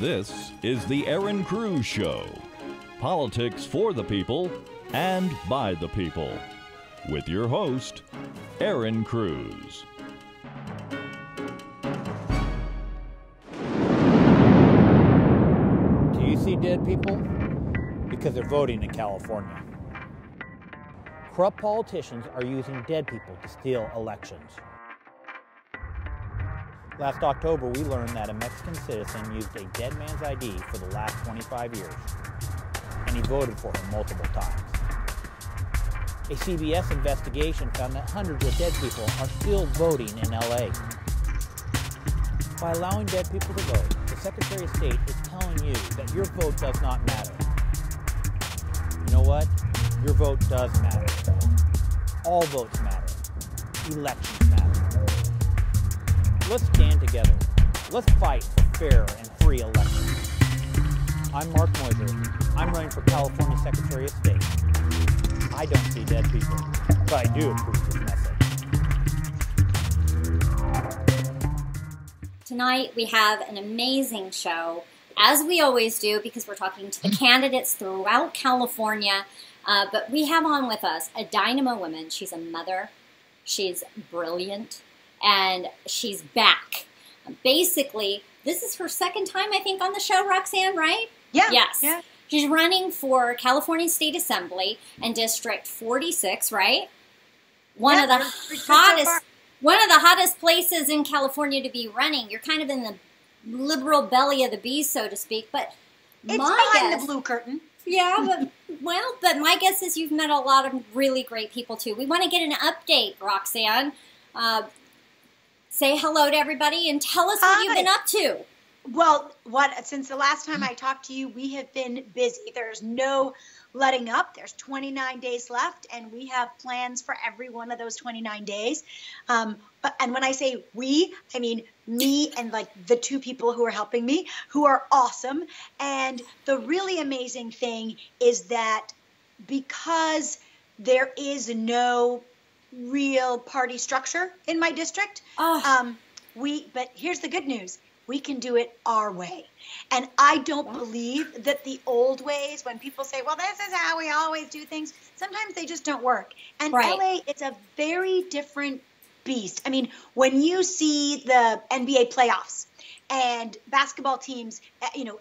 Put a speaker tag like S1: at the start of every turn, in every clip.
S1: This is the Erin Cruz Show. Politics for the people and by the people. With your host, Erin Cruz.
S2: Do you see dead people? Because they're voting in California. Corrupt politicians are using dead people to steal elections. Last October, we learned that a Mexican citizen used a dead man's ID for the last 25 years, and he voted for him multiple times. A CBS investigation found that hundreds of dead people are still voting in LA. By allowing dead people to vote, the Secretary of State is telling you that your vote does not matter. You know what? Your vote does matter. All votes matter. Elections matter. Let's stand together. Let's fight for fair and free elections. I'm Mark Moiser. I'm running for California Secretary of State. I don't see dead people, but I do approve this message.
S3: Tonight we have an amazing show, as we always do, because we're talking to the candidates throughout California. But we have on with us a dynamo woman. She's a mother. She's brilliant. And she's back. Basically, this is her second time, I think, on the show, Roxanne, right?
S4: Yeah.
S3: Yes.
S4: Yeah.
S3: She's running for California State Assembly in District 46, right? One of the hottest places in California to be running. You're kind of in the liberal belly of the beast, so to speak. But
S4: it's behind the blue curtain.
S3: Yeah, but my guess is you've met a lot of really great people too. We want to get an update, Roxanne. Say hello to everybody and tell us what you've been up to.
S4: Well, since the last time I talked to you, we have been busy. There's no letting up. There's 29 days left, and we have plans for every one of those 29 days. And when I say we, I mean me and like the two people who are helping me, who are awesome. And the really amazing thing is that because there is no real party structure in my district. But here's the good news. We can do it our way. And I don't believe that the old ways, when people say, well, this is how we always do things, sometimes they just don't work. And LA, it's a very different beast. I mean, when you see the NBA playoffs and basketball teams, in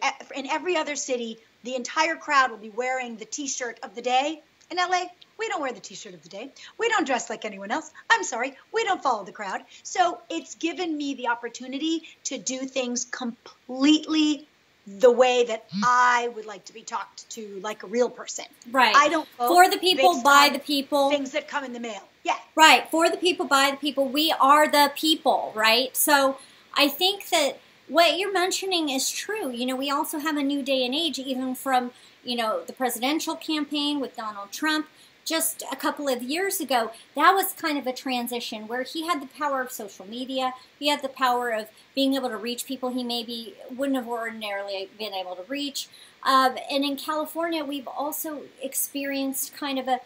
S4: every other city, the entire crowd will be wearing the T-shirt of the day. In LA, we don't wear the T-shirt of the day. We don't dress like anyone else. I'm sorry. We don't follow the crowd. So it's given me the opportunity to do things completely the way that I would like to be talked to, like a real person.
S3: Right.
S4: I don't vote
S3: for the people, by the people.
S4: Things that come in the mail. Yeah.
S3: Right. For the people, by the people. We are the people, right? So I think that what you're mentioning is true. You know, we also have a new day and age, even from, the presidential campaign with Donald Trump. Just a couple of years ago, that was kind of a transition where he had the power of social media. He had the power of being able to reach people he maybe wouldn't have ordinarily been able to reach. And in California, we've also experienced kind of an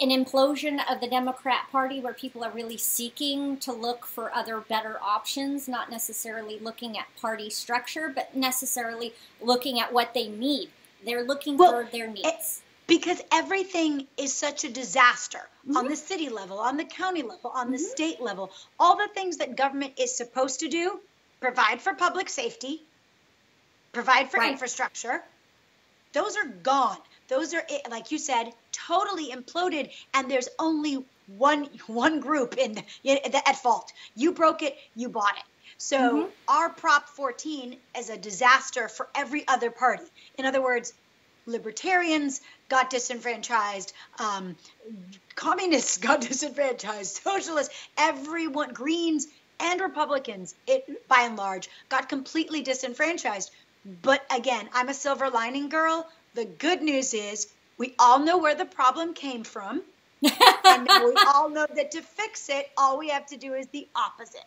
S3: implosion of the Democrat Party where people are really seeking to look for other better options, not necessarily looking at party structure, but necessarily looking at what they need. They're looking for their needs.
S4: Because everything is such a disaster on the city level, on the county level, on the state level. All the things that government is supposed to do, provide for public safety, provide for infrastructure, those are gone. Those are, like you said, totally imploded. And there's only one group at fault. You broke it, you bought it. So our Prop 14 is a disaster for every other party. In other words, libertarians got disenfranchised, communists got disenfranchised, socialists, everyone, Greens and Republicans, by and large, got completely disenfranchised. But again, I'm a silver lining girl. The good news is we all know where the problem came from. And we all know that to fix it, all we have to do is the opposite.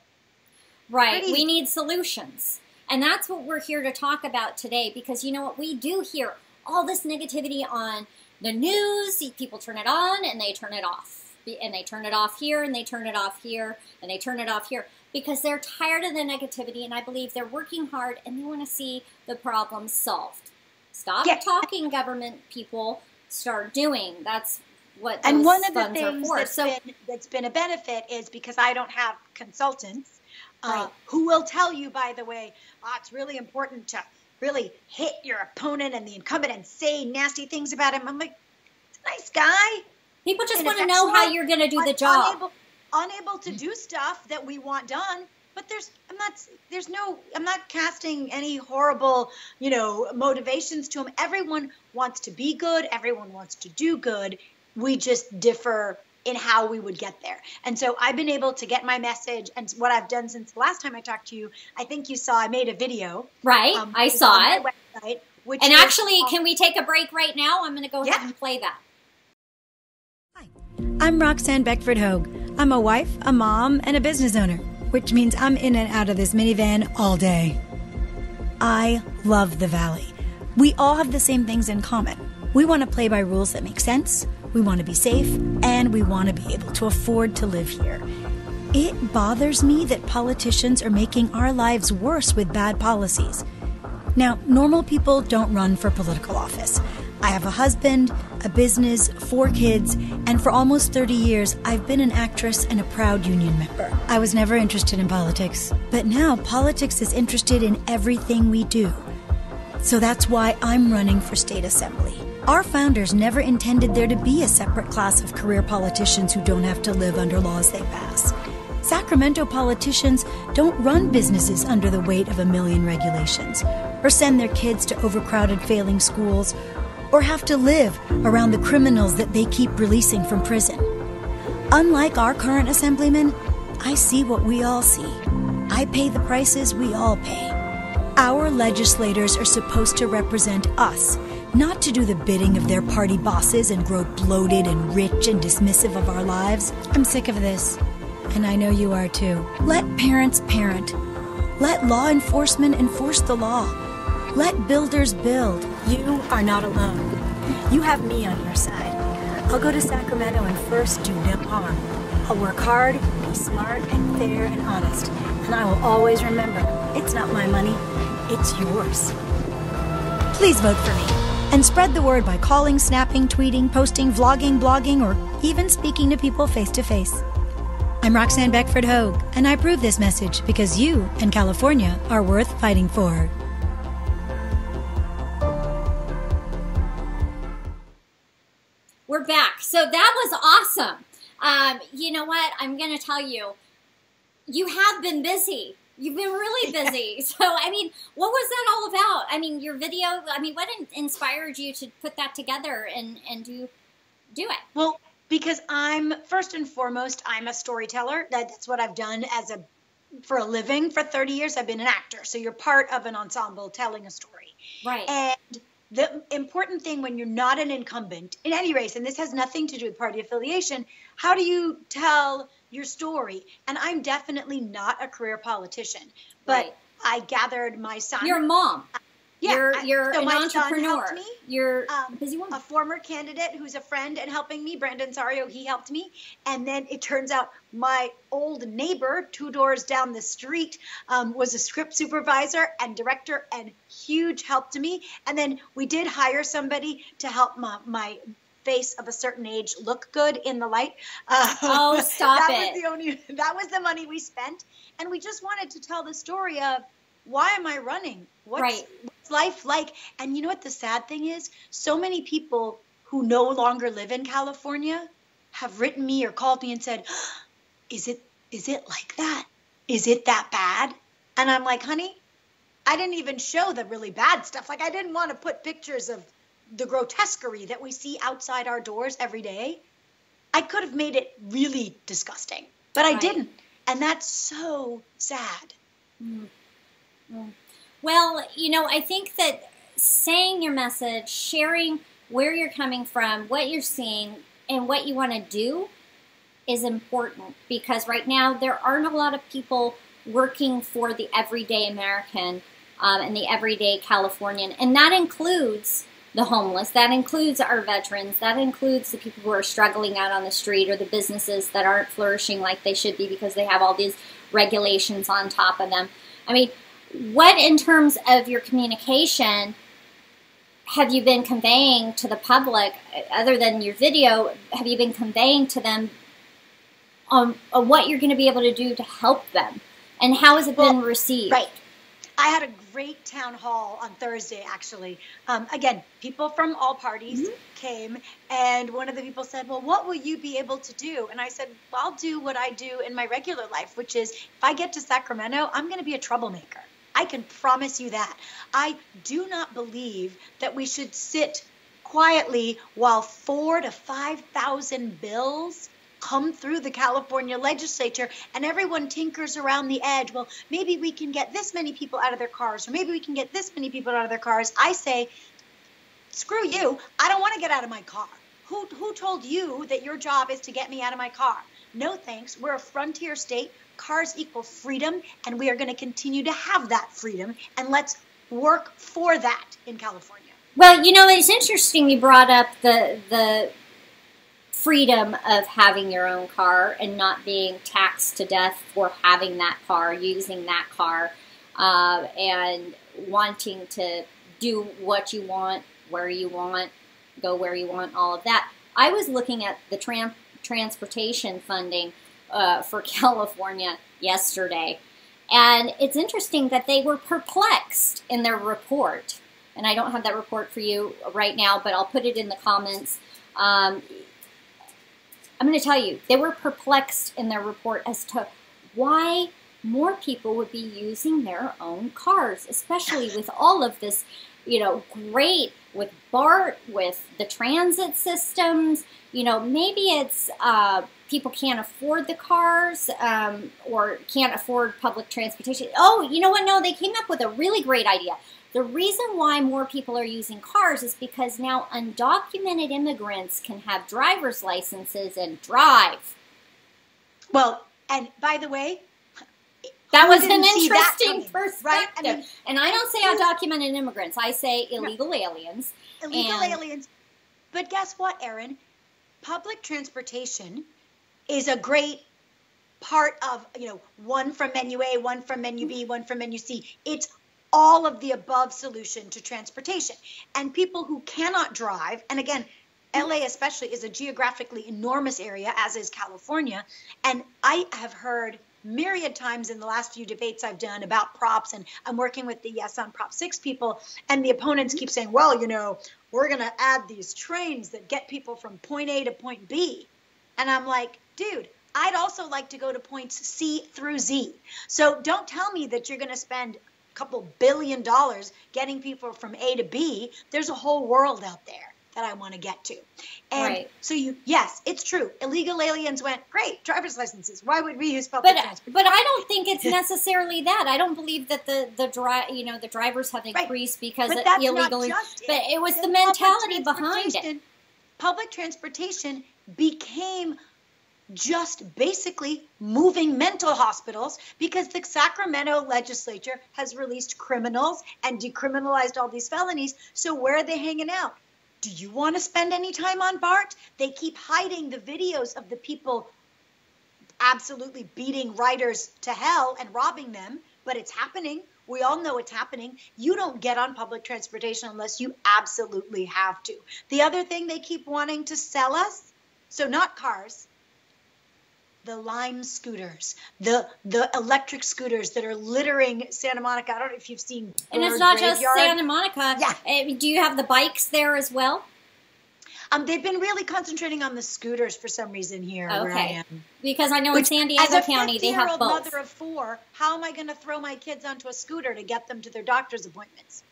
S3: Right. We need solutions. And that's what we're here to talk about today, because you know what? We do hear all this negativity on the news. People turn it on and they turn it off. And they turn it off here, and they turn it off here, and they turn it off here, because they're tired of the negativity, and I believe they're working hard, and they want to see the problem solved. Stop talking, government people. Start doing. That's what those
S4: and one of the
S3: funds
S4: things
S3: are for.
S4: that's been a benefit is because I don't have consultants who will tell you, by the way, it's really important to really hit your opponent and the incumbent and say nasty things about him. I'm like, it's a nice guy.
S3: People just want to know how you're going to do the job.
S4: Unable to do stuff that we want done, but I'm not casting any horrible, motivations to him. Everyone wants to be good. Everyone wants to do good. We just differ in how we would get there. And so I've been able to get my message, and what I've done since the last time I talked to you, I think you saw I made a video.
S3: Right, I saw it.
S4: Website,
S3: and actually, can we take a break right now? I'm going to go ahead and play that.
S5: Hi, I'm Roxanne Beckford Hogue. I'm a wife, a mom, and a business owner, which means I'm in and out of this minivan all day. I love the Valley. We all have the same things in common. We want to play by rules that make sense, we want to be safe, and we want to be able to afford to live here. It bothers me that politicians are making our lives worse with bad policies. Now, normal people don't run for political office. I have a husband, a business, 4 kids, and for almost 30 years, I've been an actress and a proud union member. I was never interested in politics, but now politics is interested in everything we do. So that's why I'm running for state assembly. Our founders never intended there to be a separate class of career politicians who don't have to live under laws they pass. Sacramento politicians don't run businesses under the weight of 1 million regulations, or send their kids to overcrowded failing schools, or have to live around the criminals that they keep releasing from prison. Unlike our current assemblymen, I see what we all see. I pay the prices we all pay. Our legislators are supposed to represent us, not to do the bidding of their party bosses and grow bloated and rich and dismissive of our lives. I'm sick of this, and I know you are too. Let parents parent. Let law enforcement enforce the law. Let builders build. You are not alone. You have me on your side. I'll go to Sacramento and first do no harm. I'll work hard, be smart and fair and honest. And I will always remember, it's not my money, it's yours. Please vote for me. And spread the word by calling, snapping, tweeting, posting, vlogging, blogging, or even speaking to people face to face. I'm Roxanne Beckford Hogue, and I approve this message because you and California are worth fighting for.
S3: We're back. So that was awesome. You know what? I'm going to tell you, you have been busy. You've been really busy. So, I mean, what was that all about? I mean, your video, what inspired you to put that together and do it?
S4: Well, because first and foremost, I'm a storyteller. That's what I've done for a living. For 30 years, I've been an actor. So you're part of an ensemble telling a story.
S3: Right.
S4: And the important thing when you're not an incumbent in any race, and this has nothing to do with party affiliation, how do you tell your story? And I'm definitely not a career politician, but I gathered my son.
S3: You're a mom.
S4: Yeah,
S3: you're
S4: so
S3: an
S4: my
S3: entrepreneur.
S4: Son helped me.
S3: You're a busy woman.
S4: A former candidate who's a friend and helping me, Brandon Sario, he helped me. And then it turns out my old neighbor, 2 doors down the street, was a script supervisor and director and huge help to me. And then we did hire somebody to help my face of a certain age look good in the light.
S3: Oh, stop
S4: it. That was the money we spent. And we just wanted to tell the story of, why am I running? What's life like? And you know what the sad thing is? So many people who no longer live in California have written me or called me and said, is it like that? Is it that bad? And I'm like, honey, I didn't even show the really bad stuff. Like, I didn't want to put pictures of the grotesquerie that we see outside our doors every day. I could have made it really disgusting, but I didn't. And that's so sad.
S3: Mm. Well, I think that saying your message, sharing where you're coming from, what you're seeing, and what you want to do is important, because right now there aren't a lot of people working for the everyday American and the everyday Californian, and that includes the homeless. That includes our veterans. That includes the people who are struggling out on the street, or the businesses that aren't flourishing like they should be because they have all these regulations on top of them. I mean, what in terms of your communication have you been conveying to the public, other than your video, have you been conveying to them on what you're going to be able to do to help them? And how has it been received?
S4: Right. I had a great town hall on Thursday, actually. Again, people from all parties came, and one of the people said, well, what will you be able to do? And I said, well, I'll do what I do in my regular life, which is if I get to Sacramento, I'm going to be a troublemaker. I can promise you that. I do not believe that we should sit quietly while 4,000 to 5,000 bills come through the California legislature and everyone tinkers around the edge. Well, maybe we can get this many people out of their cars, or maybe we can get this many people out of their cars. I say, screw you. I don't want to get out of my car. Who told you that your job is to get me out of my car? No thanks. We're a frontier state. Cars equal freedom, and we are going to continue to have that freedom, and let's work for that in California.
S3: Well, you know, it's interesting you brought up the freedom of having your own car and not being taxed to death for having that car, using that car, and wanting to do what you want, where you want, go where you want, all of that. I was looking at the transportation funding for California yesterday, and it's interesting that they were perplexed in their report. And I don't have that report for you right now, but I'll put it in the comments. I'm going to tell you, they were perplexed in their report as to why more people would be using their own cars, especially with all of this, you know, great with BART, with the transit systems. You know, maybe it's people can't afford the cars or can't afford public transportation. Oh, you know what? No, they came up with a really great idea. The reason why more people are using cars is because now undocumented immigrants can have driver's licenses and drive.
S4: Well, and by the way,
S3: that was an interesting perspective.
S4: Right? I mean,
S3: and I don't say undocumented immigrants. I say illegal aliens.
S4: Illegal aliens. But guess what, Erin? Public transportation is a great part of, you know, one from menu A, one from menu B, one from menu C. It's all of the above solution to transportation. And people who cannot drive, and again, LA especially is a geographically enormous area, as is California. And I have heard myriad times in the last few debates I've done about props, and I'm working with the Yes on Prop 6 people, and the opponents keep saying, well, you know, we're going to add these trains that get people from point A to point B. And I'm like, dude, I'd also like to go to points C through Z. So don't tell me that you're going to spend couple $1 billion getting people from A to B. There's a whole world out there that I want to get to. And so yes, it's true. Illegal aliens went, great, driver's licenses. Why would we use public transportation?
S3: But I don't think it's necessarily that. I don't believe that the drivers have increased because of illegal. But it was the mentality behind it.
S4: Public transportation became just basically moving mental hospitals because the Sacramento legislature has released criminals and decriminalized all these felonies. So where are they hanging out? Do you want to spend any time on BART? They keep hiding the videos of the people absolutely beating riders to hell and robbing them, but it's happening. We all know it's happening. You don't get on public transportation unless you absolutely have to. The other thing they keep wanting to sell us, so not cars, the Lime scooters, the electric scooters that are littering Santa Monica. I don't know if you've seen.
S3: And it's not just Santa Monica. Yeah. Do you have the bikes there as well?
S4: They've been really concentrating on the scooters for some reason here where I am.
S3: Because I know in San Diego County they have both.
S4: As a 50-year-old mother of 4, how am I going to throw my kids onto a scooter to get them to their doctor's appointments?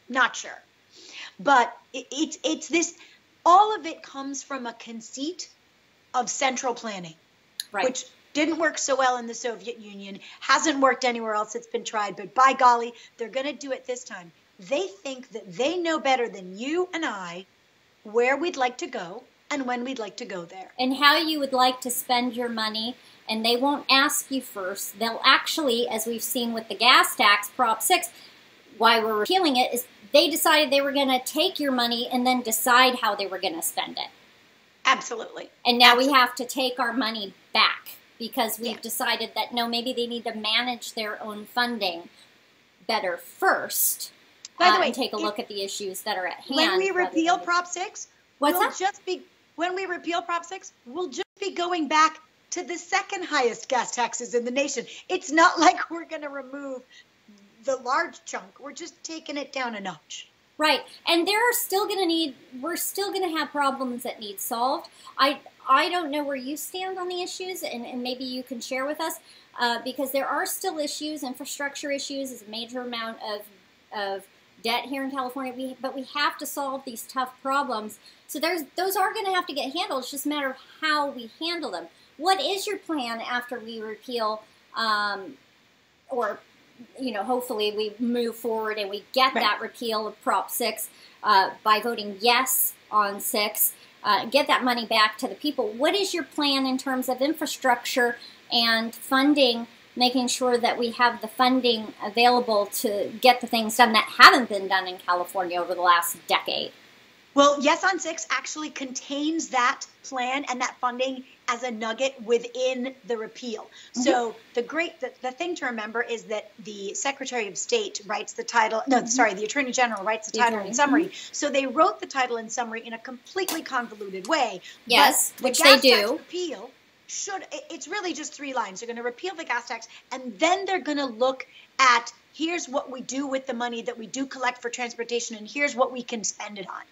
S4: Not sure. But it's this, all of it comes from a conceit of central planning, which didn't work so well in the Soviet Union, hasn't worked anywhere else it's been tried, but by golly, they're going to do it this time. They think that they know better than you and I where we'd like to go and when we'd like to go there.
S3: And how you would like to spend your money, and they won't ask you first. They'll actually, as we've seen with the gas tax, Prop 6, why we're repealing it is they decided they were going to take your money and then decide how they were going to spend it.
S4: Absolutely.
S3: And now
S4: Absolutely.
S3: we have to take our money back because we've decided that, no, maybe they need to manage their own funding better first.
S4: By the way,
S3: and take a look at the issues that are at hand.
S4: When we repeal Prop 6,
S3: when
S4: we repeal Prop 6, we'll just be going back to the second highest gas taxes in the nation. It's not like we're going to remove the large chunk. We're just taking it down a notch.
S3: Right. And we're still going to have problems that need solved. I don't know where you stand on the issues, and maybe you can share with us, because there are still issues. Infrastructure issues is a major amount of debt here in California, but we have to solve these tough problems. So those are going to have to get handled. It's just a matter of how we handle them. What is your plan after we repeal, or hopefully we move forward and we get that repeal of Prop 6 by voting yes on 6, get that money back to the people? What is your plan in terms of infrastructure and funding, making sure that we have the funding available to get the things done that haven't been done in California over the last decade?
S4: Well, Yes on 6 actually contains that plan and that funding as a nugget within the repeal. Mm-hmm. So the thing to remember is that the Secretary of State writes the title, the Attorney General writes the title and summary. Mm-hmm. So they wrote the title and summary in a completely convoluted way.
S3: Yes,
S4: but
S3: which
S4: the
S3: they
S4: gas
S3: do.
S4: Tax repeal it's really just 3 lines. They're going to repeal the gas tax, and then they're going to look at, here's what we do with the money that we do collect for transportation, and here's what we can spend it on.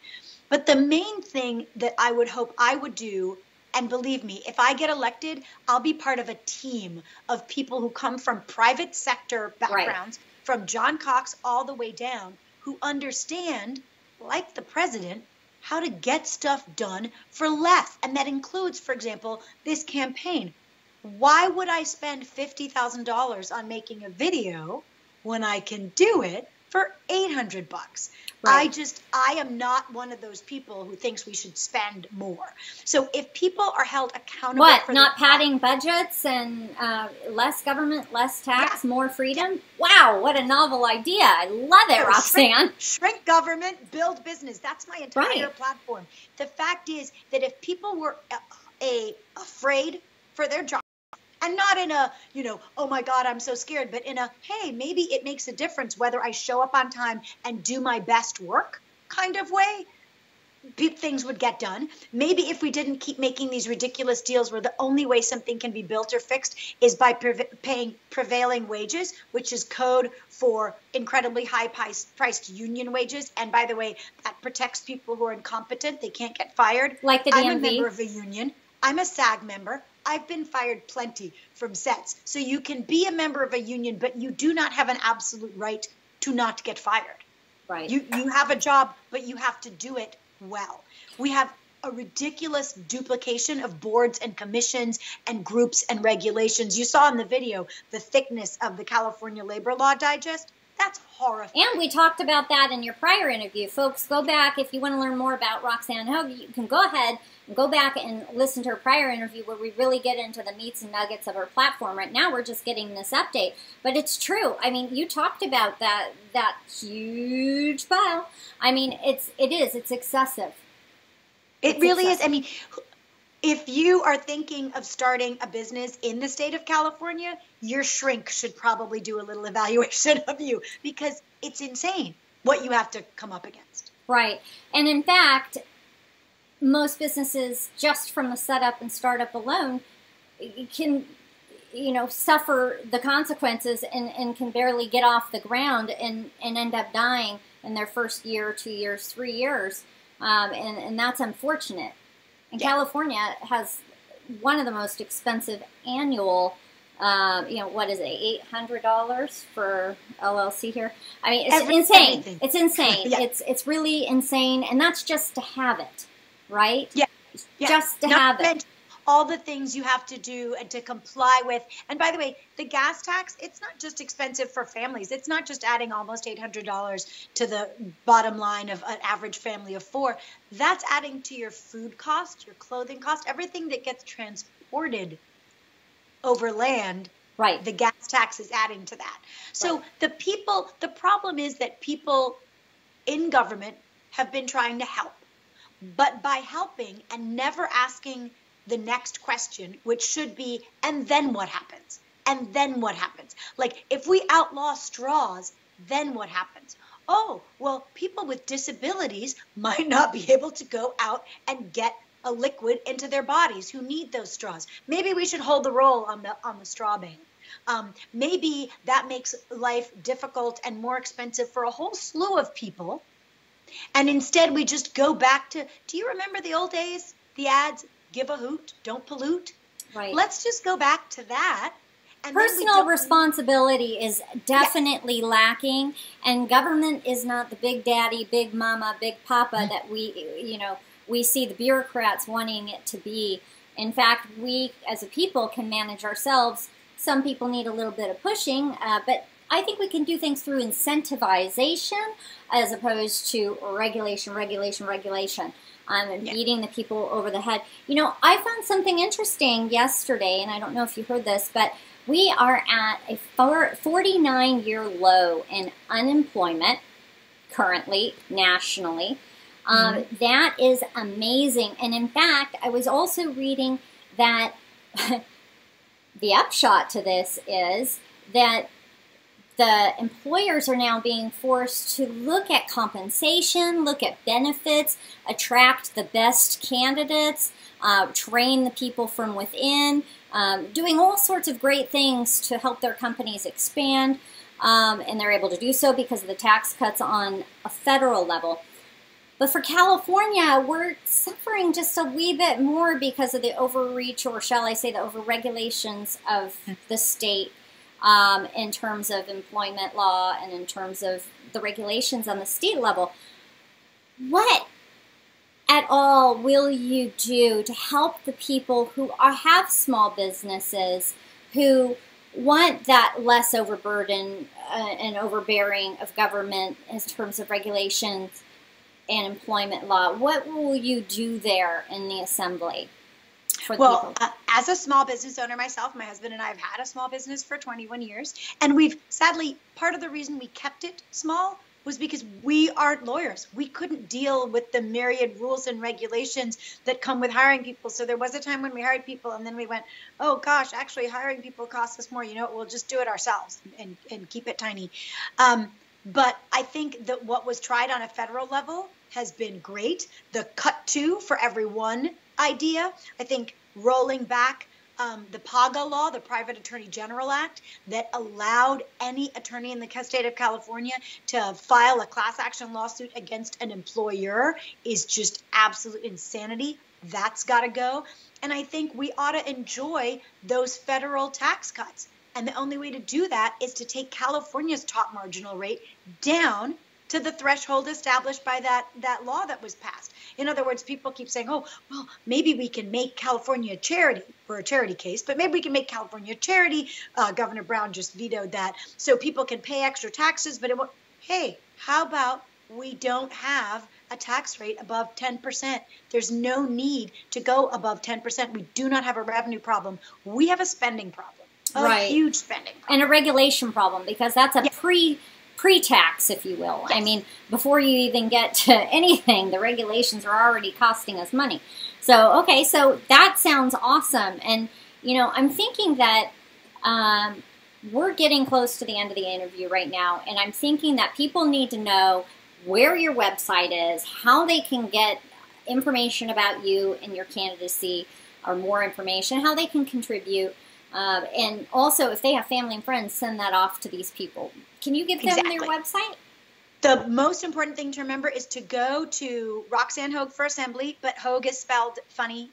S4: But the main thing that I would hope I would do, and believe me, if I get elected, I'll be part of a team of people who come from private sector backgrounds, from John Cox all the way down, who understand, like the president, how to get stuff done for less. And that includes, for example, this campaign. Why would I spend $50,000 on making a video when I can do it for $800? Right. I am not one of those people who thinks we should spend more. So if people are held accountable for
S3: not padding budgets and less government, less tax, more freedom? Wow, what a novel idea. I love it, Roxanne.
S4: Shrink government, build business. That's my entire platform. The fact is that if people were afraid for their job, and not in a, oh my God, I'm so scared, but in a, hey, maybe it makes a difference whether I show up on time and do my best work kind of way, things would get done. Maybe if we didn't keep making these ridiculous deals where the only way something can be built or fixed is by paying prevailing wages, which is code for incredibly high-priced union wages. And by the way, that protects people who are incompetent. They can't get fired.
S3: Like the DMV.
S4: I'm a member of a union. I'm a SAG member. I've been fired plenty from sets. So you can be a member of a union, but you do not have an absolute right to not get fired.
S3: Right.
S4: You have a job, but you have to do it well. We have a ridiculous duplication of boards and commissions and groups and regulations. You saw in the video the thickness of the California Labor Law Digest. That's horrifying.
S3: And we talked about that in your prior interview. Folks, go back. If you want to learn more about Roxanne Hogue, you can go ahead and go back and listen to her prior interview where we really get into the meats and nuggets of her platform. Right now, we're just getting this update. But it's true. I mean, you talked about that huge pile. I mean, it's excessive.
S4: It really is. I mean, if you are thinking of starting a business in the state of California, your shrink should probably do a little evaluation of you, because it's insane what you have to come up against.
S3: Right. And in fact, most businesses, just from the setup and startup alone, can, suffer the consequences and can barely get off the ground and end up dying in their first year, 2 years, 3 years. And that's unfortunate. And California has one of the most expensive annual, what is it, $800 for LLC here? I mean, it's insane. Everything. It's insane. Yeah. It's really insane, and that's just to have it, right?
S4: Yeah.
S3: Just to have it.
S4: All the things you have to do and to comply with. And by the way, the gas tax, it's not just expensive for families. It's not just adding almost $800 to the bottom line of an average family of 4. That's adding to your food cost, your clothing cost, everything that gets transported over land.
S3: Right.
S4: The gas tax is adding to that. So the problem is that people in government have been trying to help. But by helping and never asking the next question, which should be, and then what happens? And then what happens? Like, if we outlaw straws, then what happens? Oh, well, people with disabilities might not be able to go out and get a liquid into their bodies who need those straws. Maybe we should hold the roll on the straw ban. Maybe that makes life difficult and more expensive for a whole slew of people. And instead we just go back to, do you remember the old days? The ads, give a hoot, don't pollute.
S3: Right.
S4: Let's just go back to that. And
S3: personal responsibility is definitely lacking, and government is not the big daddy, big mama, big papa that we see the bureaucrats wanting it to be. In fact, we as a people can manage ourselves. Some people need a little bit of pushing, but I think we can do things through incentivization as opposed to regulation, and beating the people over the head. You know, I found something interesting yesterday, and I don't know if you heard this, but we are at a 49-year low in unemployment currently, nationally. That is amazing. And in fact, I was also reading that the upshot to this is that the employers are now being forced to look at compensation, look at benefits, attract the best candidates, train the people from within, doing all sorts of great things to help their companies expand, and they're able to do so because of the tax cuts on a federal level. But for California, we're suffering just a wee bit more because of the overreach, or shall I say the overregulations of the state in terms of employment law and in terms of the regulations on the state level. What at all will you do to help the people who have small businesses, who want that less overburden and overbearing of government in terms of regulations and employment law? What will you do there in the assembly?
S4: Well, as a small business owner myself, my husband and I have had a small business for 21 years. And we've, sadly, part of the reason we kept it small was because we aren't lawyers. We couldn't deal with the myriad rules and regulations that come with hiring people. So there was a time when we hired people and then we went, oh gosh, actually hiring people costs us more. You know, we'll just do it ourselves and keep it tiny. But I think that what was tried on a federal level has been great. The cut to for everyone idea, I think rolling back the PAGA law, the Private Attorney General Act, that allowed any attorney in the state of California to file a class action lawsuit against an employer is just absolute insanity. That's got to go. And I think we ought to enjoy those federal tax cuts. And the only way to do that is to take California's top marginal rate down to the threshold established by that law that was passed. In other words, people keep saying, oh, well, maybe we can make California a charity for a charity case, but maybe we can make California a charity. Governor Brown just vetoed that. So people can pay extra taxes, but it won't. Hey, how about we don't have a tax rate above 10%? There's no need to go above 10%. We do not have a revenue problem. We have a spending problem, a huge spending problem.
S3: And a regulation problem, because that's a pre-tax, if you will. Yes. I mean, before you even get to anything, the regulations are already costing us money. So, okay, so that sounds awesome. And, you know, I'm thinking that we're getting close to the end of the interview right now, and I'm thinking that people need to know where your website is, how they can get information about you and your candidacy, or more information, how they can contribute. And also, if they have family and friends, send that off to these people. Can you give them their website?
S4: The most important thing to remember is to go to Roxanne Hogue for Assembly, but Hogue is spelled funny.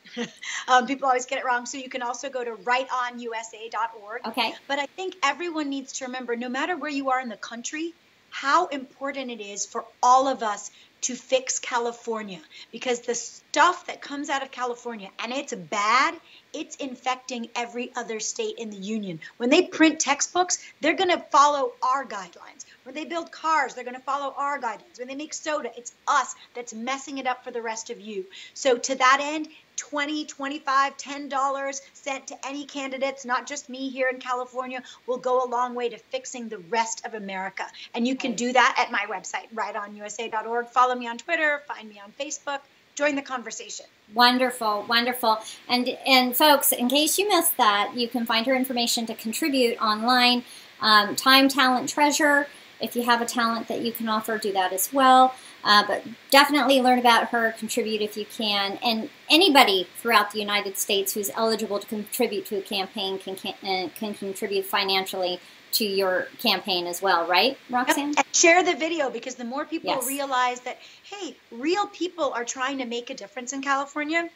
S4: People always get it wrong. So you can also go to writeunusa.org.
S3: Okay.
S4: But I think everyone needs to remember, no matter where you are in the country, how important it is for all of us to fix California, because the stuff that comes out of California, and it's bad, it's infecting every other state in the union. When they print textbooks, they're going to follow our guidelines. When they build cars, they're going to follow our guidelines. When they make soda, it's us that's messing it up for the rest of you. So to that end, $20, $25, $10 sent to any candidates, not just me here in California, will go a long way to fixing the rest of America. And you can do that at my website, rightonusa.org. Follow me on Twitter, find me on Facebook, join the conversation.
S3: Wonderful, wonderful. And folks, in case you missed that, you can find her information to contribute online. Time, Talent, Treasure. If you have a talent that you can offer, do that as well. But definitely learn about her, contribute if you can. And anybody throughout the United States who's eligible to contribute to a campaign can contribute financially to your campaign as well, right, Roxanne?
S4: Yep. And share the video, because the more people
S3: Yes.
S4: realize that, hey, real people are trying to make a difference in California,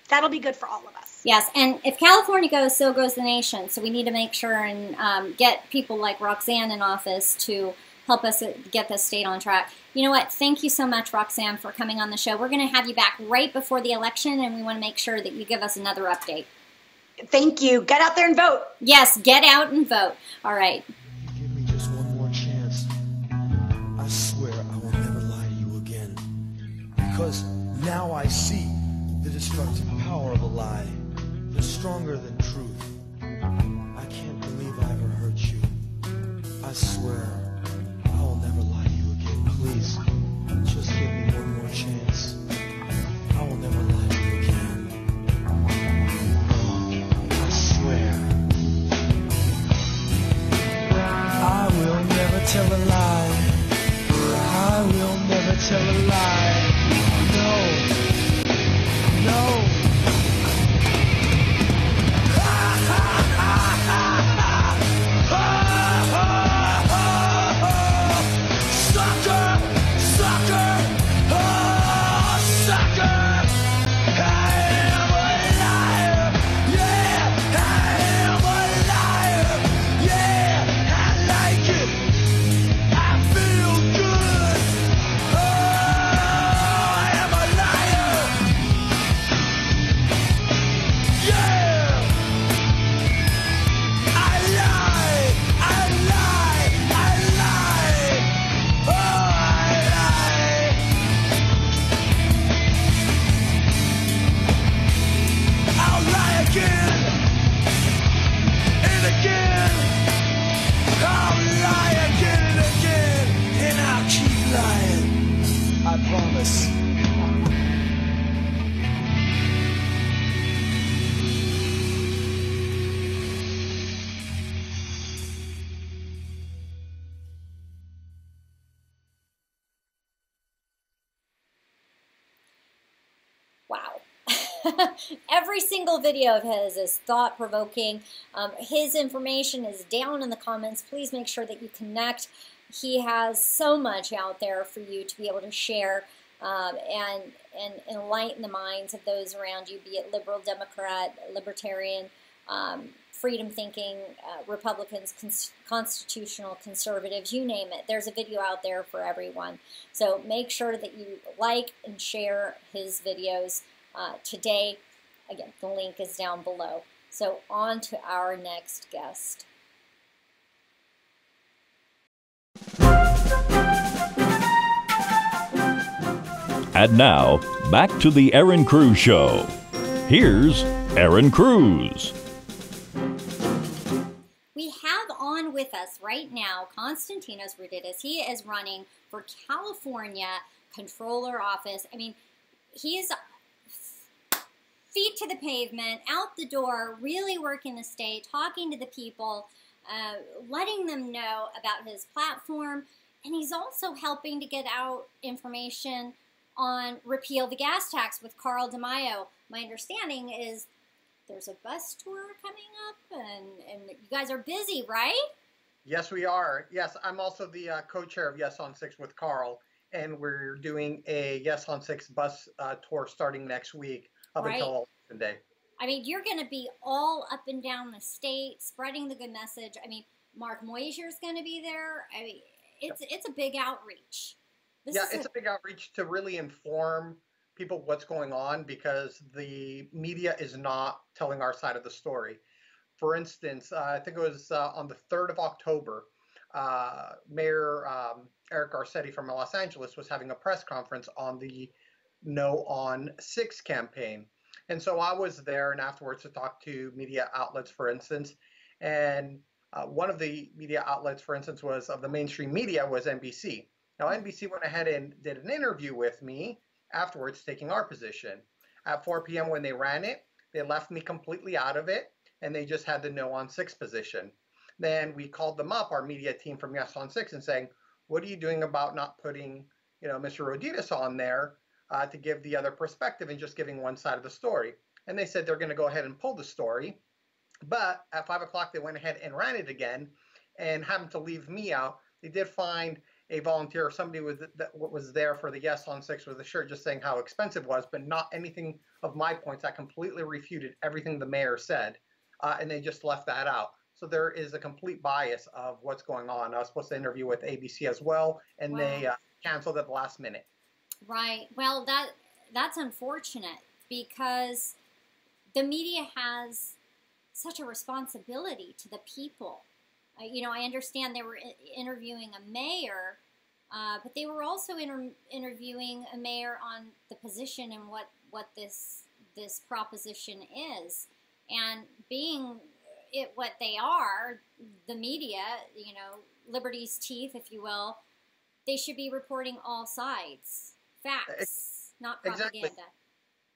S4: that'll be good for all of us.
S3: Yes, and if California goes, so goes the nation. So we need to make sure and get people like Roxanne in office to help us get this state on track. You know what? Thank you so much, Roxanne, for coming on the show. We're going to have you back right before the election, and we want to make sure that you give us another update.
S4: Thank you. Get out there and vote.
S3: Yes, get out and vote. All right.
S6: Give me just one more chance. I swear I will never lie to you again. Because now I see the destructive power of a lie. They're stronger than truth. I can't believe I ever hurt you. I swear I will never lie to you again. Please, just give me one more chance. I will never lie to you again. I swear. I will never tell a lie. I will never tell a lie. No. No. I promise.
S3: Wow. Every single video of his is thought-provoking. His information is down in the comments. Please make sure that you connect. He has so much out there for you to be able to share and enlighten the minds of those around you, be it liberal, Democrat, libertarian, freedom-thinking, Republicans, constitutional conservatives, you name it. There's a video out there for everyone. So make sure that you like and share his videos today. Again, the link is down below. So on to our next guest.
S1: And now, back to the Erin Cruz Show. Here's Erin Cruz.
S3: We have on with us right now Konstantinos RODITIS. He is running for California Controller Office. I mean, he's feet to the pavement, out the door, really working the state, talking to the people, letting them know about his platform, and he's also helping to get out information on repeal the gas tax with Carl DeMaio. My understanding is there's a bus tour coming up, and you guys are busy, right?
S7: Yes, we are. Yes, I'm also the co-chair of Yes on 6 with Carl, and we're doing a Yes on 6 bus tour starting next week up until Election Day.
S3: I mean, you're going to be all up and down the state, spreading the good message. I mean, Mark Moyser's going to be there. I mean, it's a big outreach.
S7: It's a big outreach to really inform people what's going on, because the media is not telling our side of the story. For instance, I think it was on the 3rd of October, Mayor Eric Garcetti from Los Angeles was having a press conference on the No on 6 campaign. And so I was there and afterwards to talk to media outlets, for instance. And one of the media outlets, for instance, was of the mainstream media was NBC. Now, NBC went ahead and did an interview with me afterwards, taking our position. At 4 p.m. when they ran it, they left me completely out of it, and they just had the no on 6 position. Then we called them up, our media team from Yes on 6, and saying, what are you doing about not putting, Mr. RODITIS on there to give the other perspective and just giving one side of the story? And they said they're going to go ahead and pull the story. But at 5 o'clock, they went ahead and ran it again and happened to leave me out. They did find a volunteer or somebody that was there for the Yes on 6 with a shirt just saying how expensive it was, but not anything of my points. I completely refuted everything the mayor said, and they just left that out. So there is a complete bias of what's going on. I was supposed to interview with ABC as well, and they canceled at the last minute.
S3: Right. Well, that's unfortunate because the media has such a responsibility to the people. I understand they were interviewing a mayor, but they were also interviewing a mayor on the position and what this proposition is. And being what they are, the media, Liberty's teeth, if you will, they should be reporting all sides, facts, not propaganda.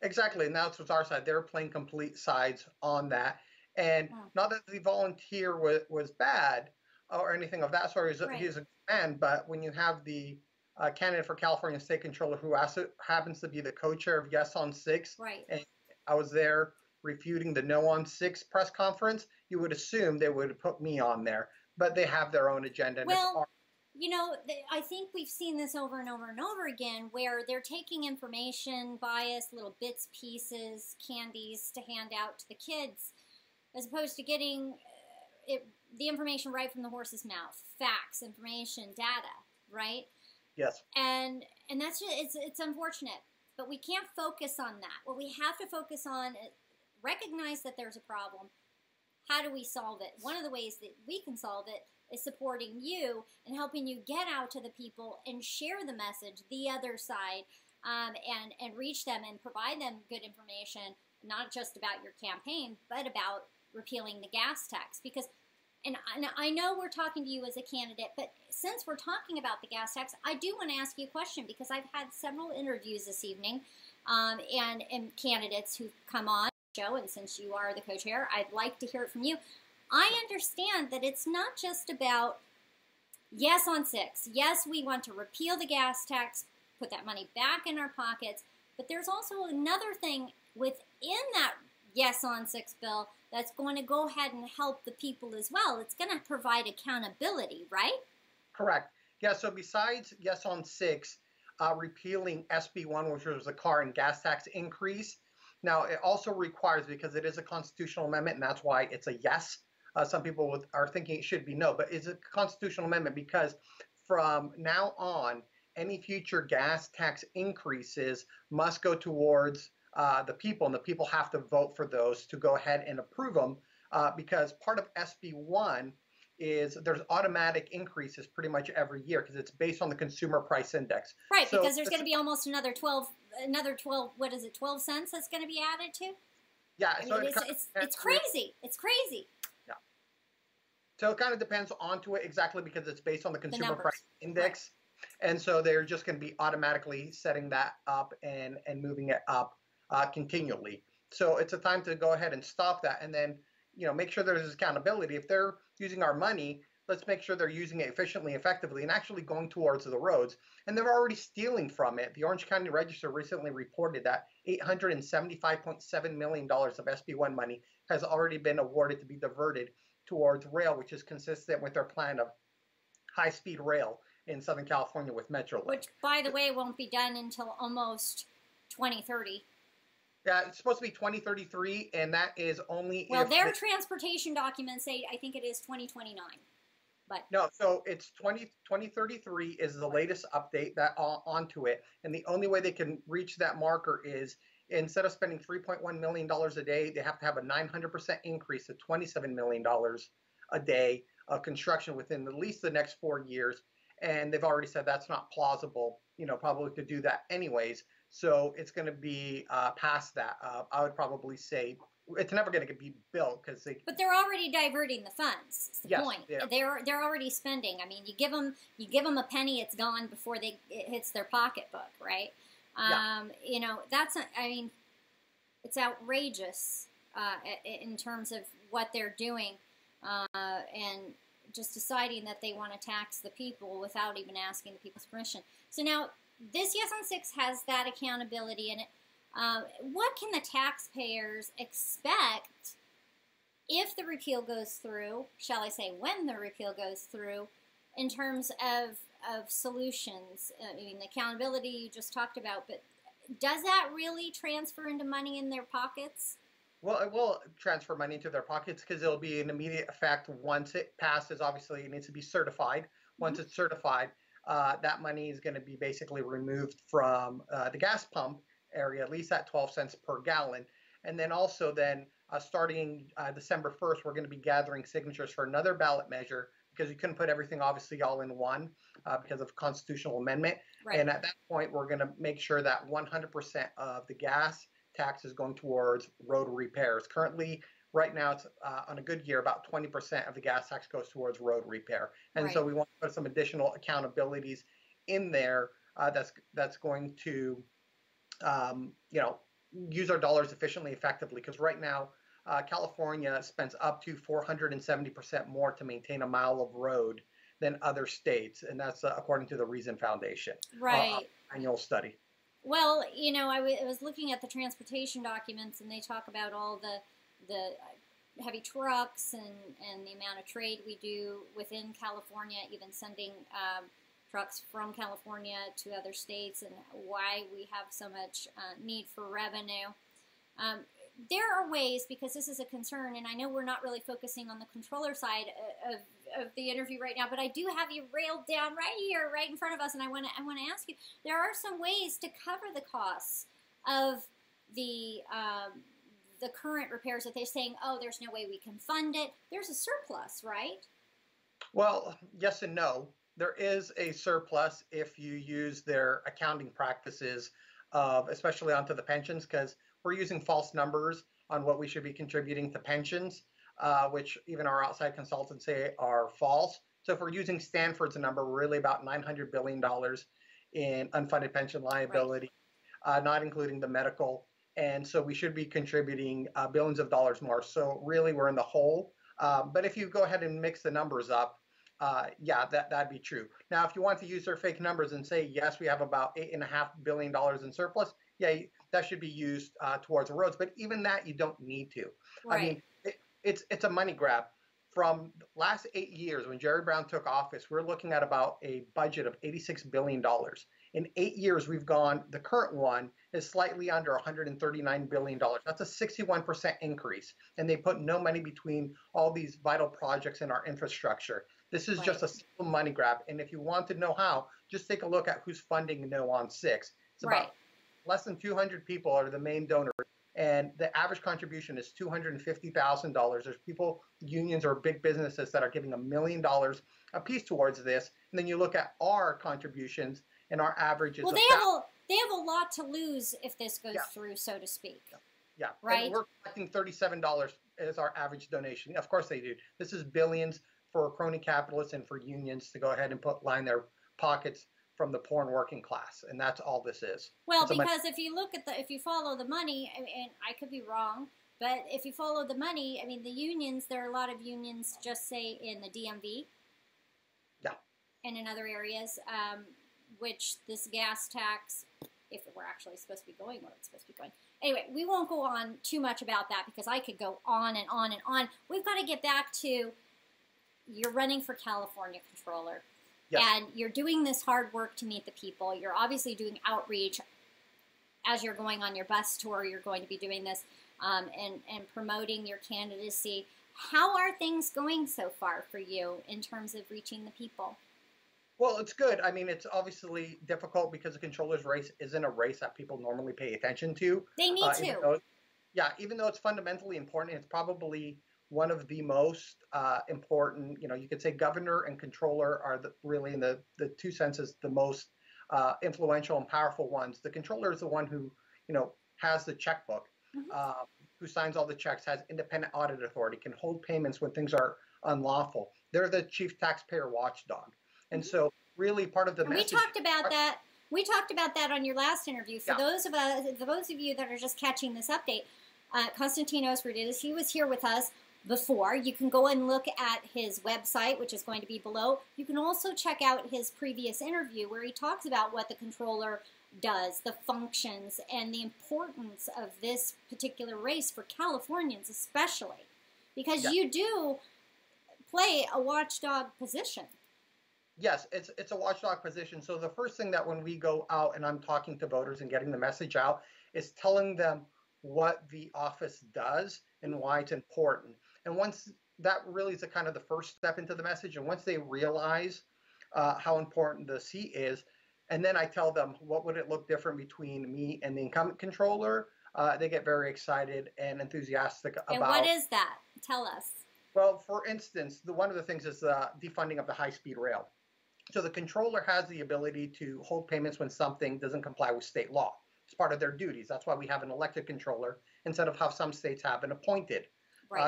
S7: Exactly, and that's what's our side. They're playing complete sides on that. And not that the volunteer was bad or anything of that sort. He's a man, but when you have the candidate for California State Controller who happens to be the co-chair of Yes on 6, and I was there refuting the No on 6 press conference, you would assume they would put me on there. But they have their own agenda. And
S3: well, I think we've seen this over and over and over again where they're taking information, bias, little bits, pieces, candies to hand out to the kids, as opposed to getting the information right from the horse's mouth, facts, information, data, right?
S7: Yes.
S3: And that's just, it's unfortunate, but we can't focus on that. What we have to focus on is recognize that there's a problem. How do we solve it? One of the ways that we can solve it is supporting you and helping you get out to the people and share the message, the other side, and reach them and provide them good information, not just about your campaign, but about repealing the gas tax. Because, and I know we're talking to you as a candidate, but since we're talking about the gas tax, I do want to ask you a question because I've had several interviews this evening and candidates who've come on the show, and since you are the co-chair, I'd like to hear it from you. I understand that it's not just about Yes on 6. Yes, we want to repeal the gas tax, put that money back in our pockets, but there's also another thing within that Yes on 6 bill that's going to go ahead and help the people as well. It's going to provide accountability, right?
S7: Correct. Yeah, so besides Yes on 6, repealing SB 1, which was the car and gas tax increase, now it also requires, because it is a constitutional amendment, and that's why it's a yes. Some people are thinking it should be no, but it's a constitutional amendment because from now on, any future gas tax increases must go towards the people, and the people have to vote for those to go ahead and approve them because part of SB 1 is there's automatic increases pretty much every year because it's based on the consumer price index.
S3: Right, so because there's going to be almost another 12, what is it, 12 cents that's going to be added to?
S7: Yeah,
S3: I mean, it's crazy. It's crazy.
S7: Yeah. So it kind of depends onto it exactly because it's based on the consumer price index. Right. And so they're just going to be automatically setting that up and moving it up continually. So it's a time to go ahead and stop that and then, make sure there's accountability. If they're using our money, let's make sure they're using it efficiently, effectively, and actually going towards the roads. And they're already stealing from it. The Orange County Register recently reported that $875.7 million of SB 1 money has already been awarded to be diverted towards rail, which is consistent with their plan of high-speed rail in Southern California with Metrolink.
S3: Which, by the way, won't be done until almost 2030.
S7: Yeah, it's supposed to be 2033, and that is only
S3: well, their transportation documents say, I think it is 2029. But
S7: no, so it's 2033 is the latest update that onto it, and the only way they can reach that marker is instead of spending $3.1 million a day, they have to have a 900% increase to $27 million a day of construction within at least the next 4 years, and they've already said that's not plausible, probably to do that anyways. So it's going to be past that. I would probably say it's never going to be built because they.
S3: But they're already diverting the funds. That's the
S7: Yes,
S3: point.
S7: yeah.
S3: They're already spending. I mean, you give them a penny, it's gone before it hits their pocketbook, right?
S7: Yeah.
S3: You know, I mean, it's outrageous in terms of what they're doing, and just deciding that they want to tax the people without even asking the people's permission. So now, this Yes on 6 has that accountability in it. What can the taxpayers expect if the repeal goes through, shall I say when the repeal goes through, in terms of solutions? I mean, the accountability you just talked about, but does that really transfer into money in their pockets?
S7: Well, it will transfer money into their pockets because it'll be an immediate effect once it passes. Obviously, it needs to be certified. Once it's certified, that money is going to be basically removed from the gas pump area, at least at 12 cents per gallon. And then also starting December 1st, we're going to be gathering signatures for another ballot measure because you couldn't put everything obviously all in one because of constitutional amendment.
S3: Right.
S7: And at that point, we're going to make sure that 100% of the gas tax is going towards road repairs. Currently, right now, it's on a good year, about 20% of the gas tax goes towards road repair. And so we want to put some additional accountabilities in there that's going to, use our dollars efficiently, effectively. Because right now, California spends up to 470% more to maintain a mile of road than other states. And that's according to the Reason Foundation annual study.
S3: Well, you know, I was looking at the transportation documents, and they talk about all the heavy trucks and the amount of trade we do within California, even sending trucks from California to other states, and why we have so much need for revenue. There are ways, because this is a concern, and I know we're not really focusing on the controller side of the interview right now, but I do have you railed down right here, right in front of us, and I want to ask you, there are some ways to cover the costs of the current repairs that they're saying, oh, there's no way we can fund it. There's a surplus, right?
S7: Well, yes and no. There is a surplus if you use their accounting practices, especially onto the pensions, because we're using false numbers on what we should be contributing to pensions, which even our outside consultants say are false. So if we're using Stanford's number, we're really about $900 billion in unfunded pension liability, not including the medical. And so we should be contributing billions of dollars more. So really we're in the hole. But if you go ahead and mix the numbers up, that'd be true. Now, if you want to use their fake numbers and say, yes, we have about $8.5 billion in surplus, that should be used towards the roads. But even that, you don't need to.
S3: Right.
S7: I mean, it's a money grab. From the last 8 years, when Jerry Brown took office, we're looking at about a budget of $86 billion. In 8 years, the current one is slightly under $139 billion. That's a 61% increase. And they put no money between all these vital projects in our infrastructure. This is just a simple money grab. And if you want to know how, just take a look at who's funding No on 6. It's about less than 200 people are the main donors. And the average contribution is $250,000. There's people, unions or big businesses that are giving $1 million a piece towards this. And then you look at our contributions, and our average is
S3: they have a lot to lose if this goes through, so to speak.
S7: Yeah.
S3: Right.
S7: And we're collecting $37 as our average donation. Of course they do. This is billions for crony capitalists and for unions to go ahead and line their pockets from the poor and working class, and that's all this is.
S3: Well, because if you look at if you follow the money, and I could be wrong, but if you follow the money, I mean, the unions, there are a lot of unions, just say in the DMV, and in other areas, which this gas tax, if it were actually supposed to be going where it's supposed to be going. Anyway, we won't go on too much about that because I could go on and on and on. We've got to get back to, you're running for California controller. Yes. And you're doing this hard work to meet the people. You're obviously doing outreach as you're going on your bus tour. You're going to be doing this and promoting your candidacy. How are things going so far for you in terms of reaching the people?
S7: Well, it's good. I mean, it's obviously difficult because the controller's race isn't a race that people normally pay attention to.
S3: They need to.
S7: Even though it's fundamentally important, it's probably one of the most important, you could say governor and controller are really in the two senses, the most influential and powerful ones, the controller is the one who, has the checkbook, who signs all the checks, has independent audit authority, can hold payments when things are unlawful. They're the chief taxpayer watchdog. And so really part of the message...
S3: We talked about that. We talked about that on your last interview. For those of you that are just catching this update, KONSTANTINOS, RODITIS, he was here with us before. You can go and look at his website, which is going to be below. You can also check out his previous interview where he talks about what the controller does, the functions, and the importance of this particular race for Californians especially. Because you do play a watchdog position.
S7: Yes, it's a watchdog position. So the first thing that when we go out and I'm talking to voters and getting the message out is telling them what the office does and why it's important. And once that really is kind of the first step into the message, and once they realize how important the seat is, and then I tell them what would it look different between me and the incumbent controller, they get very excited and enthusiastic about.
S3: And what is that? Tell us.
S7: Well, for instance, one of the things is defunding of the high-speed rail. So the controller has the ability to hold payments when something doesn't comply with state law. It's part of their duties. That's why we have an elected controller instead of how some states have an appointed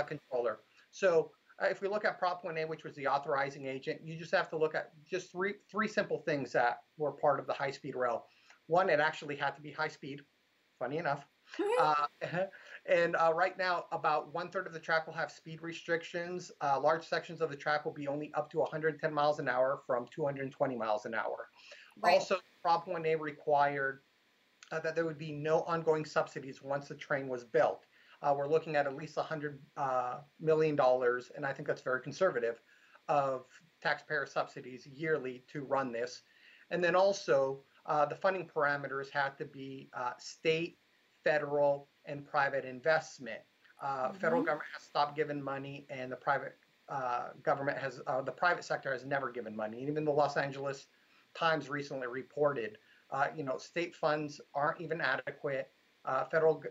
S7: controller. So if we look at Prop 1A, which was the authorizing agent, you just have to look at just three simple things that were part of the high-speed rail. One, it actually had to be high-speed, funny enough. And right now, about 1/3 of the track will have speed restrictions. Large sections of the track will be only up to 110 miles an hour from 220 miles an hour. Also, Prop 1A required that there would be no ongoing subsidies once the train was built. We're looking at least $100 million, and I think that's very conservative, of taxpayer subsidies yearly to run this. And then also, the funding parameters had to be state, federal, and private investment. Federal government has stopped giving money, and the private government has, the private sector has never given money. And even the Los Angeles Times recently reported, state funds aren't even adequate. Federal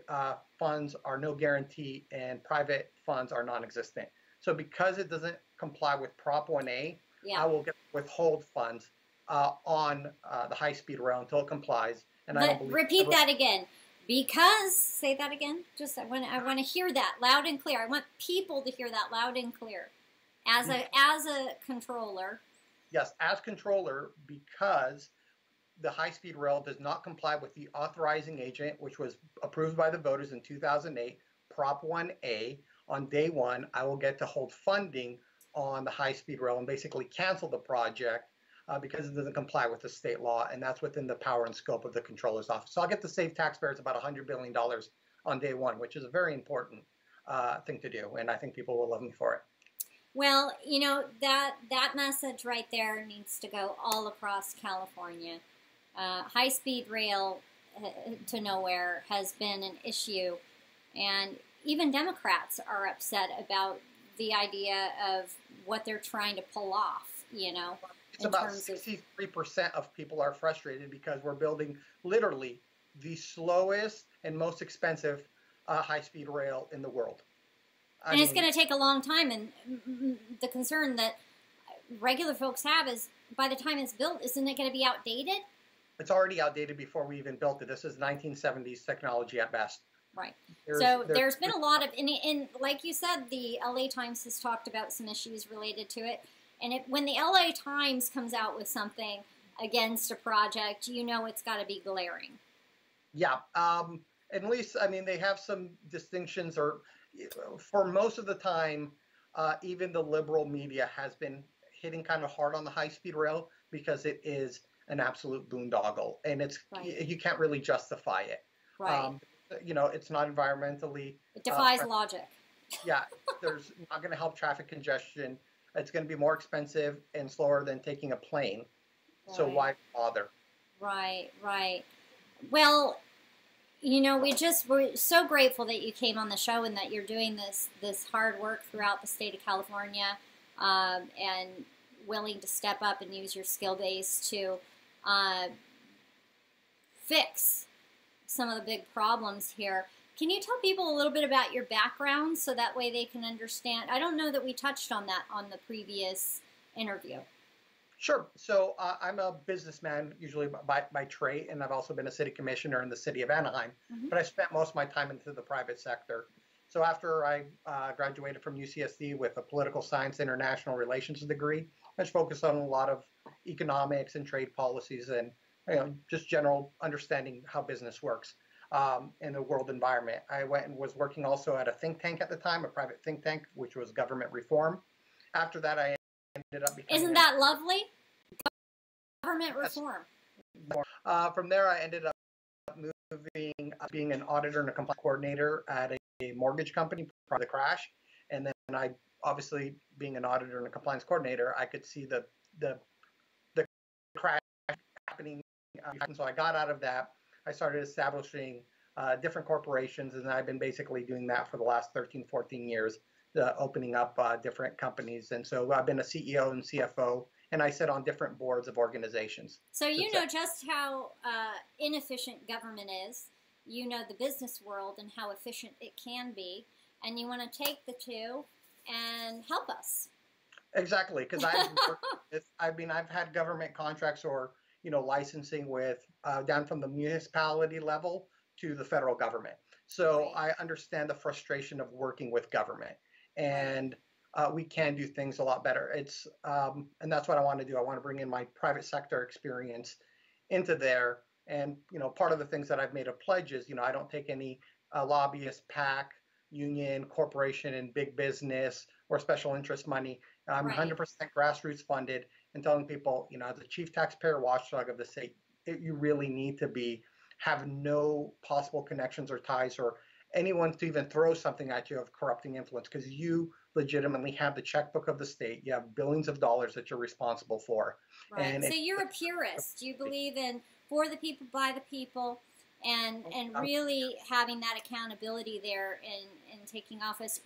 S7: funds are no guarantee, and private funds are non-existent. So because it doesn't comply with Prop 1A, I will withhold funds on the high-speed rail until it complies. And I don't believe
S3: repeat that again. Because, say that again. Just I want to hear that loud and clear. I want people to hear that loud and clear. As a controller.
S7: Yes, as controller, because the high-speed rail does not comply with the authorizing agent, which was approved by the voters in 2008, Prop 1A. On day one, I will get to hold funding on the high-speed rail and basically cancel the project because it doesn't comply with the state law, and that's within the power and scope of the controller's office. So I'll get to save taxpayers about $100 billion on day one, which is a very important thing to do, and I think people will love me for it.
S3: Well, that message right there needs to go all across California. High-speed rail to nowhere has been an issue, and even Democrats are upset about the idea of what they're trying to pull off,
S7: It's about 63% of people are frustrated because we're building literally the slowest and most expensive high-speed rail in the world.
S3: And it's going to take a long time, and the concern that regular folks have is by the time it's built, isn't it going to be outdated?
S7: It's already outdated before we even built it. This is 1970s technology at best.
S3: Right. There's been a lot of, and like you said, the LA Times has talked about some issues related to it. And when the LA Times comes out with something against a project, it's got to be glaring.
S7: Yeah. At least, they have some distinctions, or for most of the time, even the liberal media has been hitting kind of hard on the high-speed rail because it is an absolute boondoggle, and you can't really justify it.
S3: Right.
S7: It's not environmentally.
S3: It defies logic.
S7: Yeah, there's not going to help traffic congestion. It's going to be more expensive and slower than taking a plane. Right. So why bother?
S3: Right. Well, we're so grateful that you came on the show and that you're doing this hard work throughout the state of California, and willing to step up and use your skill base to fix some of the big problems here. Can you tell people a little bit about your background so that way they can understand? I don't know that we touched on that on the previous interview.
S7: Sure. So I'm a businessman, usually by trade, and I've also been a city commissioner in the city of Anaheim. But I spent most of my time into the private sector. So after I graduated from UCSD with a political science international relations degree, I was focused on a lot of economics and trade policies and just general understanding how business works in the world environment. I went and was working also at a think tank at the time, a private think tank, which was government reform. After that, I ended up becoming.
S3: Isn't that lovely? Government reform.
S7: From there, I ended up moving, being an auditor and a compliance coordinator at a mortgage company prior to the crash. And then I, obviously, being an auditor and a compliance coordinator, I could see the crash happening. And so I got out of that. I started establishing different corporations, and I've been basically doing that for the last 13, 14 years, opening up different companies. And so I've been a CEO and CFO, and I sit on different boards of organizations.
S3: So you know just how inefficient government is. You know the business world and how efficient it can be, and you want to take the two and help us.
S7: Exactly, because I've had government contracts or licensing with down from the municipality level to the federal government. So I understand the frustration of working with government, and we can do things a lot better. It's and that's what I want to do. I want to bring in my private sector experience into there. And part of the things that I've made a pledge is I don't take any lobbyist, PAC, union, corporation, and big business or special interest money. I'm 100% grassroots funded, and telling people, as a chief taxpayer watchdog of the state, you really need to have no possible connections or ties or anyone to even throw something at you of corrupting influence, because you legitimately have the checkbook of the state. You have billions of dollars that you're responsible for.
S3: Right.
S7: And
S3: so you're a purist. You believe in for the people, by the people, and really having that accountability there in taking office.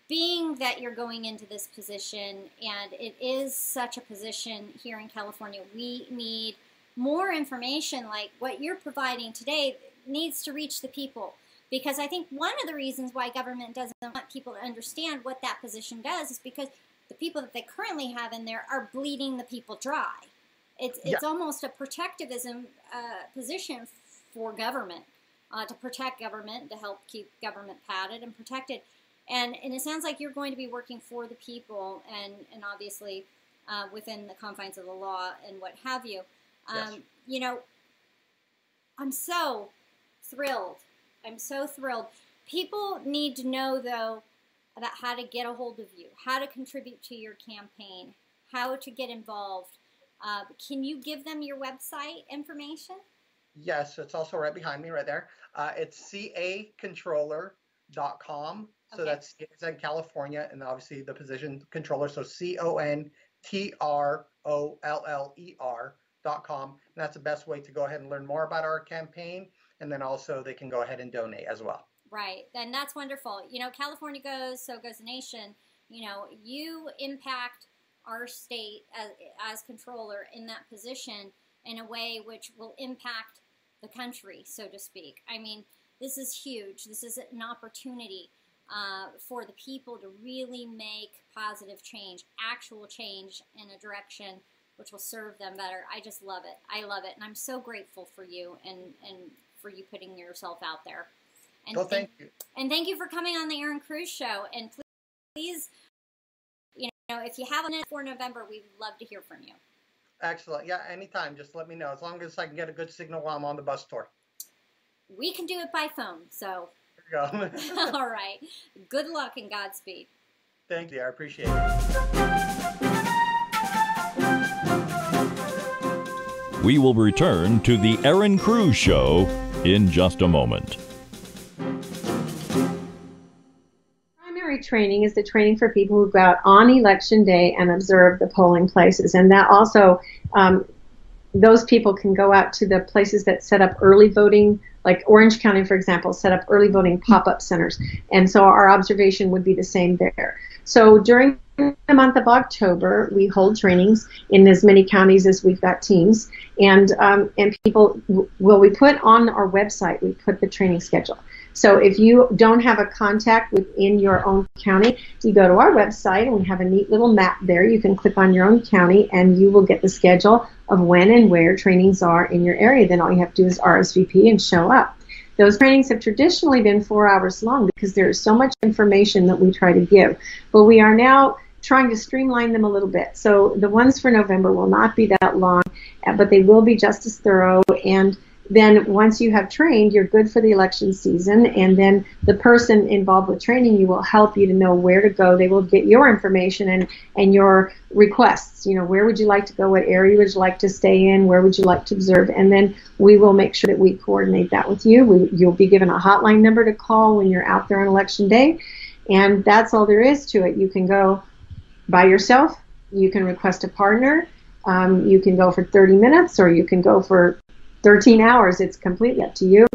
S3: Being that you're going into this position, and it is such a position here in California, we need more information like what you're providing today needs to reach the people. Because I think one of the reasons why government doesn't want people to understand what that position does is because the people that they currently have in there are bleeding the people dry. It's almost a protectivism position for government, to protect government, to help keep government padded and protected. And it sounds like you're going to be working for the people and obviously within the confines of the law and what have you. I'm so thrilled. I'm so thrilled. People need to know, though, about how to get a hold of you, how to contribute to your campaign, how to get involved. Can you give them your website information? Yes,
S7: it's also right behind me right there. It's cacontroller.com. So that's in California, and obviously the position controller. So CONTROLLER.com. And that's the best way to go ahead and learn more about our campaign. And then also they can go ahead and donate as well.
S3: Right. And that's wonderful. California goes, so goes the nation. You impact our state as controller in that position in a way which will impact the country, so to speak. I mean, this is huge. This is an opportunity for the people to really make positive change, actual change in a direction which will serve them better. I just love it. I love it. And I'm so grateful for you and for you putting yourself out there. And
S7: thank you.
S3: And thank you for coming on the Erin Cruz Show. And please, if you have a minute for November, we'd love to hear from you.
S7: Excellent. Yeah, anytime. Just let me know. As long as I can get a good signal while I'm on the bus tour.
S3: We can do it by phone, so.
S7: There you go.
S3: All right. Good luck and Godspeed.
S7: Thank you. I appreciate it.
S1: We will return to the Erin Cruz Show in just a moment.
S8: Primary training is the training for people who go out on election day and observe the polling places. And that also, those people can go out to the places that set up early voting, like Orange County, for example, set up early voting pop-up centers. And so our observation would be the same there. So during the month of October, we hold trainings in as many counties as we've got teams. And people, we put on our website, we put the training schedule. So if you don't have a contact within your own county, you go to our website and we have a neat little map there. You can click on your own county and you will get the schedule of when and where trainings are in your area. Then all you have to do is RSVP and show up. Those trainings have traditionally been 4 hours long because there is so much information that we try to give. But we are now trying to streamline them a little bit. So the ones for November will not be that long, but they will be just as thorough. And then once you have trained, you're good for the election season, and then the person involved with training you will help you to know where to go. They will get your information and your requests. You know, where would you like to go? What area would you like to stay in? Where would you like to observe? And then we will make sure that we coordinate that with you. You'll be given a hotline number to call when you're out there on election day, and that's all there is to it. You can go by yourself. You can request a partner. You can go for 30 minutes, or you can go for 13 hours. It's completely up to you.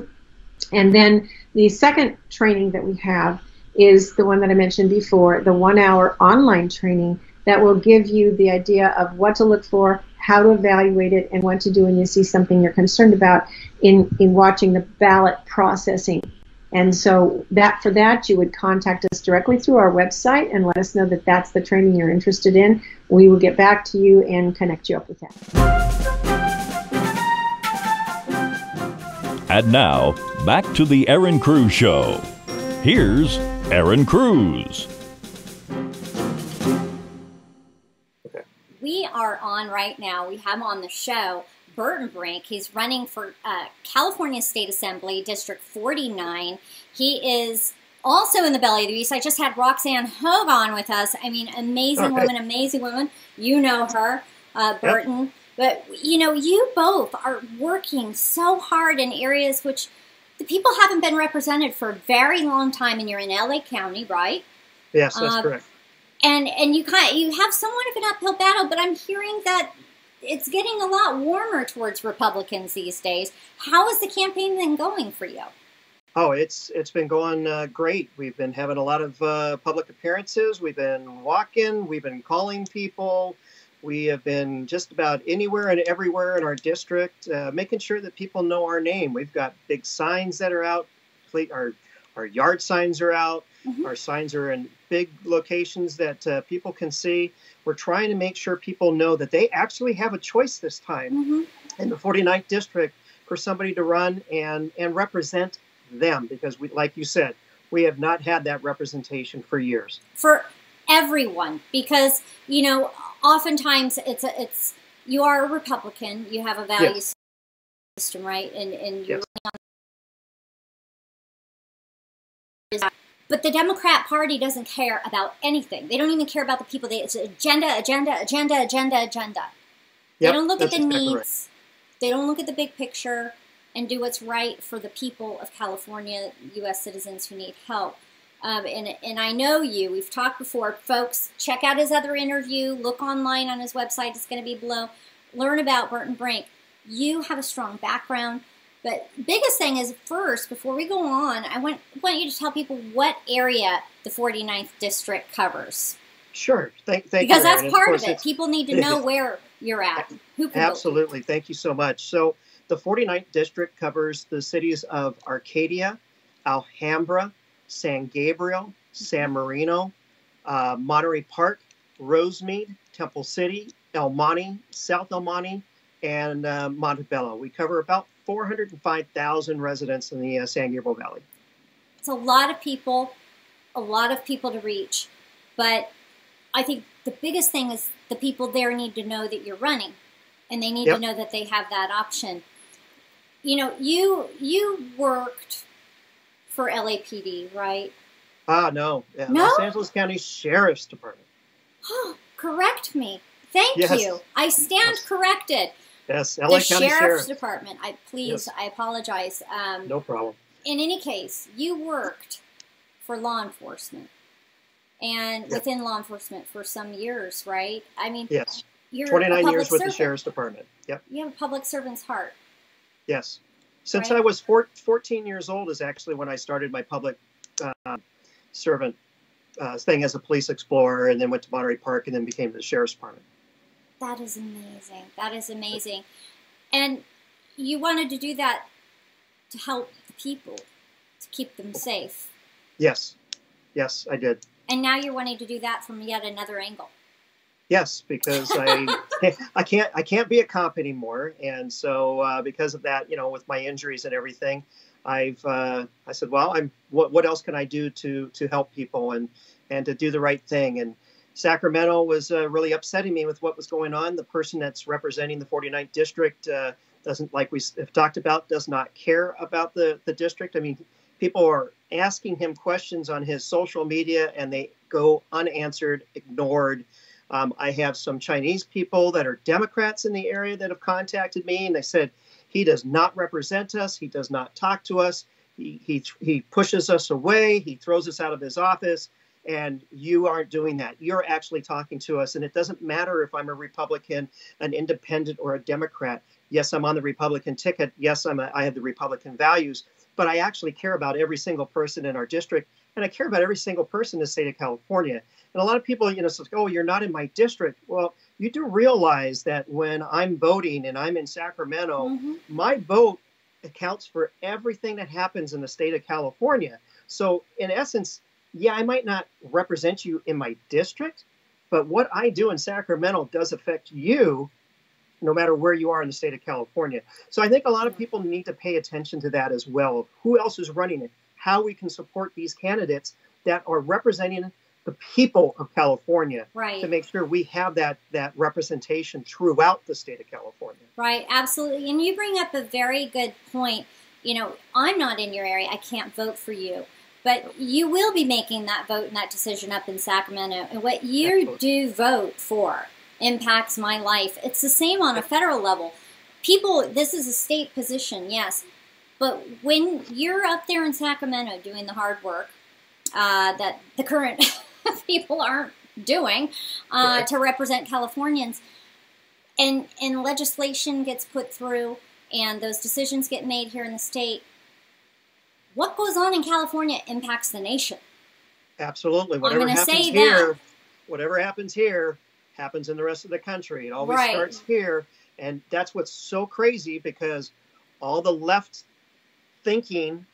S8: And then the second training that we have is the one that I mentioned before, the 1 hour online training that will give you the idea of what to look for, how to evaluate it, and what to do when you see something you're concerned about in watching the ballot processing. And so for that, you would contact us directly through our website and let us know that that's the training you're interested in. We will get back to you and connect you up with that.
S1: And now, back to the Erin Cruz Show. Here's Erin Cruz.
S3: We are on right now. We have on the show Burton Brink. He's running for California State Assembly, District 49. He is also in the belly of the beast. I just had Roxanne Hogue on with us. I mean, amazing woman, amazing woman. You know her, Burton. Yep. But, you know, you both are working so hard in areas which the people haven't been represented for a very long time, and you're in LA County, right?
S9: Yes, that's correct.
S3: And you have somewhat of an uphill battle, but I'm hearing that it's getting a lot warmer towards Republicans these days. How is the campaign then going for you?
S9: Oh, it's been going great. We've been having a lot of public appearances. We've been walking. We've been calling people. We have been just about anywhere and everywhere in our district, making sure that people know our name. We've got big signs that are out. Our yard signs are out. Mm-hmm. Our signs are in big locations that people can see. We're trying to make sure people know that they actually have a choice this time in the 49th district for somebody to run and represent them, because like you said, we have not had that representation for years. For
S3: everyone, because, you know, oftentimes it's you are a Republican, you have a value system, right? And you're but the Democrat Party doesn't care about anything. They don't even care about the people. It's agenda. They don't look at the needs. Right. They don't look at the big picture and do what's right for the people of California, U.S. citizens who need help. And I know you. We've talked before. Folks, check out his other interview. Look online on his website. It's going to be below. Learn about Burton Brink. You have a strong background. But biggest thing is, first, before we go on, I want you to tell people what area the 49th district covers.
S9: Sure. Thank you.
S3: Because that's part of it. People need to know where you're at. Who can
S9: Absolutely. Thank you so much. So the 49th district covers the cities of Arcadia, Alhambra, San Gabriel, San Marino, Monterey Park, Rosemead, Temple City, El Monte, South El Monte, and Montebello. We cover about 405,000 residents in the San Gabriel Valley.
S3: It's a lot of people to reach. But I think the biggest thing is the people there need to know that you're running, and they need to know that they have that option. You know, you worked for LAPD, right?
S9: No. Los Angeles County Sheriff's Department.
S3: Oh, correct me. Thank you. I stand corrected.
S9: Yes, LA County
S3: Sheriff's Department. I apologize.
S9: No problem.
S3: In any case, you worked for law enforcement and within law enforcement for some years, right? I mean,
S9: yes.
S3: You're
S9: 29 years with the Sheriff's Department. Yep.
S3: You have a public servant's heart.
S9: Yes. Since I was 14 years old is actually when I started my public servant thing as a police explorer, and then went to Monterey Park and then became the Sheriff's Department.
S3: That is amazing. That is amazing. And you wanted to do that to help the people. to keep them safe.
S9: Yes. Yes, I did.
S3: And now you're wanting to do that from yet another angle.
S9: Yes, because I can't be a cop anymore, and so because of that, with my injuries and everything, I said, well, what else can I do to help people and to do the right thing? And Sacramento was really upsetting me with what was going on. The person that's representing the 49th district doesn't, like we have talked about, does not care about the district. I mean, people are asking him questions on his social media, and they go unanswered, ignored. I have some Chinese people that are Democrats in the area that have contacted me, and they said, he does not represent us. He does not talk to us. He pushes us away. He throws us out of his office, and you aren't doing that. You're actually talking to us, and it doesn't matter if I'm a Republican, an independent, or a Democrat. Yes, I'm on the Republican ticket. Yes, I have the Republican values, but I actually care about every single person in our district, and I care about every single person in the state of California. And a lot of people, say, oh, you're not in my district. Well, you do realize that when I'm voting and I'm in Sacramento, my vote accounts for everything that happens in the state of California. So in essence, yeah, I might not represent you in my district, but what I do in Sacramento does affect you no matter where you are in the state of California. So I think a lot of people need to pay attention to that as well, of who else is running it, how we can support these candidates that are representing the people of California,
S3: right,
S9: to make sure we have that representation throughout the state of California.
S3: Right, absolutely. And you bring up a very good point. I'm not in your area. I can't vote for you. But you will be making that vote and that decision up in Sacramento. And what you do vote for impacts my life. It's the same on a federal level. People, this is a state position, yes. But when you're up there in Sacramento doing the hard work that the current people aren't doing to represent Californians, and legislation gets put through and those decisions get made here in the state, what goes on in California impacts the nation.
S9: Absolutely. Whatever happens here happens in the rest of the country. It always starts here. And that's what's so crazy, because all the left thinking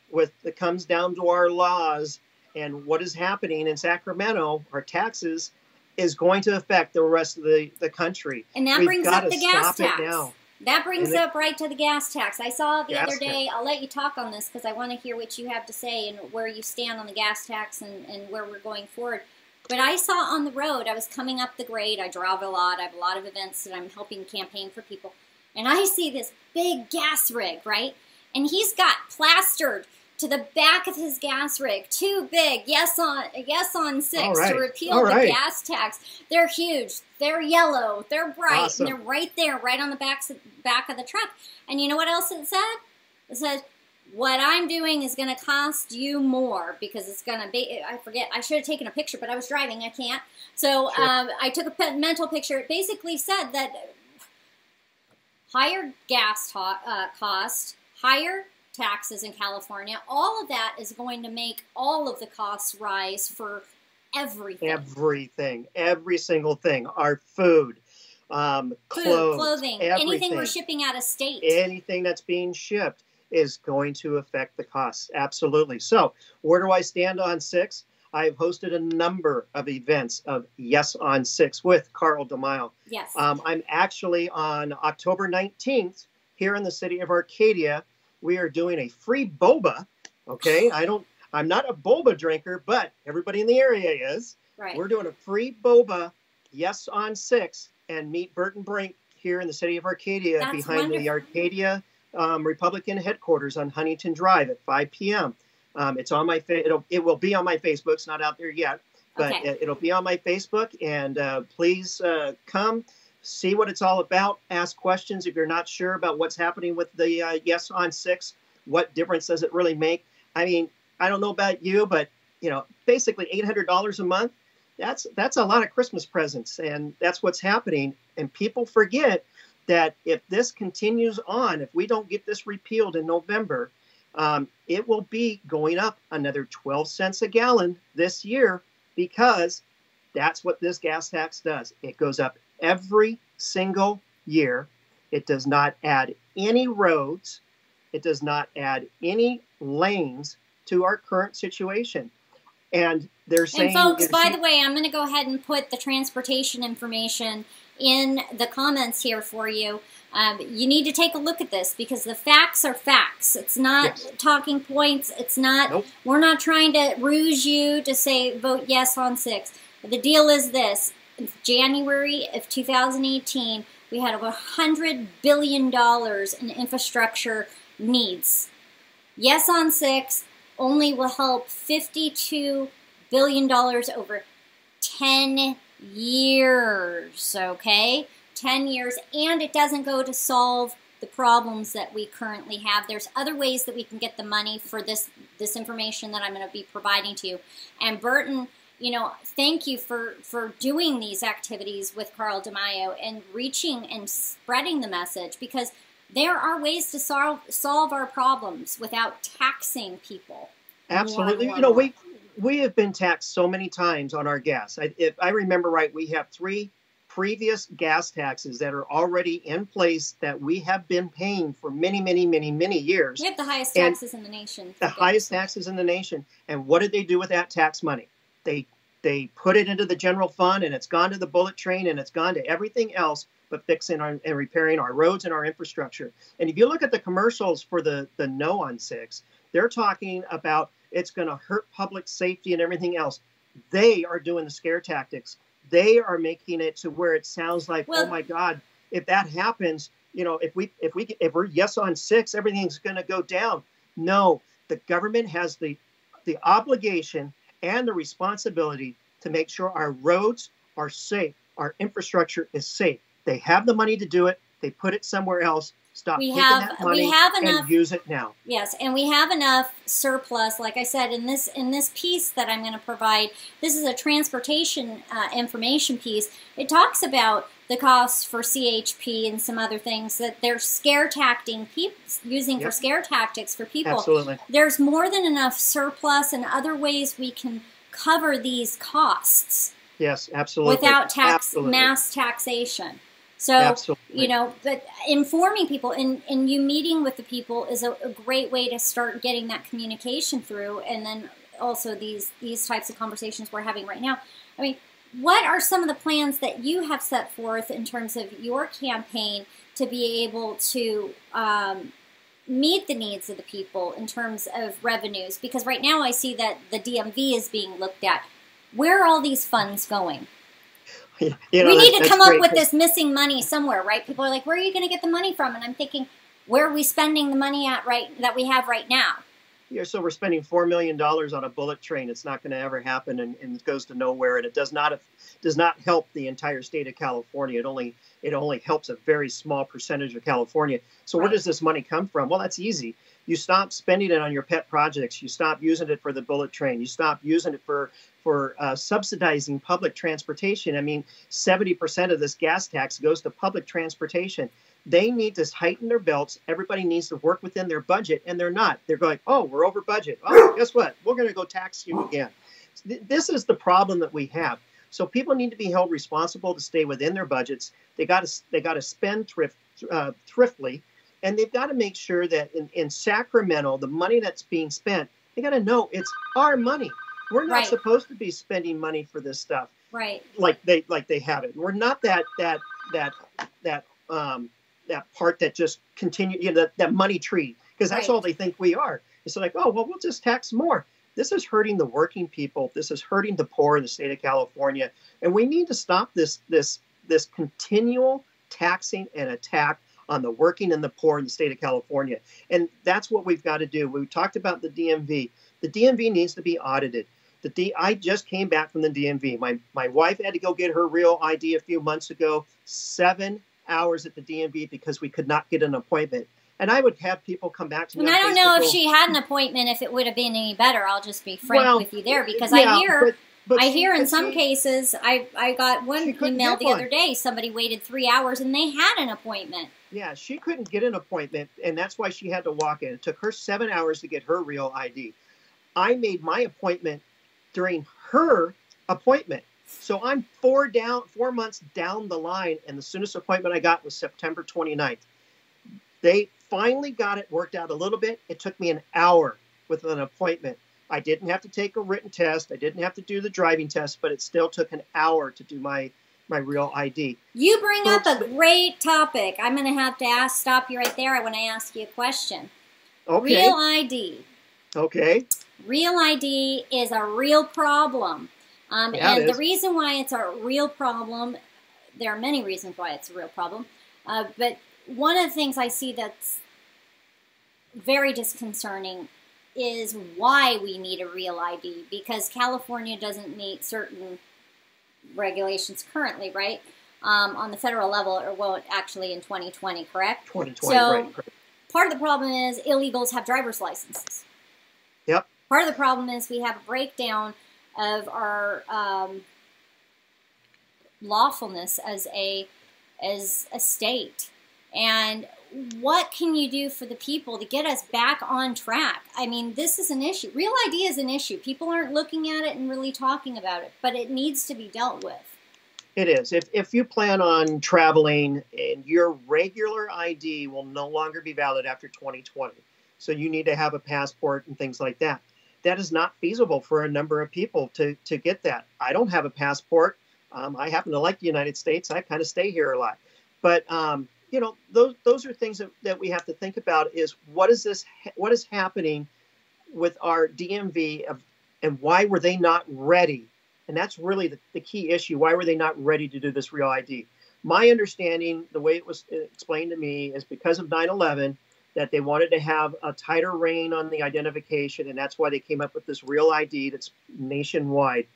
S9: that comes down to our laws and what is happening in Sacramento, our taxes, is going to affect the rest of the country.
S3: And that brings up the gas tax. That brings up right to the gas tax. I saw the other day, I'll let you talk on this because I want to hear what you have to say and where you stand on the gas tax and where we're going forward. But I saw on the road, I was coming up the grade, I drive a lot, I have a lot of events that I'm helping campaign for people, and I see this big gas rig, right? And he's got plastered to the back of his gas rig, too big, yes on 6 to repeal the gas tax. They're huge, they're yellow, they're bright, and they're right there, right on the back of the truck. And you know what else it said? It said, what I'm doing is going to cost you more because it's going to be, I forget, I should have taken a picture, but I was driving, I can't. So I took a mental picture. It basically said that higher gas cost, higher taxes in California, all of that is going to make all of the costs rise for everything.
S9: Everything. Every single thing. Our food, clothes,
S3: clothing,
S9: everything.
S3: Anything we're shipping out of state.
S9: Anything that's being shipped is going to affect the costs. Absolutely. So where do I stand on 6? I've hosted a number of events of Yes on 6 with Carl DeMille.
S3: Yes.
S9: I'm actually on October 19th here in the city of Arcadia. We are doing a free boba. Okay. I'm not a boba drinker, but everybody in the area is.
S3: Right.
S9: We're doing a free boba, Yes on 6, and meet Burton Brink here in the city of Arcadia.
S3: That's
S9: behind
S3: wonderful.
S9: The Arcadia Republican headquarters on Huntington Drive at 5 p.m. It's on my it will be on my Facebook. It's not out there yet, but it'll be on my Facebook. And please come see what it's all about. Ask questions if you're not sure about what's happening with the Yes on 6. What difference does it really make? I mean, I don't know about you, but basically $800 a month. That's a lot of Christmas presents, and that's what's happening. And people forget that if this continues on, if we don't get this repealed in November, it will be going up another 12 cents a gallon this year, because that's what this gas tax does. It goes up every single year. It does not add any roads. It does not add any lanes. to our current situation. And they're saying...
S3: And folks, by the way, I'm going to go ahead and put the transportation information in the comments here for you. You need to take a look at this because the facts are facts. It's not talking points. It's not, we're not trying to ruse you to say vote yes on 6. The deal is this. In January of 2018, we had over $100 billion in infrastructure needs. Yes on 6 only will help $52 billion over 10 years, okay? 10 years, and it doesn't go to solve the problems that we currently have. There's other ways that we can get the money for this information that I'm going to be providing to you. And Burton, you know, thank you for doing these activities with Carl DeMaio and reaching and spreading the message, because there are ways to solve our problems without taxing people.
S9: Absolutely. You know, we have been taxed so many times on our gas. If I remember right, we have 3 previous gas taxes that are already in place that we have been paying for many, many, many, many years.
S3: We have the highest taxes in the nation.
S9: The highest taxes in the nation. And what did they do with that tax money? They put it into the general fund, and it's gone to the bullet train, and it's gone to everything else but fixing and repairing our roads and our infrastructure. And if you look at the commercials for the no on 6, they're talking about it's going to hurt public safety and everything else. They are doing the scare tactics. They are making it to where it sounds like, well, oh my God, if that happens, you know, if we're yes on 6, everything's going to go down. No, the government has the obligation and the responsibility to make sure our roads are safe, our infrastructure is safe. They have the money to do it. They put it somewhere else. Stop taking that money and use it now.
S3: Yes, and we have enough surplus. Like I said, in this piece that I'm going to provide, this is a transportation information piece. It talks about the costs for CHP and some other things that they're scare tacting people using for scare tactics for people.
S9: Absolutely.
S3: There's more than enough surplus and other ways we can cover these costs.
S9: Yes, absolutely.
S3: Without mass taxation. So,
S9: absolutely.
S3: You know, but informing people and you meeting with the people is a great way to start getting that communication through. And then also these types of conversations we're having right now. I mean, what are some of the plans that you have set forth in terms of your campaign to be able to meet the needs of the people in terms of revenues? Because right now I see that the DMV is being looked at. Where are all these funds going?
S9: You know,
S3: we need to come up with this missing money somewhere, right? People are like, where are you going to get the money from? And I'm thinking, where are we spending the money at that we have right now?
S9: Yeah, so we're spending $4 million on a bullet train. It's not going to ever happen, and it goes to nowhere. And it does not help the entire state of California. It only helps a very small percentage of California. So where does this money come from? Well, that's easy. You stop spending it on your pet projects. You stop using it for the bullet train. You stop using it for subsidizing public transportation. I mean, 70% of this gas tax goes to public transportation. They need to tighten their belts. Everybody needs to work within their budget, and they're not. They're going, oh, we're over budget. Oh, guess what? We're going to go tax you again. This is the problem that we have. So people need to be held responsible to stay within their budgets. They got to spend thriftily, and they've got to make sure that in Sacramento, the money that's being spent, they got to know it's our money. We're not supposed to be spending money for this stuff, like they have it. We're not that part that just continue, you know, that money tree, because that's all they think we are. It's like, oh well, we'll just tax more. This is hurting the working people. This is hurting the poor in the state of California, and we need to stop this continual taxing and attack on the working and the poor in the state of California. And that's what we've got to do. We talked about the DMV. The DMV needs to be audited. I just came back from the DMV. My wife had to go get her real ID a few months ago. 7 hours at the DMV because we could not get an appointment. And I would have people come back to me.
S3: And I don't know if she had an appointment, if it would have been any better. I'll just be frank with you there, because I hear in some cases, I got one email the other day, somebody waited 3 hours and they had an appointment.
S9: Yeah, she couldn't get an appointment, and that's why she had to walk in. It took her 7 hours to get her real ID. I made my appointment during her appointment. So I'm 4 months down the line, and the soonest appointment I got was September 29th. They finally got it worked out a little bit. It took me an hour with an appointment. I didn't have to take a written test. I didn't have to do the driving test, but it still took an hour to do my real ID.
S3: You bring up a great topic. I'm going to have to stop you right there. I want to ask you a question.
S9: Okay.
S3: Real ID.
S9: Okay.
S3: Real ID is a real problem. And the reason why it's a real problem, there are many reasons why it's a real problem, but one of the things I see that's very disconcerting is why we need a real ID, because California doesn't meet certain regulations currently, right? On the federal level, or well, actually in 2020, correct?
S9: 2020,
S3: so
S9: right.
S3: Part of the problem is illegals have driver's licenses.
S9: Yep.
S3: Part of the problem is we have a breakdown of our lawfulness as a state. And what can you do for the people to get us back on track? I mean, this is an issue. Real ID is an issue. People aren't looking at it and really talking about it, but it needs to be dealt with.
S9: It is. If you plan on traveling and your regular ID will no longer be valid after 2020, so you need to have a passport and things like that. That is not feasible for a number of people to get that. I don't have a passport. I happen to like the United States. I kind of stay here a lot. But, you know, those are things that we have to think about is what is happening with our DMV and why were they not ready? And that's really the key issue. Why were they not ready to do this real ID? My understanding, the way it was explained to me, is because of 9/11, that they wanted to have a tighter rein on the identification, and that's why they came up with this real ID that's nationwide.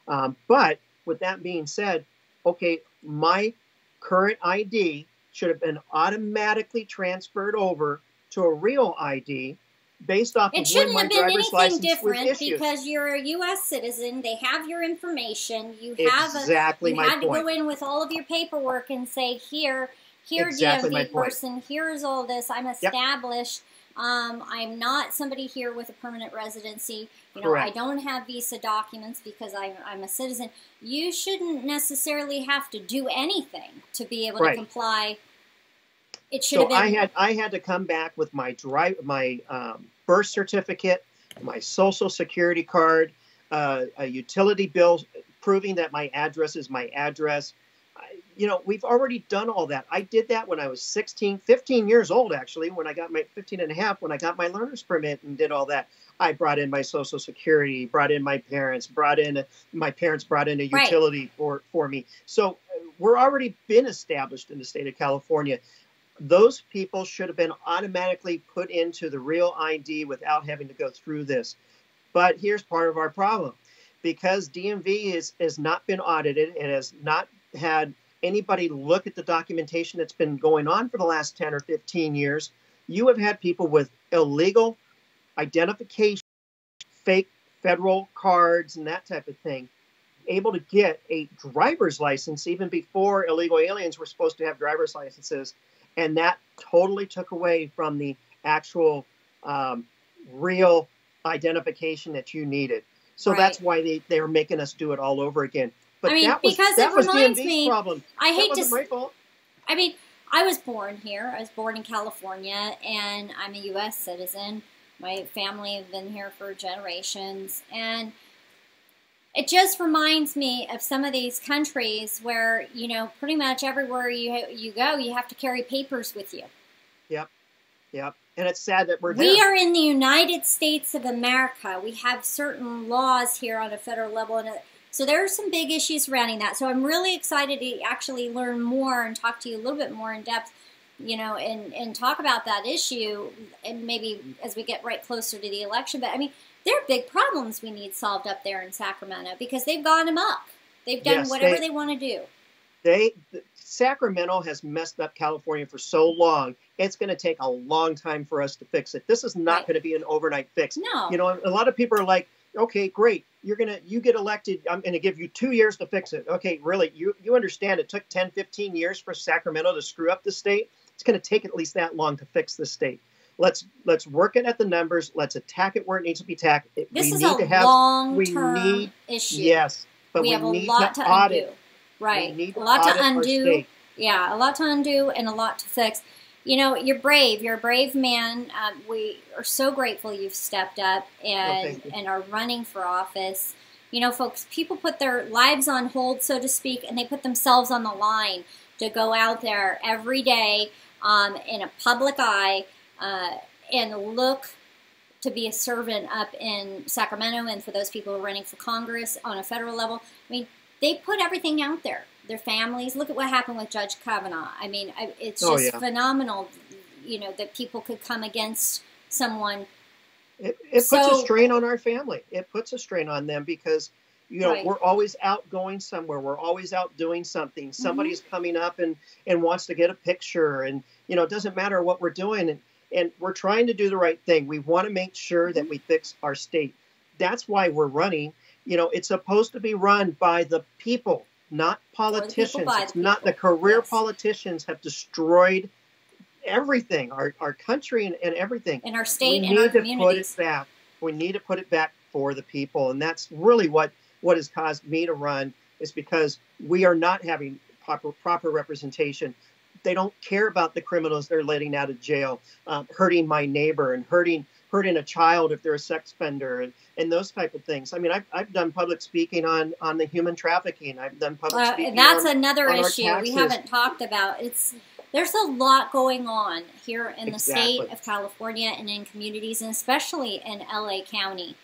S9: But with that being said, okay, my current ID should have been automatically transferred over to a real ID based off of when my driver's license was issued. It shouldn't have been anything different because you're a U.S. citizen. They have your information. You have exactly my point.
S3: You had to go in with all of your paperwork and say, here, DMV person, here's all this. I'm established. Yep. I'm not somebody here with a permanent residency. You know, I don't have visa documents because I'm a citizen. You shouldn't necessarily have to do anything to be able to comply. It should have been.
S9: I had to come back with my birth certificate, my social security card, a utility bill proving that my address is my address. You know, we've already done all that. I did that when I was 15 years old, actually, when I got my 15 and a half, when I got my learner's permit and did all that. I brought in my social security, brought in my parents, brought in a utility for me. So we're already been established in the state of California. Those people should have been automatically put into the real ID without having to go through this. But here's part of our problem. Because DMV has not been audited and has not had anybody look at the documentation that's been going on for the last 10 or 15 years, you have had people with illegal identification, fake federal cards and that type of thing, able to get a driver's license even before illegal aliens were supposed to have driver's licenses. And that totally took away from the actual real identification that you needed. So that's why they were making us do it all over again. But
S3: I mean,
S9: that was DMV's problem.
S3: I hate to.
S9: My fault.
S3: I mean, I was born here. I was born in California, and I'm a U.S. citizen. My family have been here for generations, and it just reminds me of some of these countries where, you know, pretty much everywhere you go, you have to carry papers with you.
S9: Yep. And it's sad that
S3: we are in the United States of America. We have certain laws here on a federal level, and so there are some big issues surrounding that. So I'm really excited to actually learn more and talk to you a little bit more in depth, you know, and talk about that issue, and maybe as we get right closer to the election. But I mean, there are big problems we need solved up there in Sacramento because they've gone amok. They've done whatever they want to do.
S9: Sacramento has messed up California for so long. It's going to take a long time for us to fix it. This is not going to be an overnight fix.
S3: No.
S9: You know, a lot of people are like, okay, great. You get elected. I'm going to give you 2 years to fix it. Okay, really? You understand it took 10, 15 years for Sacramento to screw up the state? It's going to take at least that long to fix the state. Let's work it at the numbers. Let's attack it where it needs to be attacked.
S3: This is a long-term issue.
S9: Yes, but
S3: we have a lot to undo. Right, a lot to undo. Yeah, a lot to undo and a lot to fix. you know, you're brave. You're a brave man. We are so grateful you've stepped up and are running for office. You know, folks, people put their lives on hold, so to speak, and they put themselves on the line to go out there every day in a public eye and look to be a servant up in Sacramento, and for those people who are running for Congress on a federal level. I mean, they put everything out there. Their families. Look at what happened with Judge Kavanaugh. I mean, it's just phenomenal, you know, that people could come against someone.
S9: It puts a strain on our family. It puts a strain on them because, you know, we're always out going somewhere. We're always out doing something. Somebody's coming up and wants to get a picture. And, you know, it doesn't matter what we're doing. And we're trying to do the right thing. We want to make sure that we fix our state. That's why we're running. You know, it's supposed to be run by the people, not politicians. It's not the career politicians have destroyed everything, our country and everything.
S3: In our state and our communities.
S9: We need to put it back for the people. And that's really what has caused me to run, is because we are not having proper representation. They don't care about the criminals they're letting out of jail, hurting my neighbor and hurting a child if they're a sex offender and those type of things. I mean, I've done public speaking on the human trafficking. I've done public speaking.
S3: And that's another issue we haven't talked about. There's a lot going on here in the state of California and in communities, and especially in LA County.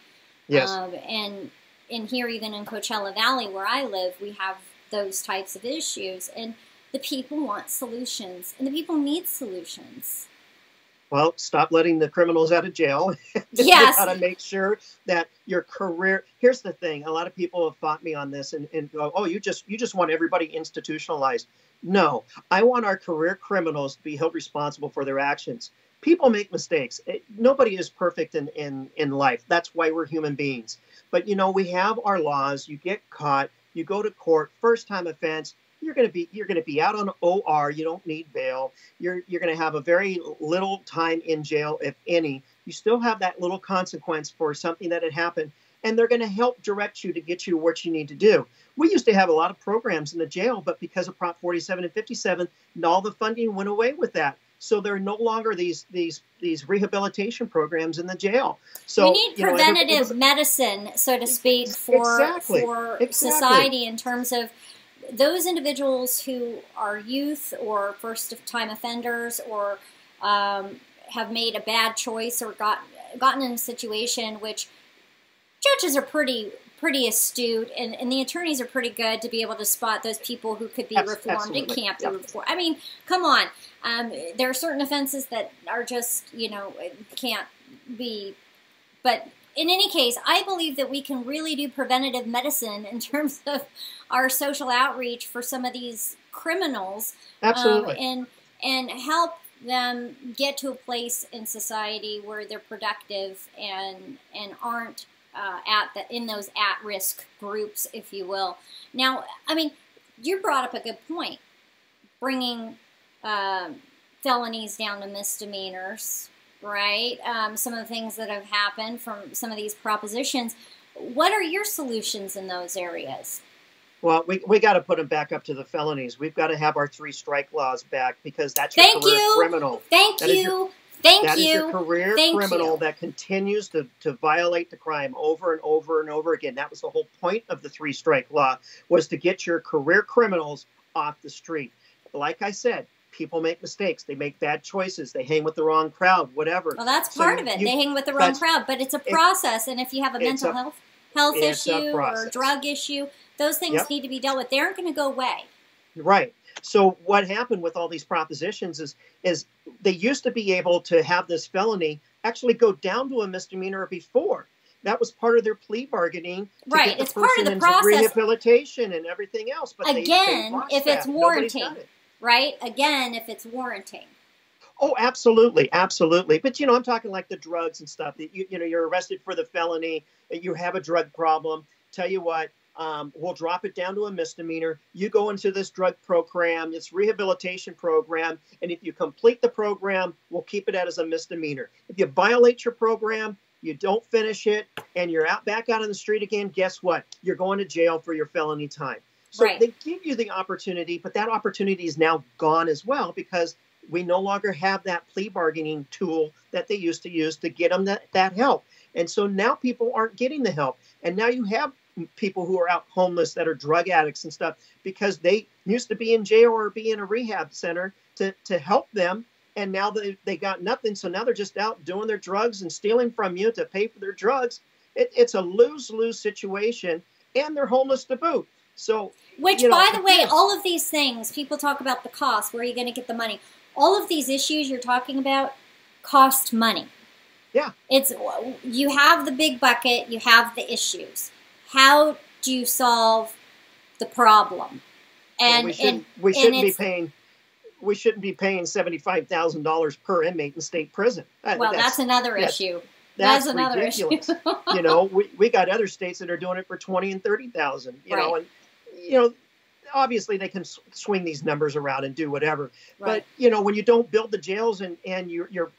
S9: Yes.
S3: And in here, even in Coachella Valley, where I live, we have those types of issues. And the people want solutions, and the people need solutions.
S9: Well, stop letting the criminals out of jail.
S3: Yes.
S9: You got to make sure that your career. Here's the thing. A lot of people have fought me on this and go, oh, you just want everybody institutionalized. No, I want our career criminals to be held responsible for their actions. People make mistakes. Nobody is perfect in life. That's why we're human beings. But, you know, we have our laws. You get caught. You go to court. First time offense. You're going to be out on OR. You don't need bail. You're going to have a very little time in jail, if any. You still have that little consequence for something that had happened, and they're going to help direct you to get you to what you need to do. We used to have a lot of programs in the jail, but because of Prop 47 and 57, all the funding went away with that. So there are no longer these rehabilitation programs in the jail. So
S3: we need preventative medicine, so to speak, for society in terms of those individuals who are youth or first-time offenders or have made a bad choice or gotten in a situation which judges are pretty astute and the attorneys are pretty good to be able to spot those people who could be reformed and can't be reformed. I mean, come on. There are certain offenses that are just, you know, can't be, but in any case, I believe that we can really do preventative medicine in terms of our social outreach for some of these criminals.
S9: Absolutely.
S3: And help them get to a place in society where they're productive and aren't in those at-risk groups, if you will. Now, I mean, you brought up a good point, bringing felonies down to misdemeanors. Right? Some of the things that have happened from some of these propositions. What are your solutions in those areas?
S9: Well, we got to put them back up to the felonies. We've got to have our 3-strike laws back because that's your career criminal.
S3: Thank you.
S9: That is your career criminal that continues to violate the crime over and over and over again. That was the whole point of the 3-strike law, was to get your career criminals off the street. Like I said, people make mistakes. They make bad choices. They hang with the wrong crowd, whatever.
S3: Well, that's part of it. They hang with the wrong crowd, but it's a process. And if you have a mental health issue or drug issue, those things need to be dealt with. They aren't going to go away.
S9: Right. So what happened with all these propositions is they used to be able to have this felony actually go down to a misdemeanor before. That was part of their plea bargaining.
S3: Right. It's part of the process.
S9: Rehabilitation and everything else. But
S3: again, if it's warranting. Right? Again, if it's warranting.
S9: Oh, absolutely. Absolutely. But, you know, I'm talking like the drugs and stuff. That you're arrested for the felony. You have a drug problem. Tell you what, we'll drop it down to a misdemeanor. You go into this drug program, this rehabilitation program. And if you complete the program, we'll keep it as a misdemeanor. If you violate your program, you don't finish it, and you're back out on the street again, guess what? You're going to jail for your felony time. So they give you the opportunity, but that opportunity is now gone as well because We no longer have that plea bargaining tool that they used to use to get them that help. And so now people aren't getting the help. And now you have people who are out homeless that are drug addicts and stuff because they used to be in jail or be in a rehab center to help them. And now they got nothing. So now they're just out doing their drugs and stealing from you to pay for their drugs. It's a lose-lose situation. And they're homeless to boot. So,
S3: which,
S9: you know,
S3: by the way, all of these things, people talk about the cost, where are you going to get the money? All of these issues you're talking about cost money.
S9: Yeah.
S3: You have the big bucket, you have the issues. How do you solve the problem? And
S9: we shouldn't be paying $75,000 per inmate in state prison.
S3: Well, that's another issue.
S9: That's
S3: another
S9: ridiculous.
S3: issue.
S9: You know, we got other states that are doing it for $20,000 and $30,000. You know, and you know, obviously they can swing these numbers around and do whatever.
S3: Right.
S9: But you know, when you don't build the jails and you're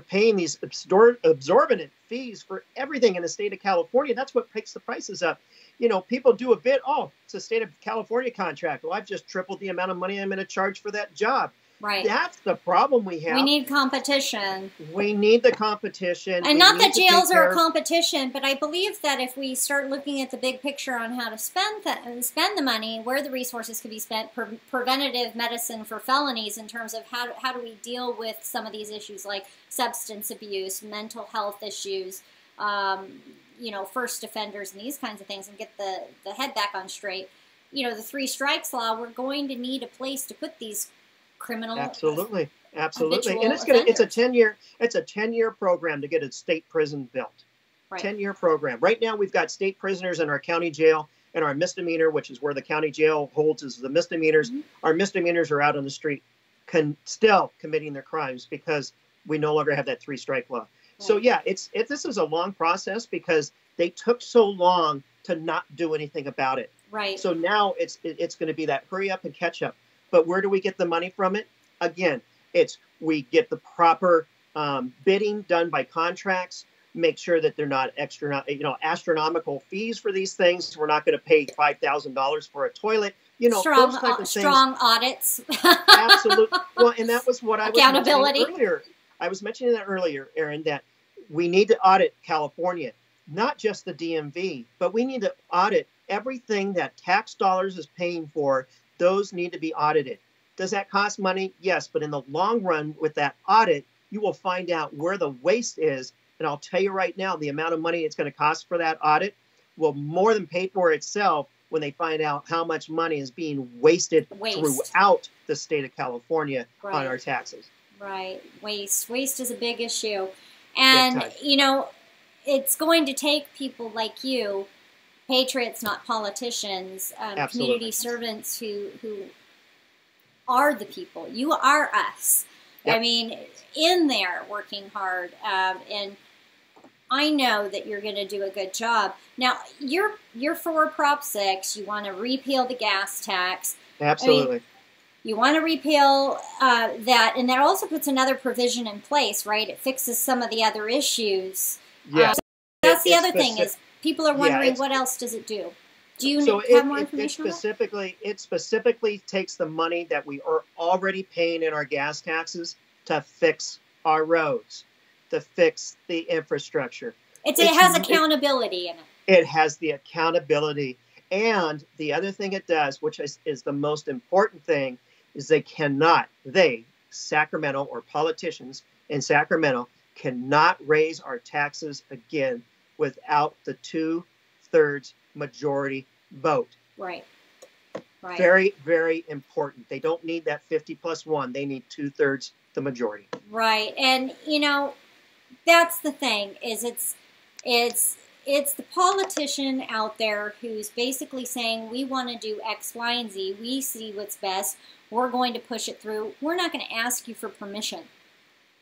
S9: paying these absorbent fees for everything in the state of California, that's what picks the prices up. You know, people do a bit. Oh, it's a state of California contract. Well, I've just tripled the amount of money I'm going to charge for that job.
S3: Right.
S9: That's the problem we have.
S3: We need competition.
S9: We need the competition.
S3: And not that jails are a competition, but I believe that if we start looking at the big picture on how to spend the money, where the resources could be spent, preventative medicine for felonies in terms of how do we deal with some of these issues like substance abuse, mental health issues, you know, first offenders and these kinds of things, and get the head back on straight. You know, the 3 strikes law, we're going to need a place to put these criminal.
S9: Absolutely. And
S3: it's
S9: a 10-year program to get a state prison built.
S3: Right.
S9: 10-year program. Right now we've got state prisoners in our county jail and our misdemeanor, which is where the county jail holds is the misdemeanors. Mm-hmm. Our misdemeanors are out on the street still committing their crimes because we no longer have that 3 strike law. Right. So yeah, this is a long process because they took so long to not do anything about it.
S3: Right.
S9: So now it's going to be that hurry up and catch up. But where do we get the money from it? Again, we get the proper bidding done by contracts. Make sure that they're not astronomical fees for these things. We're not going to pay $5,000 for a toilet. You know, those type of
S3: strong audits.
S9: Absolutely. Well, and that was what I was
S3: accountability
S9: mentioning earlier. I was mentioning that earlier, Erin, that we need to audit California, not just the DMV, but we need to audit everything that tax dollars is paying for. Those need to be audited. Does that cost money? Yes, but in the long run with that audit, you will find out where the waste is. And I'll tell you right now, the amount of money it's going to cost for that audit will more than pay for itself when they find out how much money is being wasted throughout the state of California on our taxes.
S3: Right. Waste is a big issue. And, you know, it's going to take people like you, patriots, not politicians, community servants who are the people. You are us. Yep. I mean, in there working hard. And I know that you're going to do a good job. Now, you're for Prop 6. You want to repeal the gas tax.
S9: Absolutely.
S3: I mean, you want to repeal that, and that also puts another provision in place, right? It fixes some of the other issues.
S9: Yes.
S3: That's the other thing is people are wondering what else does it do? Do you have more information on that?
S9: It specifically takes the money that we are already paying in our gas taxes to fix our roads, to fix the infrastructure.
S3: It has accountability in it.
S9: It has the accountability. And the other thing it does, which is the most important thing, is Sacramento or politicians in Sacramento cannot raise our taxes again without the 2/3 majority vote.
S3: Right.
S9: Very, very important. They don't need that 50+1. They need 2/3 the majority.
S3: Right. And, you know, that's the thing is it's the politician out there who's basically saying, we want to do X, Y, and Z. We see what's best. We're going to push it through. We're not going to ask you for permission.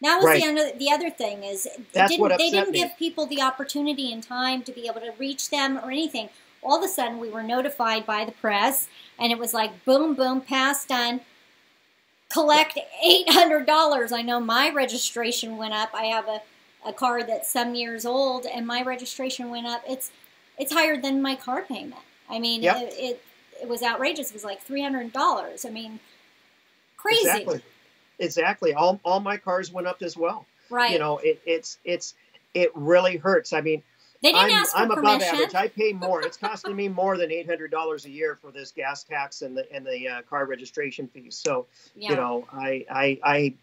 S3: That was the other thing is they didn't give people the opportunity and time to be able to reach them or anything. All of a sudden, we were notified by the press, and it was like, boom, boom, pass, done. Collect $800. I know my registration went up. I have a car that's some years old, and my registration went up. It's higher than my car payment. I mean, it was outrageous. It was like $300. I mean, crazy.
S9: Exactly. exactly. All my cars went up as well.
S3: Right.
S9: You know, it really hurts. I mean,
S3: they didn't ask for
S9: I'm
S3: permission.
S9: above average. I pay more. It's costing me more than $800 a year for this gas tax and the car registration fees. So,
S3: Yeah.
S9: you know,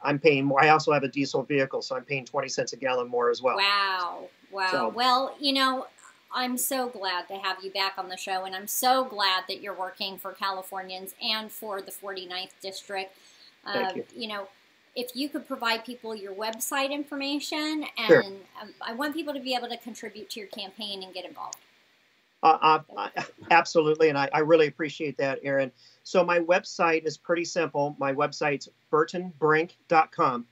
S9: I'm paying more. I also have a diesel vehicle, so I'm paying 20 cents a gallon more as well.
S3: Wow.
S9: So-
S3: Well, you know, I'm so glad to have you back on the show, and I'm so glad that you're working for Californians and for the 49th District.
S9: Thank you.
S3: You know, if you could provide people your website information, and
S9: Sure.
S3: I want people to be able to contribute to your campaign and get involved.
S9: Absolutely, and I really appreciate that, Erin. So my website is pretty simple. My website's burtonbrink.com.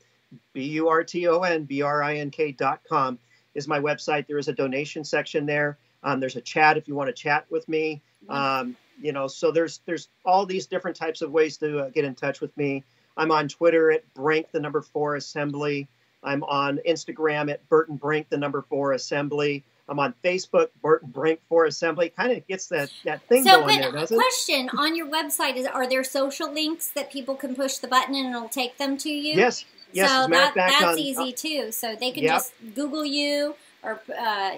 S9: BURTONBRINK.com is my website. There is a donation section there. There's a chat if you want to chat with me. You know, so there's all these different types of ways to get in touch with me. I'm on Twitter at Brink, the number 4 Assembly. I'm on Instagram at Burton Brink, the number 4 Assembly. I'm on Facebook, Burton Brink 4 Assembly. Kind of gets that thing going there, doesn't it?
S3: Question, on your website, are there social links that people can push the button and it'll take them to you?
S9: Yes.
S3: So
S9: as a matter of fact,
S3: that's easy too. So they can just Google you, or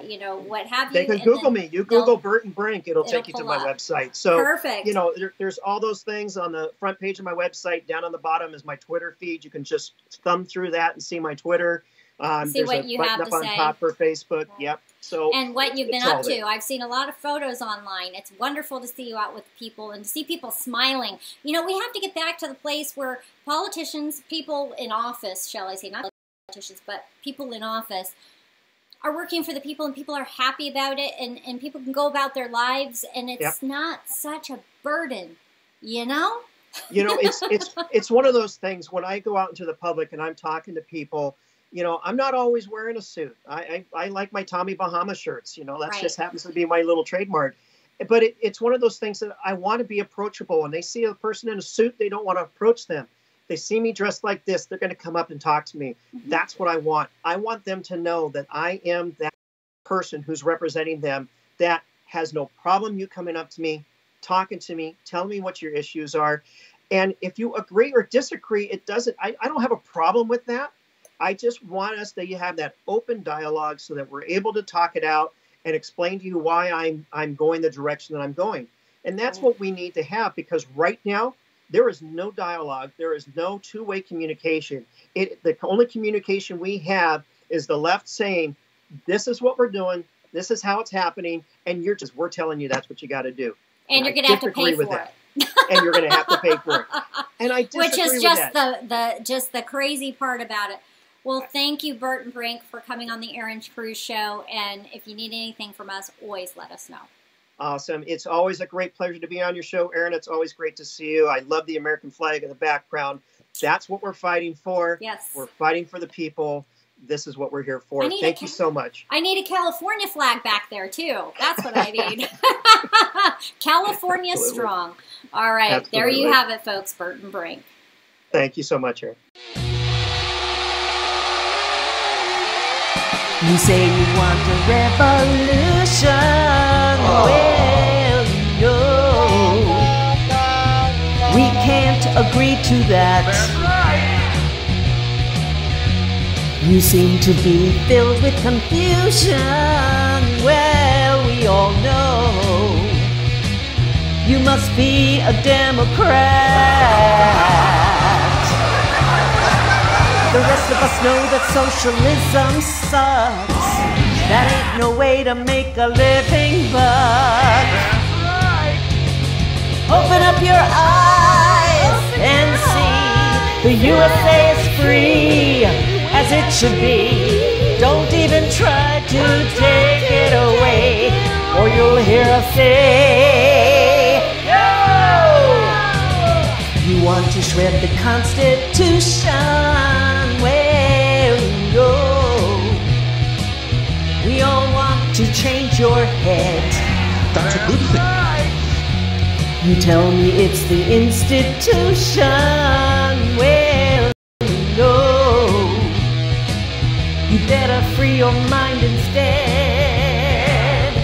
S3: you know, what have you.
S9: They can Google me. You Google Burton Brink, it'll take you to my website. So
S3: perfect.
S9: You know, there's all those things on the front page of my website. Down on the bottom is my Twitter feed. You can just thumb through that and see my Twitter.
S3: See
S9: there's
S3: what
S9: a
S3: you
S9: button
S3: have
S9: up
S3: to
S9: on
S3: say.
S9: top for Facebook. Yep. So
S3: and what you've been
S9: it's all
S3: up to.
S9: there.
S3: I've seen a lot of photos online. It's wonderful to see you out with people and to see people smiling. You know, we have to get back to the place where politicians, people in office, shall I say, not politicians, but people in office, are working for the people, and people are happy about it, and people can go about their lives, and it's not such a burden, you know?
S9: You know, it's one of those things. When I go out into the public and I'm talking to people, you know, I'm not always wearing a suit. I like my Tommy Bahama shirts. You know, that just happens to be my little trademark. But it's one of those things that I want to be approachable. When they see a person in a suit, they don't want to approach them. They see me dressed like this, they're going to come up and talk to me. That's what I want. I want them to know that I am that person who's representing them, that has no problem you coming up to me, talking to me, telling me what your issues are. And if you agree or disagree, it doesn't, I don't have a problem with that. I just want us to have that open dialogue so that we're able to talk it out and explain to you why I'm going the direction that I'm going. And that's what we need to have, because right now, there is no dialogue. There is no two-way communication. The only communication we have is the left saying, this is what we're doing, this is how it's happening, and we're telling you that's what you got to do.
S3: And you're going to have to pay for it.
S9: And you're going to have to pay for it. And I disagree
S3: Which is
S9: with
S3: just
S9: that.
S3: the crazy part about it. Well, thank you, Burton Brink, for coming on the Erin Cruz Show. And if you need anything from us, always let us know.
S9: Awesome. It's always a great pleasure to be on your show, Erin. It's always great to see you. I love the American flag in the background. That's what we're fighting for.
S3: Yes.
S9: We're fighting for the people. This is what we're here for. Thank you so much.
S3: I need a California flag back there, too. That's what I need. California
S9: Absolutely.
S3: Strong. All right.
S9: Absolutely.
S3: There you have it, folks. Burton Brink.
S9: Thank you so much, Erin.
S10: You say you want a revolution. Well, no, we can't agree to that. You seem to be filled with confusion. Well, we all know you must be a Democrat. The rest of us know that socialism sucks. That ain't no way to make a living, but open up your eyes and see the USA is free, as it should be. Don't even try to take it away, or you'll hear us say, no! You want to shred the Constitution. Well, no. We all want to change your head.
S6: That's a good thing.
S10: You tell me it's the institution. Well, no. You better free your mind instead.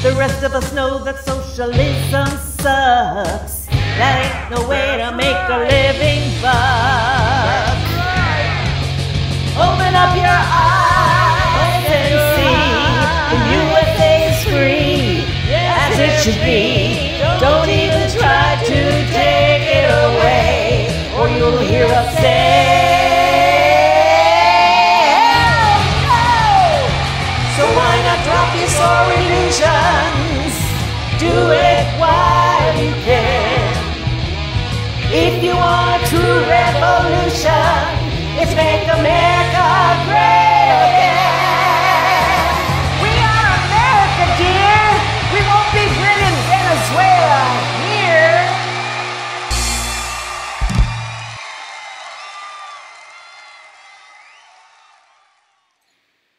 S10: The rest of us know that socialism sucks. That ain't no way to make a living, but open up your eyes and see the USA is free, as it should be. Don't even try to take it away, or you'll hear us say, oh no! So why not drop your sore illusions? Do it while you can. If you want a true revolution, it's make America great again. We are America, dear. We won't be bringing Venezuela here.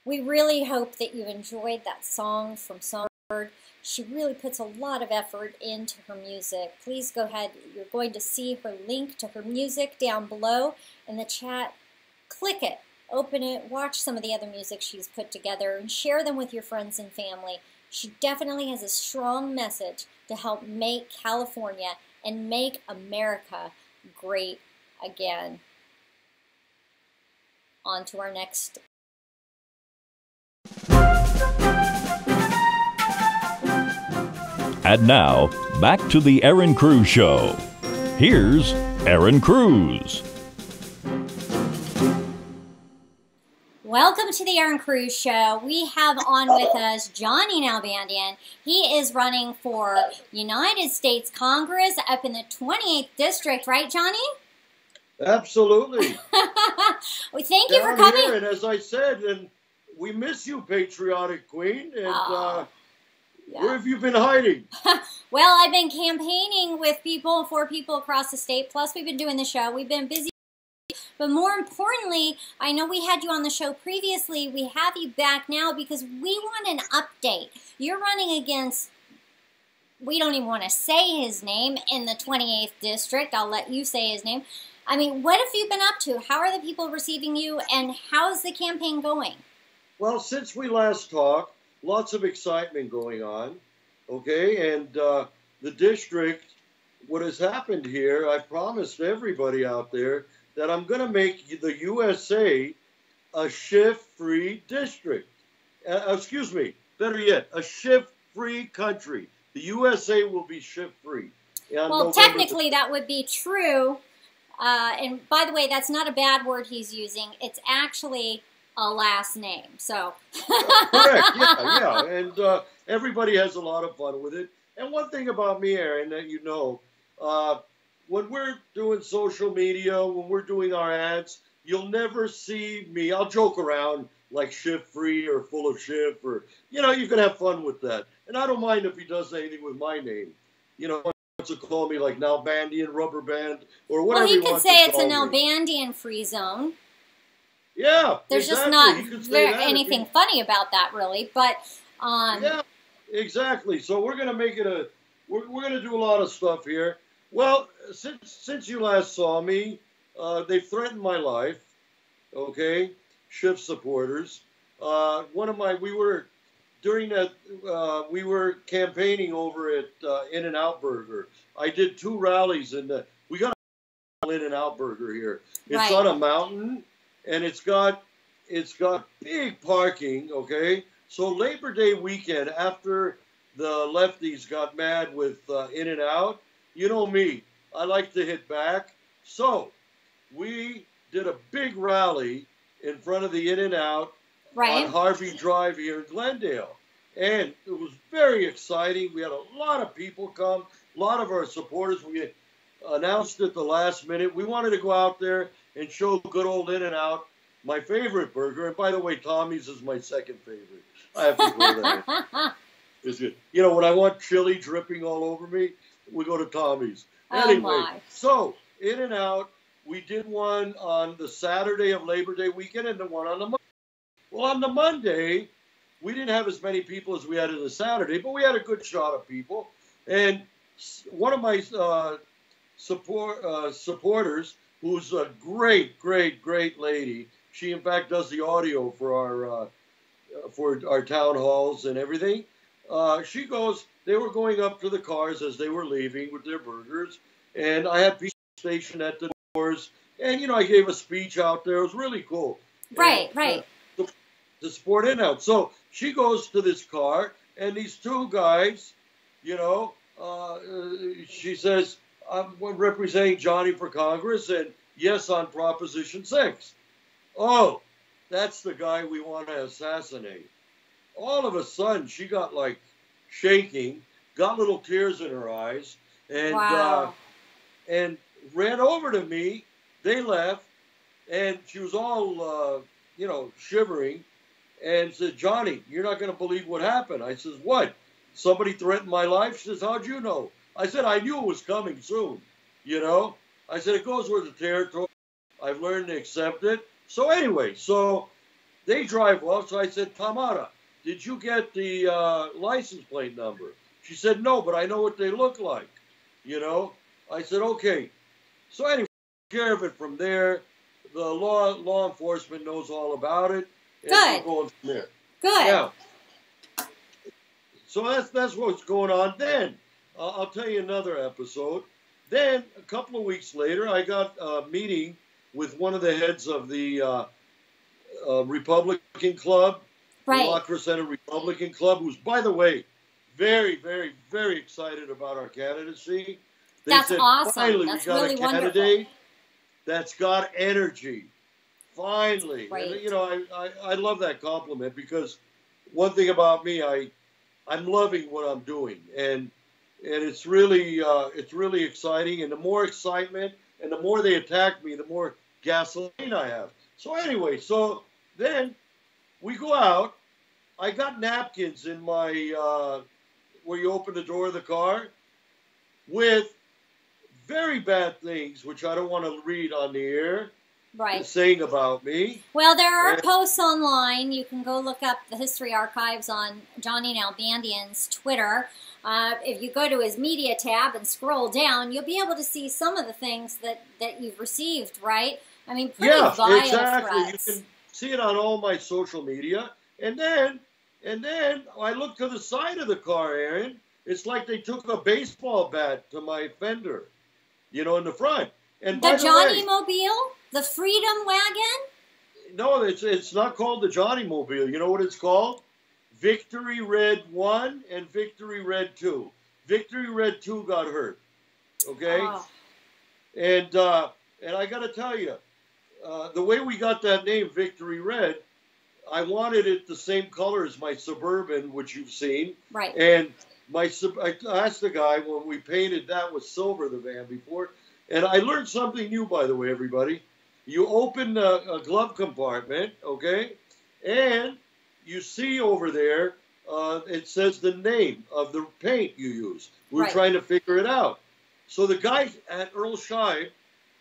S3: We really hope that you enjoyed that song from Songbird. She really puts a lot of effort into her music. Please go ahead. You're going to see her link to her music down below in the chat. Click it, open it, watch some of the other music she's put together, and share them with your friends and family. She definitely has a strong message to help make California and make America great again. On to our next.
S1: And now, back to the Erin Cruz Show. Here's Erin Cruz.
S3: Welcome to the Erin Cruz Show. We have on with us Johnny NALBANDIAN. He is running for United States Congress up in the 28th District, right, Johnny?
S11: Absolutely.
S3: Well, thank you for coming.
S11: Here, and as I said, and we miss you, patriotic queen. And
S3: yeah.
S11: Where have you been hiding?
S3: Well, I've been campaigning with people, for people across the state. Plus, we've been doing the show. We've been busy. But more importantly, I know we had you on the show previously. We have you back now because we want an update. You're running against, we don't even want to say his name, in the 28th District. I'll let you say his name. I mean, what have you been up to? How are the people receiving you, and how's the campaign going?
S11: Well, since we last talked, lots of excitement going on, okay? And the district, what has happened here, I promised everybody out there that I'm going to make the USA a shift-free district. Excuse me, better yet, a shift-free country. The USA will be shift-free.
S3: Well, technically that would be true. And by the way, that's not a bad word he's using. It's actually a last name. So
S11: correct, yeah. And everybody has a lot of fun with it. And one thing about me, Erin, that you know, when we're doing social media, when we're doing our ads, you'll never see me. I'll joke around like shift-free or full of shift, or, you know, you can have fun with that. And I don't mind if he does anything with my name. You know, he wants to call me like NALBANDIAN, Rubber Band, or whatever he
S3: could say it's a NALBANDIAN free zone.
S11: Yeah,
S3: there's
S11: exactly.
S3: just not anything funny about that, really. But
S11: yeah, exactly. So we're gonna make it we're gonna do a lot of stuff here. Well, since you last saw me, they've threatened my life. Okay, shift supporters. We were campaigning over at In-N-Out Burger. I did 2 rallies, and we got an In-N-Out Burger here. It's on a mountain. And it's got big parking, okay? So Labor Day weekend, after the lefties got mad with In-N-Out, you know me, I like to hit back. So we did a big rally in front of the In-N-Out on Harvey Drive here in Glendale. And it was very exciting. We had a lot of people come, a lot of our supporters. We announced at the last minute. We wanted to go out there and show good old In-N-Out my favorite burger. And by the way, Tommy's is my second favorite. I have to go there. It's good. You know, when I want chili dripping all over me, we go to Tommy's. Anyway, so In-N-Out, we did one on the Saturday of Labor Day weekend and the one on the Monday. Well, on the Monday, we didn't have as many people as we had on the Saturday, but we had a good shot of people. And one of my supporters, who's a great lady. She, in fact, does the audio for our town halls and everything. She goes, they were going up to the cars as they were leaving with their burgers, and I had people stationed at the doors, and, you know, I gave a speech out there. It was really cool.
S3: Right,
S11: and,
S3: right.
S11: To support in out. So she goes to this car, and these two guys, you know, she says, I'm representing Johnny for Congress, and yes, on Proposition 6. Oh, that's the guy we want to assassinate. All of a sudden, she got like shaking, got little tears in her eyes, and
S3: Wow.
S11: And ran over to me. They left, and she was all, you know, shivering, and said, Johnny, you're not going to believe what happened. I says, what? Somebody threatened my life? She says, how'd you know? I said, I knew it was coming soon, you know? I said, it goes with the territory. I've learned to accept it. So anyway, so they drive off. So I said, Tamara, did you get the license plate number? She said, no, but I know what they look like, you know? I said, okay. So anyway, care of it from there. The law enforcement knows all about it. And
S3: Good.
S11: we're going from there.
S3: Good.
S11: Yeah. So that's what's going on. Then I'll tell you another episode. Then a couple of weeks later, I got a meeting with one of the heads of the Republican Club,
S3: Right.
S11: the La Crescenta Republican Club, who's, by the way, very, very, very excited about our candidacy. They
S3: That's
S11: said,
S3: awesome.
S11: finally,
S3: That's
S11: we got
S3: really
S11: a candidate
S3: wonderful.
S11: that's got energy. Finally.
S3: Right.
S11: And, you know, I love that compliment, because one thing about me, I'm loving what I'm doing, and it's really exciting. And the more excitement and the more they attack me, the more gasoline I have. So anyway, so then we go out. I got napkins in my where you open the door of the car with very bad things, which I don't want to read on the air.
S3: Right.
S11: Saying about me.
S3: Well, there are
S11: And-
S3: posts online. You can go look up the history archives on Johnny NALBANDIAN's Twitter. If you go to his media tab and scroll down, you'll be able to see some of the things that you've received, right? I mean, pretty
S11: Yeah,
S3: vile
S11: exactly.
S3: threats.
S11: You can see it on all my social media. And then I look to the side of the car, Erin. It's like they took a baseball bat to my fender, you know, in the front. And by
S3: The
S11: the
S3: Johnny
S11: way,
S3: Mobile? The Freedom Wagon?
S11: no, it's not called the Johnny Mobile. You know what it's called? Victory Red 1 and Victory Red 2. Victory Red 2 got hurt. Okay?
S3: Oh.
S11: And I got to tell you, the way we got that name, Victory Red, I wanted it the same color as my Suburban, which you've seen.
S3: Right.
S11: And I asked the guy when we painted that was silver, the van before. And I learned something new, by the way, everybody. You open a glove compartment, okay? And you see over there, it says the name of the paint you use. We were
S3: Right.
S11: trying to figure it out. So the guy at Earl Scheib,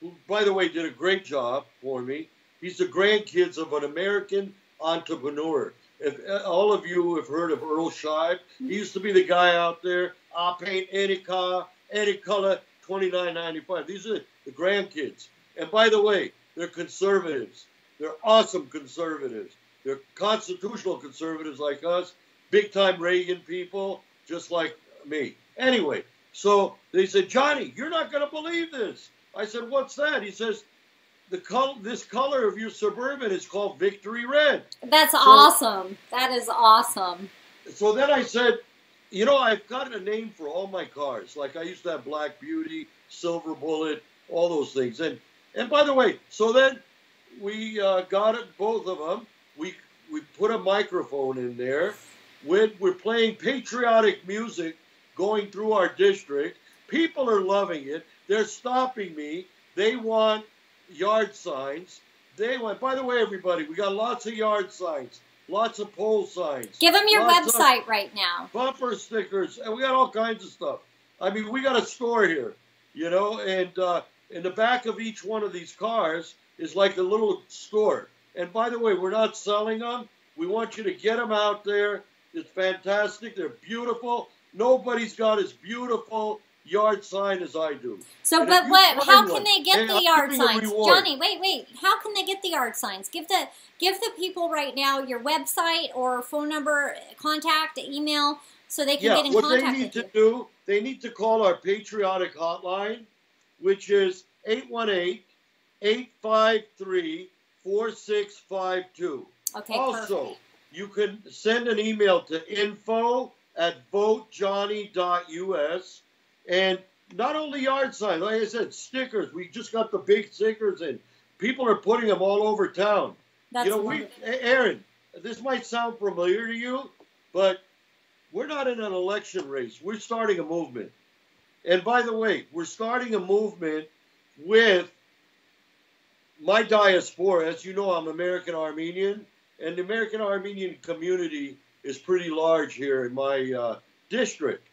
S11: who, by the way, did a great job for me, he's the grandkids of an American entrepreneur. If all of you have heard of Earl Scheib, he used to be the guy out there, I'll paint any car, any color, $29.95. These are the grandkids. And by the way, they're conservatives. They're awesome conservatives. They're constitutional conservatives like us, big-time Reagan people, just like me. Anyway, so they said, Johnny, you're not going to believe this. I said, what's that? He says, this color of your Suburban is called Victory Red.
S3: That's awesome. That is awesome.
S11: So then I said, you know, I've got a name for all my cars. Like I used to have Black Beauty, Silver Bullet, all those things. And by the way, so then we got it, both of them. We put a microphone in there. We're playing patriotic music going through our district. People are loving it. They're stopping me. They want yard signs. They want, by the way, everybody, we got lots of yard signs, lots of pole signs.
S3: Give them your
S11: lots of
S3: website right now.
S11: bumper stickers, and we got all kinds of stuff. I mean, we got a store here, you know, and in the back of each one of these cars is like a little store. And by the way, we're not selling them. We want you to get them out there. It's fantastic. They're beautiful. Nobody's got as beautiful yard sign as I do.
S3: So,
S11: And
S3: but
S11: if you
S3: what?
S11: find
S3: How
S11: one,
S3: can they get
S11: hey,
S3: the
S11: I'm
S3: yard
S11: giving a
S3: signs,
S11: reward.
S3: Johnny? Wait. How can they get the yard signs? Give the people right now your website or phone number, contact, email, so they can get in
S11: what
S3: contact
S11: they need
S3: with
S11: to
S3: you.
S11: do, they need to call our patriotic hotline, which is 818-853-4652.
S3: Okay,
S11: also,
S3: perfect.
S11: you can send an email to info@votejohnny.us. And not only yard signs, like I said, stickers. We just got the big stickers in. People are putting them all over town.
S3: That's
S11: you know,
S3: wonderful.
S11: Erin, this might sound familiar to you, but we're not in an election race. We're starting a movement. And by the way, we're starting a movement with my diaspora. As you know, I'm American Armenian, and the American Armenian community is pretty large here in my district.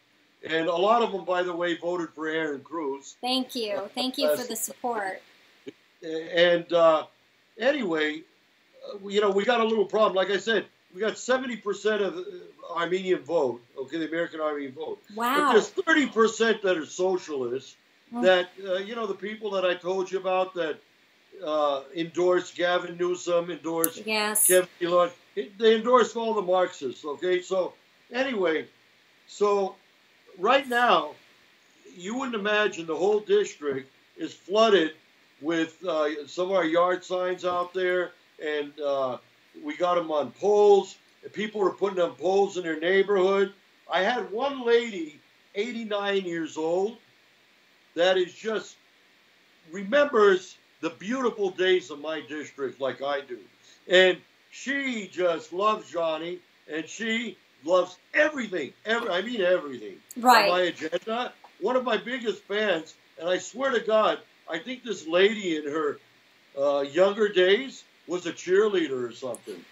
S11: And a lot of them, by the way, voted for Erin Cruz.
S3: Thank you. Thank you for the support.
S11: And anyway, you know, we got a little problem. Like I said, we got 70% of Armenian vote, okay, the American Armenian vote.
S3: Wow.
S11: But there's 30% that are socialists, that, you know, the people that I told you about that endorsed Gavin Newsom, endorsed Kevin Elon, they endorsed all the Marxists, okay? So anyway, so right now, you wouldn't imagine the whole district is flooded with some of our yard signs out there, and we got them on poles. And people are putting on poles in their neighborhood. I had one lady, 89 years old, that is just remembers the beautiful days of my district like I do. And she just loves Johnny, and she loves everything. I mean everything.
S3: Right.
S11: On my agenda. One of my biggest fans, and I swear to God, I think this lady in her younger days was a cheerleader or something.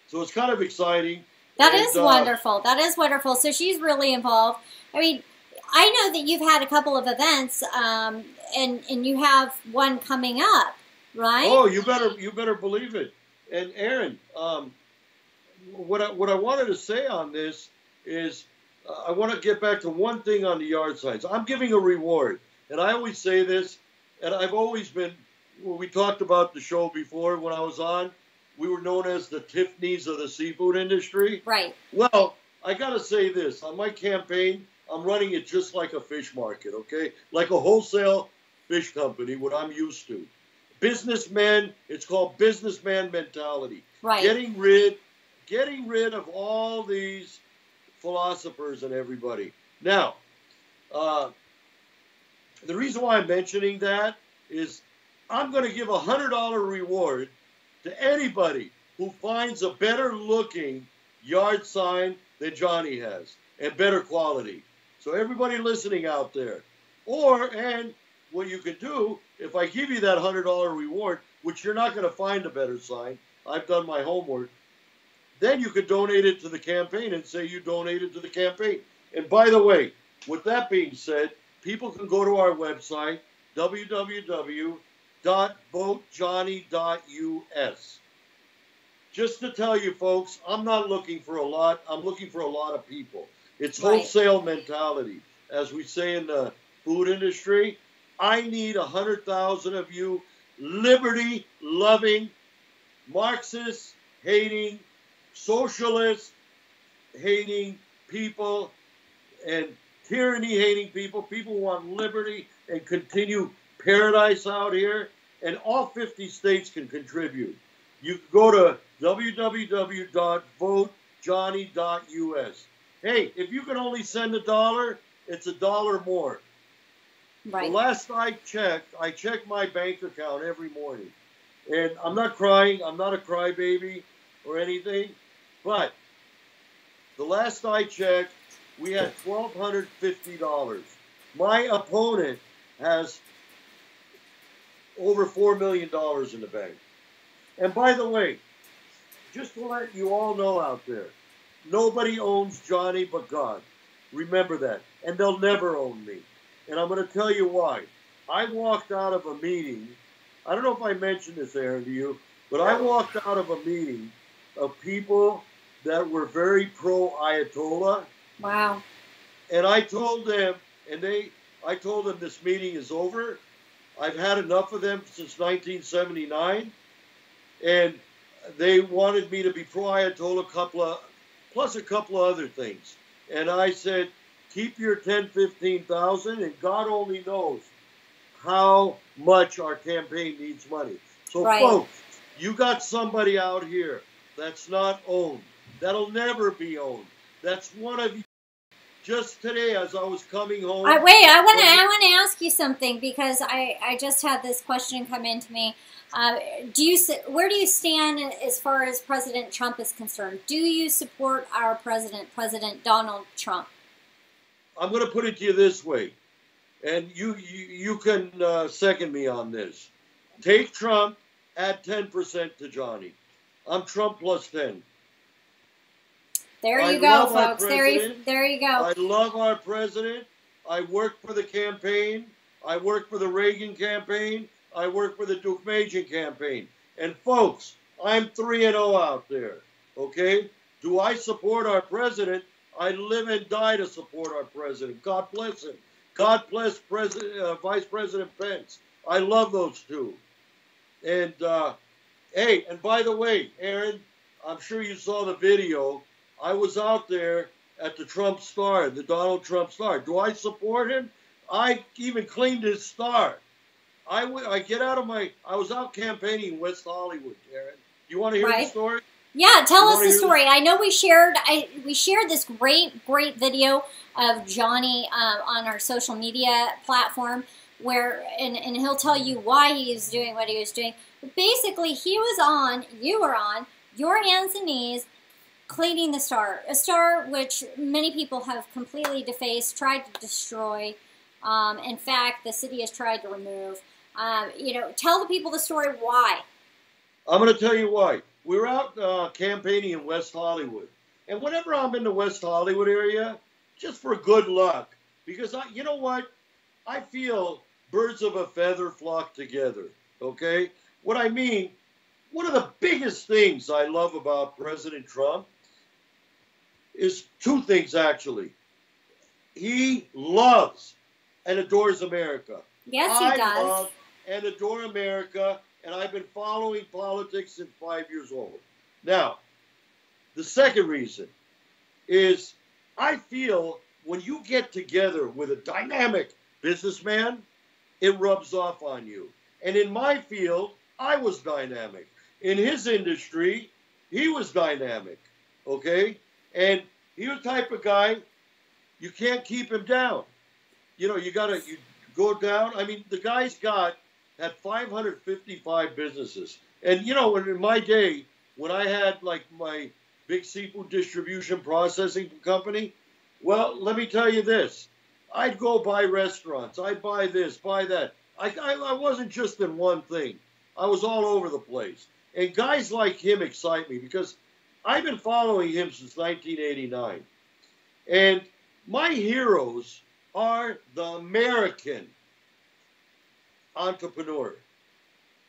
S11: So it's kind of exciting.
S3: That is wonderful. That is wonderful. So she's really involved. I mean, I know that you've had a couple of events, and you have one coming up, right?
S11: Oh, you better believe it. And Erin, what I wanted to say on this is I want to get back to one thing on the yard signs. I'm giving a reward, and I always say this, and I've always been. Well, we talked about the show before when I was on. We were known as the Tiffany's of the seafood industry.
S3: Right.
S11: Well, I got to say this. On my campaign, I'm running it just like a fish market, okay? Like a wholesale fish company, what I'm used to. Businessmen, it's called businessman mentality.
S3: Right.
S11: Getting rid of all these philosophers and everybody. Now, the reason why I'm mentioning that is I'm going to give a $100 reward to anybody who finds a better looking yard sign than Johnny has and better quality. So everybody listening out there, and what you could do, if I give you that $100 reward, which you're not going to find a better sign, I've done my homework, then you could donate it to the campaign and say you donated to the campaign. And by the way, with that being said, people can go to our website, www.votejohnny.us. Just to tell you folks, I'm not looking for a lot. I'm looking for a lot of people. It's wholesale mentality. As we say in the food industry, I need 100,000 of you liberty-loving, Marxist-hating, socialist-hating people and tyranny-hating people, people who want liberty and continue paradise out here, and all 50 states can contribute. You can go to www.votejohnny.us. Hey, if you can only send $1, it's $1 more.
S3: Right.
S11: The last I check my bank account every morning. And I'm not crying. I'm not a crybaby or anything. But the last I checked, we had $1,250. My opponent has over $4 million in the bank. And by the way, just to let you all know out there, nobody owns Johnny but God. Remember that. And they'll never own me. And I'm going to tell you why. I walked out of a meeting. I don't know if I mentioned this, Erin, to you, but I walked out of a meeting of people that were very pro-Ayatollah.
S3: Wow.
S11: And I told them, I told them this meeting is over. I've had enough of them since 1979. And they wanted me to be pro-Ayatollah, plus a couple of other things. And I said, keep your 10, 15,000, and God only knows how much our campaign needs money. So, folks, you got somebody out here that's not owned, that'll never be owned. That's one of you. Just today, as I was coming home.
S3: I want to ask you something, because I just had this question come into me. Where do you stand as far as President Trump is concerned? Do you support our president, President Donald Trump?
S11: I'm going to put it to you this way, and you can second me on this. Take Trump, add 10% to Johnny. I'm Trump plus 10.
S3: There you go, folks. There you go.
S11: I love our president. I worked for the campaign. I worked for the Reagan campaign. I worked for the Deukmejian campaign. And folks, I'm 3-0 out there. Okay? Do I support our president? I live and die to support our president. God bless him. God bless Vice President Pence. I love those two. And hey, and by the way, Erin, I'm sure you saw the video. I was out there at the Trump Star, the Donald Trump Star. Do I support him? I even cleaned his star. I was out campaigning in West Hollywood, Erin. You want to hear the story?
S3: Yeah, tell us the story. I know we shared this great video of Johnny on our social media platform, and he'll tell you why he was doing what he was doing. But basically, you were on your hands and knees, cleaning the star, a star which many people have completely defaced, tried to destroy. In fact, the city has tried to remove. Tell the people the story why.
S11: I'm going to tell you why. We were out campaigning in West Hollywood. And whenever I'm in the West Hollywood area, just for good luck, because you know what? I feel birds of a feather flock together, okay? What I mean, one of the biggest things I love about President Trump is two things, actually. He loves and adores America.
S3: Yes, he does.
S11: I love and adore America, and I've been following politics since 5 years old. Now, the second reason is I feel when you get together with a dynamic businessman, it rubs off on you. And in my field, I was dynamic. In his industry, he was dynamic, okay? And he's the type of guy, you can't keep him down. You go down. I mean, the guy's had 555 businesses. And, in my day, when I had, like, my big seafood distribution processing company, well, let me tell you this. I'd go buy restaurants. I'd buy this, buy that. I wasn't just in one thing. I was all over the place. And guys like him excite me because I've been following him since 1989. And my heroes are the American entrepreneur.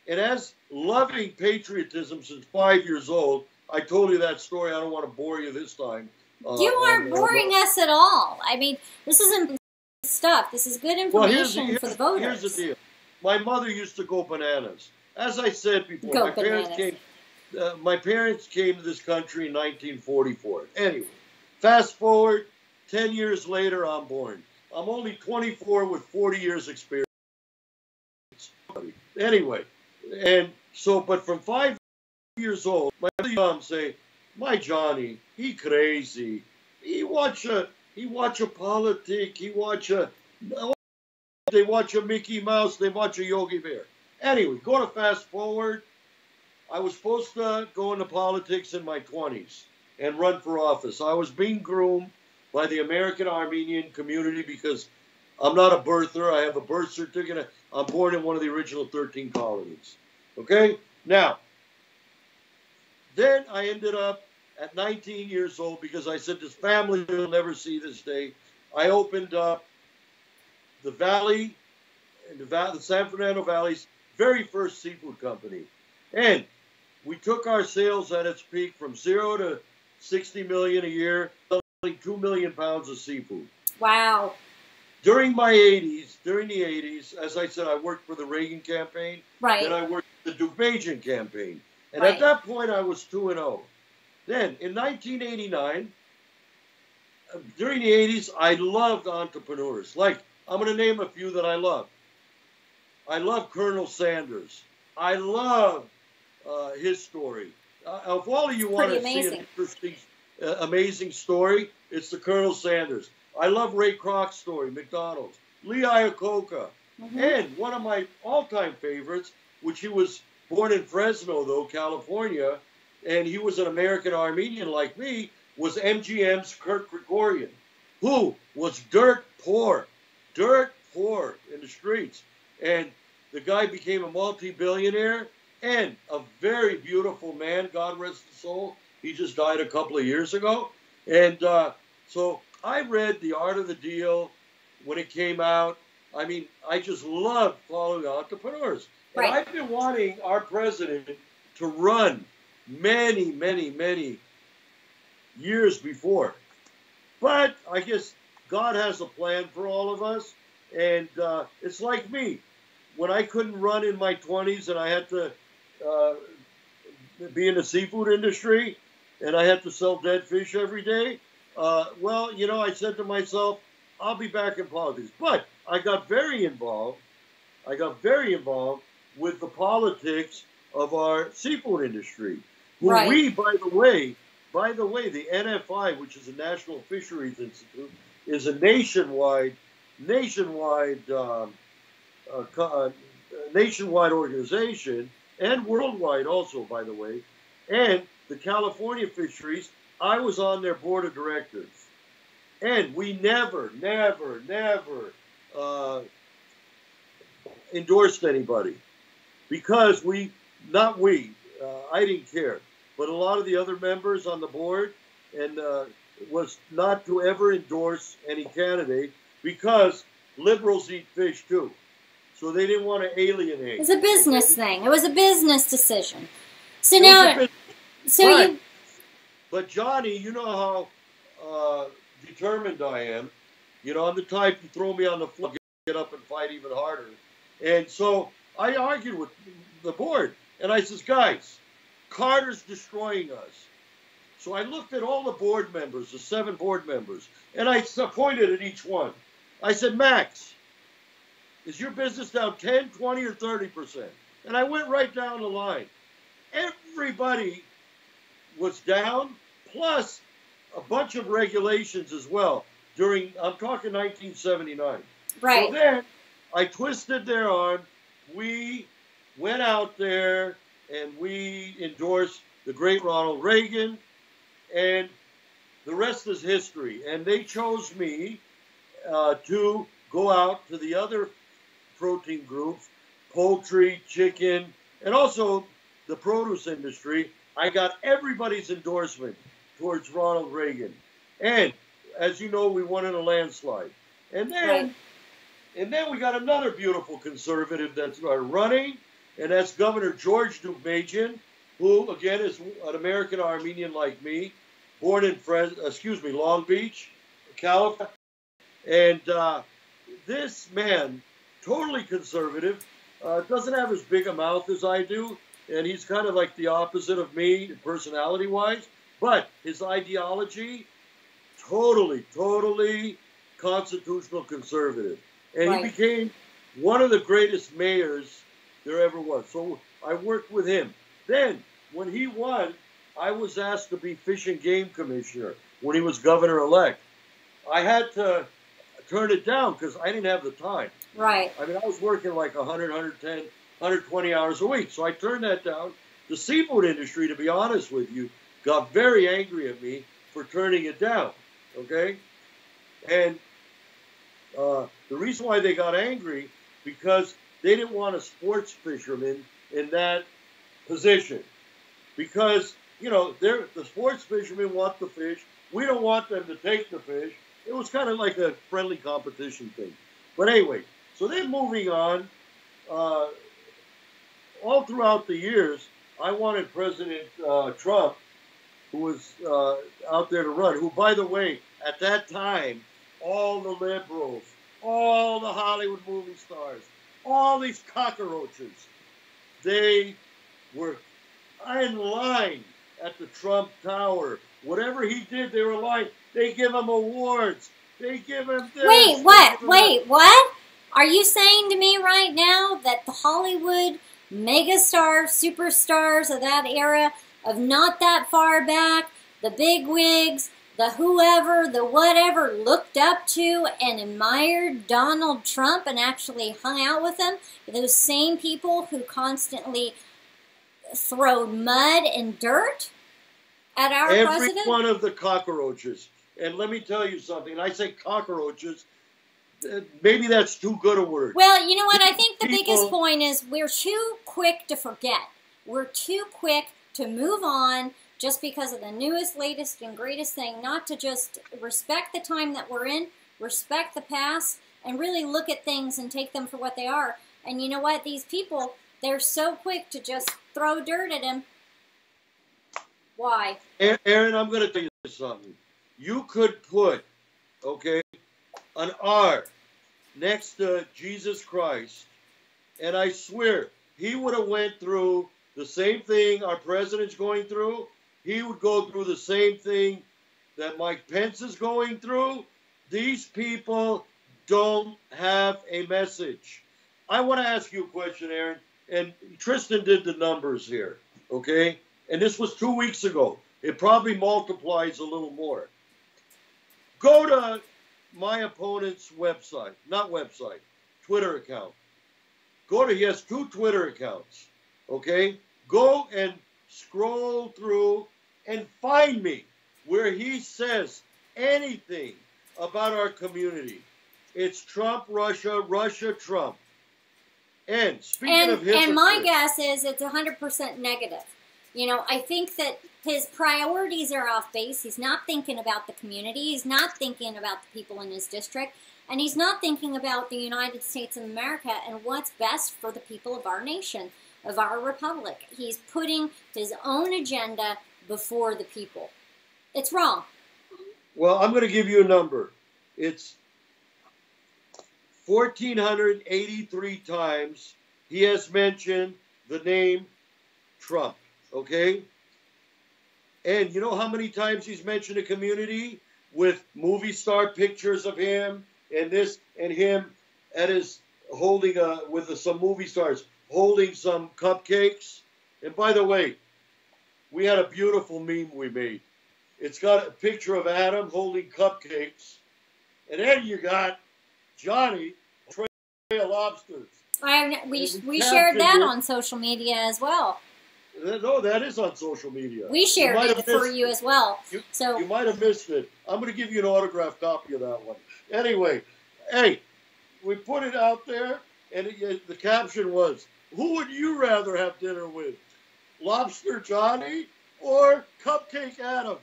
S11: And as loving patriotism since 5 years old, I told you that story. I don't want to bore you this time.
S3: You aren't boring us at all. I mean, this isn't stuff. This is good information for the voters.
S11: Here's the deal. My mother used to go bananas. As I said before, my parents came to this country in 1944. Anyway, fast forward, 10 years later, I'm born. I'm only 24 with 40 years experience. Anyway, and so, but from 5 years old, my mom say, my Johnny, he crazy. He watch a politic. They watch a Mickey Mouse. They watch a Yogi Bear. Anyway, go to fast forward. I was supposed to go into politics in my 20s and run for office. I was being groomed by the American Armenian community because I'm not a birther. I have a birth certificate. I'm born in one of the original 13 colonies. Okay? Now, then I ended up at 19 years old because I said this family will never see this day. I opened up the Valley, the San Fernando Valley's very first seafood company. And we took our sales at its peak from 0 to 60 million a year, selling 2 million pounds of seafood.
S3: Wow.
S11: During the 80s, as I said, I worked for the Reagan campaign.
S3: Right.
S11: Then I worked for the Deukmejian campaign. And at that point, I was 2-0. Then, in 1989, during the 80s, I loved entrepreneurs. Like, I'm going to name a few that I love. I love Colonel Sanders. I love his story. If all of you want to see an interesting, amazing story, it's the Colonel Sanders. I love Ray Kroc's story, McDonald's. Lee Iacocca. And one of my all-time favorites, which he was born in Fresno, though, California, and he was an American Armenian like me, was MGM's Kurt Gregorian, who was dirt poor in the streets. And the guy became a multi-billionaire and a very beautiful man, God rest his soul. He just died a couple of years ago. And so I read The Art of the Deal when it came out. I mean, I just love following entrepreneurs. And I've been wanting our president to run many, many, many years before. But I guess God has a plan for all of us. And it's like me. When I couldn't run in my 20s and I had to be in the seafood industry and I had to sell dead fish every day, well, you know, I said to myself, I'll be back in politics. But I got very involved. I got very involved with the politics of our seafood industry. Who we, by the way, the NFI, which is the National Fisheries Institute, is a nationwide organization, and worldwide also, by the way. And the California Fisheries, I was on their board of directors. And we never endorsed anybody because I didn't care. But a lot of the other members on the board and was not to ever endorse any candidate because liberals eat fish too. So they didn't want to alienate.
S3: It was a business thing. It was a business decision. So now,
S11: But Johnny, you know how determined I am. You know, I'm the type to throw me on the floor, get up and fight even harder. And so I argued with the board, and I says, guys, Carter's destroying us. So I looked at all the board members, the 7 board members, and I pointed at each one. I said, Max, is your business down 10, 20, or 30%? And I went right down the line. Everybody was down, plus a bunch of regulations as well. I'm talking 1979.
S3: Right.
S11: So then I twisted their arm. We went out there and we endorsed the great Ronald Reagan, and the rest is history. And they chose me to go out to the other protein groups, poultry, chicken, and also the produce industry. I got everybody's endorsement towards Ronald Reagan. And as you know, we won in a landslide. And then we got another beautiful conservative that's running, and that's Governor George Deukmejian, who, again, is an American Armenian like me, born in Long Beach, California. And this man, totally conservative, doesn't have as big a mouth as I do, and he's kind of like the opposite of me, personality-wise, but his ideology, totally constitutional conservative. And he became one of the greatest mayors there ever was. So I worked with him. Then, when he won, I was asked to be Fish and Game Commissioner when he was governor-elect. I had to turn it down because I didn't have the time.
S3: Right.
S11: I mean, I was working like 100, 110, 120 hours a week. So I turned that down. The seafood industry, to be honest with you, got very angry at me for turning it down. Okay? And the reason why they got angry, because they didn't want a sports fisherman in that position. Because, you know, the sports fishermen want the fish. We don't want them to take the fish. It was kind of like a friendly competition thing. But anyway, so then moving on, all throughout the years, I wanted President Trump, who was out there to run, who, by the way, at that time, all the liberals, all the Hollywood movie stars, all these cockroaches, they were in line at the Trump Tower. Whatever he did, they were in line. They give him awards. They give him this.
S3: Wait, what? Wait, what? Are you saying to me right now that the Hollywood megastars, superstars of that era, of not that far back, the big wigs, the whoever, the whatever, looked up to and admired Donald Trump and actually hung out with him? Those same people who constantly throw mud and dirt at our president?
S11: Every one of the cockroaches. And let me tell you something. And I say cockroaches. Maybe that's too good a word.
S3: Well, you know what? I think the biggest point is we're too quick to forget. We're too quick to move on just because of the newest, latest, and greatest thing. Not to just respect the time that we're in, respect the past, and really look at things and take them for what they are. And you know what? These people, they're so quick to just throw dirt at him. Why?
S11: Erin, I'm going to tell you something. You could put, okay, an R next to Jesus Christ, and I swear he would have went through the same thing our president's going through. He would go through the same thing that Mike Pence is going through. These people don't have a message. I want to ask you a question, Erin, and Tristan did the numbers here, okay? And this was 2 weeks ago. It probably multiplies a little more. Go to my opponent's website, not website, Twitter account. He has 2 Twitter accounts, okay? Go and scroll through and find me where he says anything about our community. It's Trump, Russia, Russia, Trump. And speaking of hypocrites,
S3: and my guess is it's 100% negative. You know, I think that his priorities are off base. He's not thinking about the community. He's not thinking about the people in his district. And he's not thinking about the United States of America and what's best for the people of our nation, of our republic. He's putting his own agenda before the people. It's wrong.
S11: Well, I'm going to give you a number. It's 1,483 times he has mentioned the name Trump. Okay? And you know how many times he's mentioned a community with movie star pictures of him and this and him at his holding with some movie stars holding some cupcakes. And by the way, we had a beautiful meme we made. It's got a picture of Adam holding cupcakes, and then you got Johnny tray of lobsters.
S3: We shared that on social media as well.
S11: No, that is on social media.
S3: We shared it for you as well. So
S11: you might have missed it. I'm going to give you an autographed copy of that one. Anyway, hey, we put it out there, and the caption was, "Who would you rather have dinner with, Lobster Johnny or Cupcake Adam?"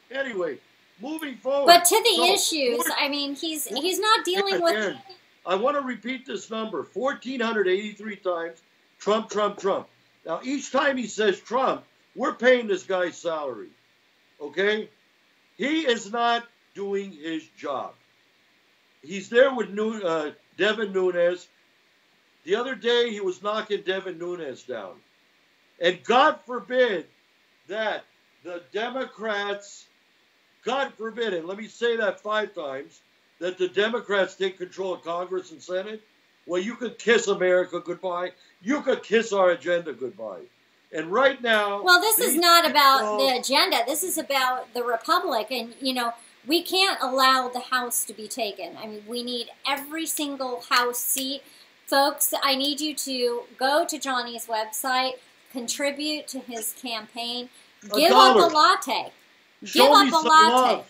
S11: Anyway, moving forward.
S3: But to the issues, I mean, he's not dealing with.
S11: Aaron, I want to repeat this number: 1,483 times. Trump, Trump, Trump. Now, each time he says Trump, we're paying this guy's salary, okay? He is not doing his job. He's there with Devin Nunes. The other day, he was knocking Devin Nunes down. And God forbid that the Democrats, God forbid, and let me say that 5 times, that the Democrats take control of Congress and Senate. Well, you could kiss America goodbye. You could kiss our agenda goodbye. And right now...
S3: Well, this is not about the agenda. This is about the Republic. And, you know, we can't allow the House to be taken. I mean, we need every single House seat. Folks, I need you to go to Johnny's website, contribute to his campaign, give up a latte. Give up a latte.
S11: Love.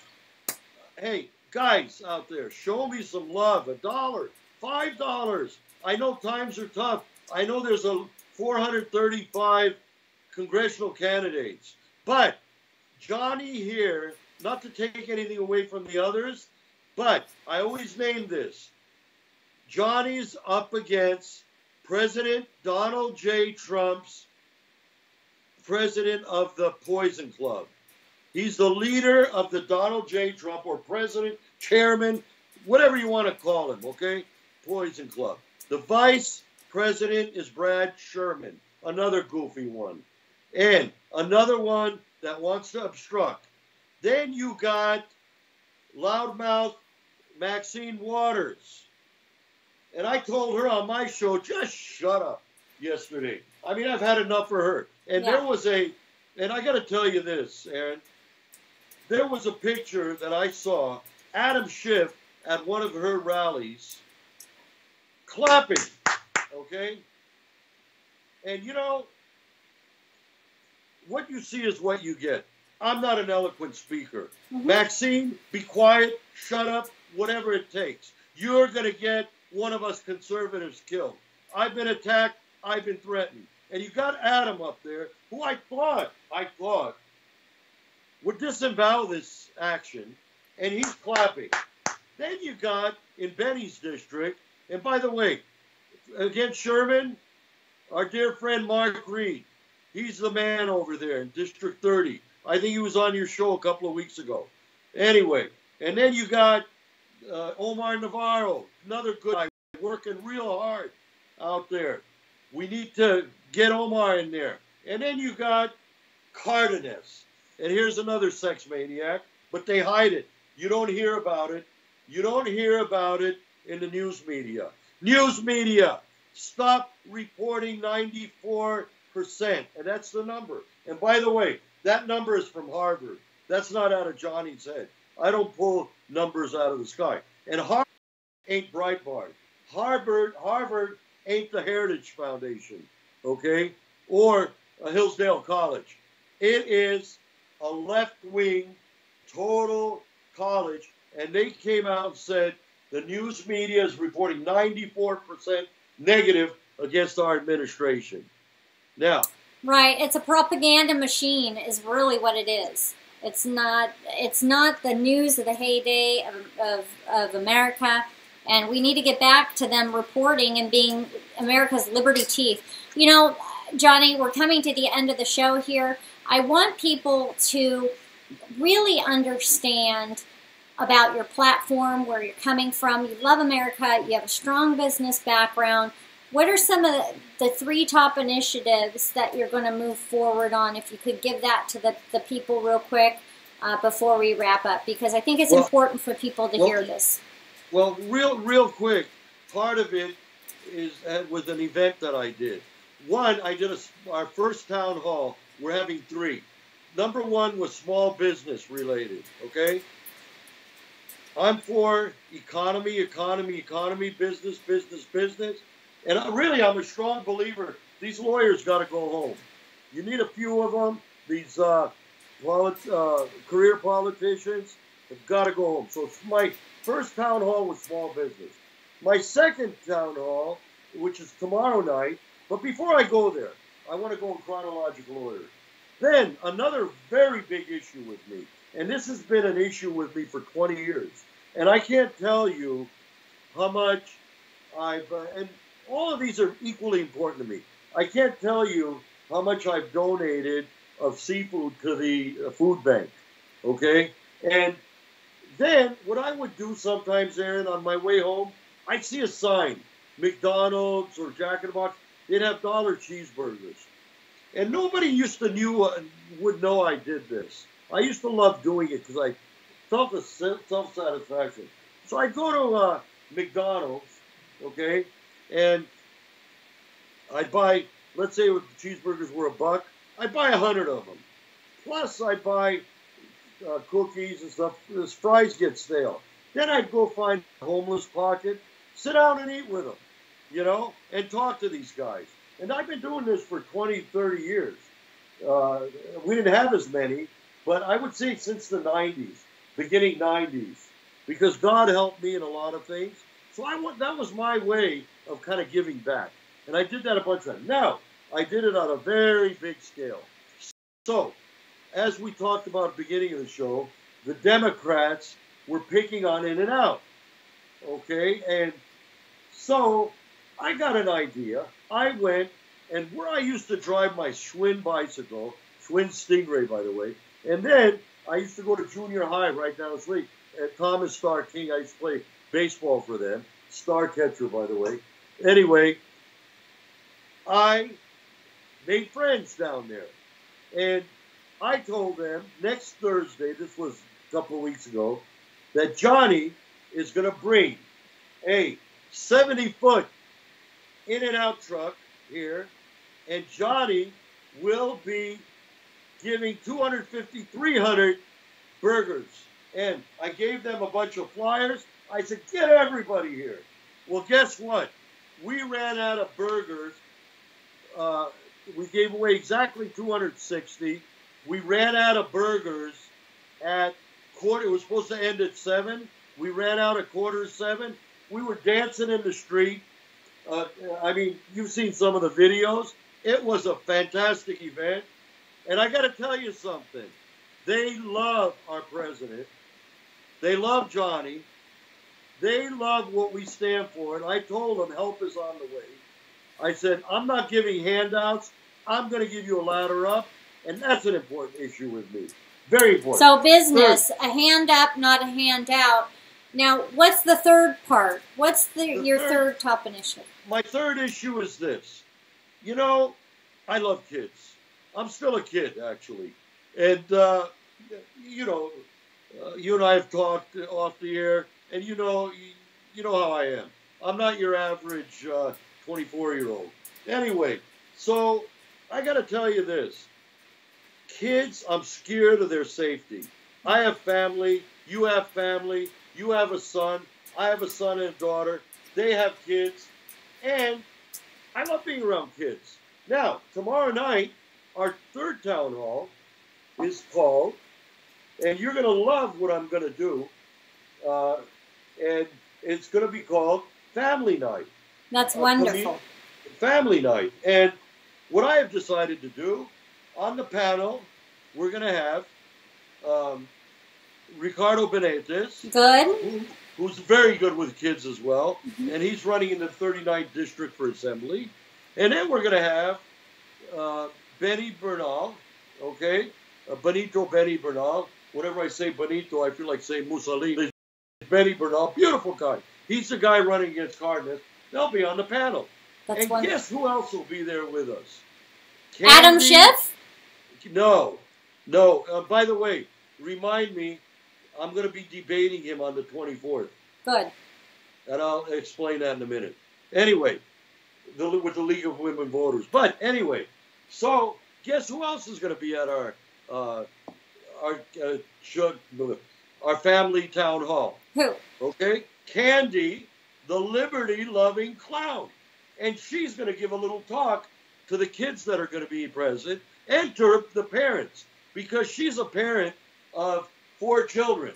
S11: Hey, guys out there, show me some love. $1. $5. I know times are tough. I know there's 435 congressional candidates. But Johnny here, not to take anything away from the others, but I always name this. Johnny's up against President Donald J. Trump's president of the Poison Club. He's the leader of the Donald J. Trump, or president, chairman, whatever you want to call him, okay? Poison Club. The vice president is Brad Sherman, another goofy one. And another one that wants to obstruct Then you got loudmouth Maxine Waters. And I told her on my show, just shut up yesterday. I mean, I've had enough for her. And there was and I got to tell you this, Erin, there was a picture that I saw, Adam Schiff at one of her rallies, clapping, okay? And you know, what you see is what you get. I'm not an eloquent speaker. Maxine, be quiet, shut up, whatever it takes. You're going to get one of us conservatives killed. I've been attacked, I've been threatened. And you got Adam up there, who I thought would disavow this action, and he's clapping. Then you got, in Benny's district, and by the way, against Sherman, our dear friend Mark Reed, he's the man over there in District 30. I think he was on your show a couple of weeks ago. Anyway, and then you got Omar Navarro, another good guy, working real hard out there. We need to get Omar in there. And then you got Cardenas. And here's another sex maniac, but they hide it. You don't hear about it. You don't hear about it in the news media. News media, stop reporting 94%. And that's the number. And by the way, that number is from Harvard. That's not out of Johnny's head. I don't pull numbers out of the sky. And Harvard ain't Breitbart. Harvard ain't the Heritage Foundation, okay? Or Hillsdale College. It is a left-wing total college, and they came out and said the news media is reporting 94% negative against our administration. Now,
S3: right, it's a propaganda machine is really what it is. It's not the news of the heyday of America, and we need to get back to them reporting and being America's liberty chief. You know, Johnny, we're coming to the end of the show here. I want people to really understand about your platform, where you're coming from. You love America. You have a strong business background. What are some of the 3 top initiatives that you're going to move forward on? If you could give that to the people real quick before we wrap up, because I think it's important for people to hear this.
S11: Well, real quick, part of it was an event that I did. One, I did our first town hall. We're having 3. Number 1 was small business related, okay? I'm for economy, business. And I'm a strong believer. These lawyers got to go home. You need a few of them. These career politicians have got to go home. So my first town hall was small business. My second town hall, which is tomorrow night, but before I go there, I want to go in chronological order. Then another very big issue with me, and this has been an issue with me for 20 years, and I can't tell you how much and all of these are equally important to me. I can't tell you how much I've donated of seafood to the food bank, okay? And then what I would do sometimes, Erin, on my way home, I'd see a sign, McDonald's or Jack in the Box, they'd have dollar cheeseburgers. And nobody would know I did this. I used to love doing it because I felt a self-satisfaction. So I'd go to McDonald's, okay, and I'd buy, let's say the cheeseburgers were $1, I'd buy 100 of them. Plus I'd buy cookies and stuff. As fries get stale. Then I'd go find a homeless pocket, sit down and eat with them, you know, and talk to these guys. And I've been doing this for 20, 30 years. We didn't have as many, but I would say since the 90s, beginning 90s, because God helped me in a lot of things. So that was my way of kind of giving back. And I did that a bunch of times. Now, I did it on a very big scale. So, as we talked about at the beginning of the show, the Democrats were picking on In-N-Out. Okay? And so, I got an idea. I went, and where I used to drive my Schwinn bicycle, Schwinn Stingray, by the way, and then I used to go to junior high right down the street at Thomas Star King. I used to play baseball for them. Star catcher, by the way. Anyway, I made friends down there. And I told them next Thursday, this was a couple of weeks ago, that Johnny is going to bring a 70-foot in-and-out truck here, and Johnny will be giving 250, 300 burgers. And I gave them a bunch of flyers. I said, get everybody here. Well, guess what? We ran out of burgers. We gave away exactly 260. We ran out of burgers at quarter. It was supposed to end at 7. We ran out at 6:45. We were dancing in the street. I mean, you've seen some of the videos. It was a fantastic event. And I got to tell you something. They love our president. They love Johnny. They love what we stand for. And I told them help is on the way. I said, I'm not giving handouts. I'm going to give you a ladder up. And that's an important issue with me. Very important.
S3: So business, a hand up, not a handout. Now, what's the third part? What's your third top initiative?
S11: My third issue is this. You know, I love kids. I'm still a kid, actually. And, you know, you and I have talked off the air, and you know how I am. I'm not your average 24-year-old. Anyway, so I got to tell you this. Kids, I'm scared of their safety. I have family. You have family. You have a son. I have a son and a daughter. They have kids. And I love being around kids. Now, tomorrow night, our third town hall is called, and you're going to love what I'm going to do, and it's going to be called Family Night.
S3: That's wonderful.
S11: Family Night. And what I have decided to do, on the panel, we're going to have Ricardo Benitez.
S3: Good.
S11: Who's very good with kids as well. Mm-hmm. And he's running in the 39th District for Assembly. And then we're going to have Benny Bernal, okay? Benny Bernal. Whenever I say Benito, I feel like saying Mussolini. Benny Bernal, beautiful guy. He's the guy running against Cardenas. They'll be on the panel.
S3: That's
S11: and
S3: wonderful.
S11: Guess who else will be there with us?
S3: Adam Schiff?
S11: No. By the way, remind me, I'm going to be debating him on the 24th.
S3: Good.
S11: And I'll explain that in a minute. Anyway, with the League of Women Voters. But anyway, so guess who else is going to be at our family town hall?
S3: Who?
S11: Okay, Candy, the liberty-loving clown. And she's going to give a little talk to the kids that are going to be present and to the parents, because she's a parent of 4 children.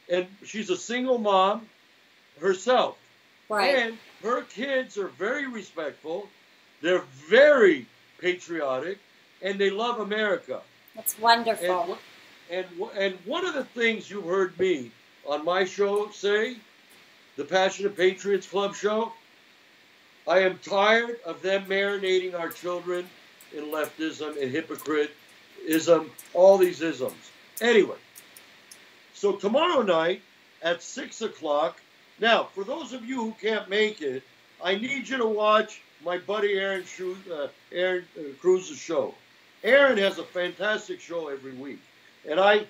S11: And she's a single mom herself.
S3: Right.
S11: And her kids are very respectful. They're very patriotic, and they love America.
S3: That's wonderful.
S11: And one of the things you heard me on my show say, the Passionate Patriots Club show, I am tired of them marinating our children in leftism and hypocritism, all these isms. Anyway, so tomorrow night at 6 o'clock, now, for those of you who can't make it, I need you to watch my buddy Erin Cruz's show. Erin has a fantastic show every week. And I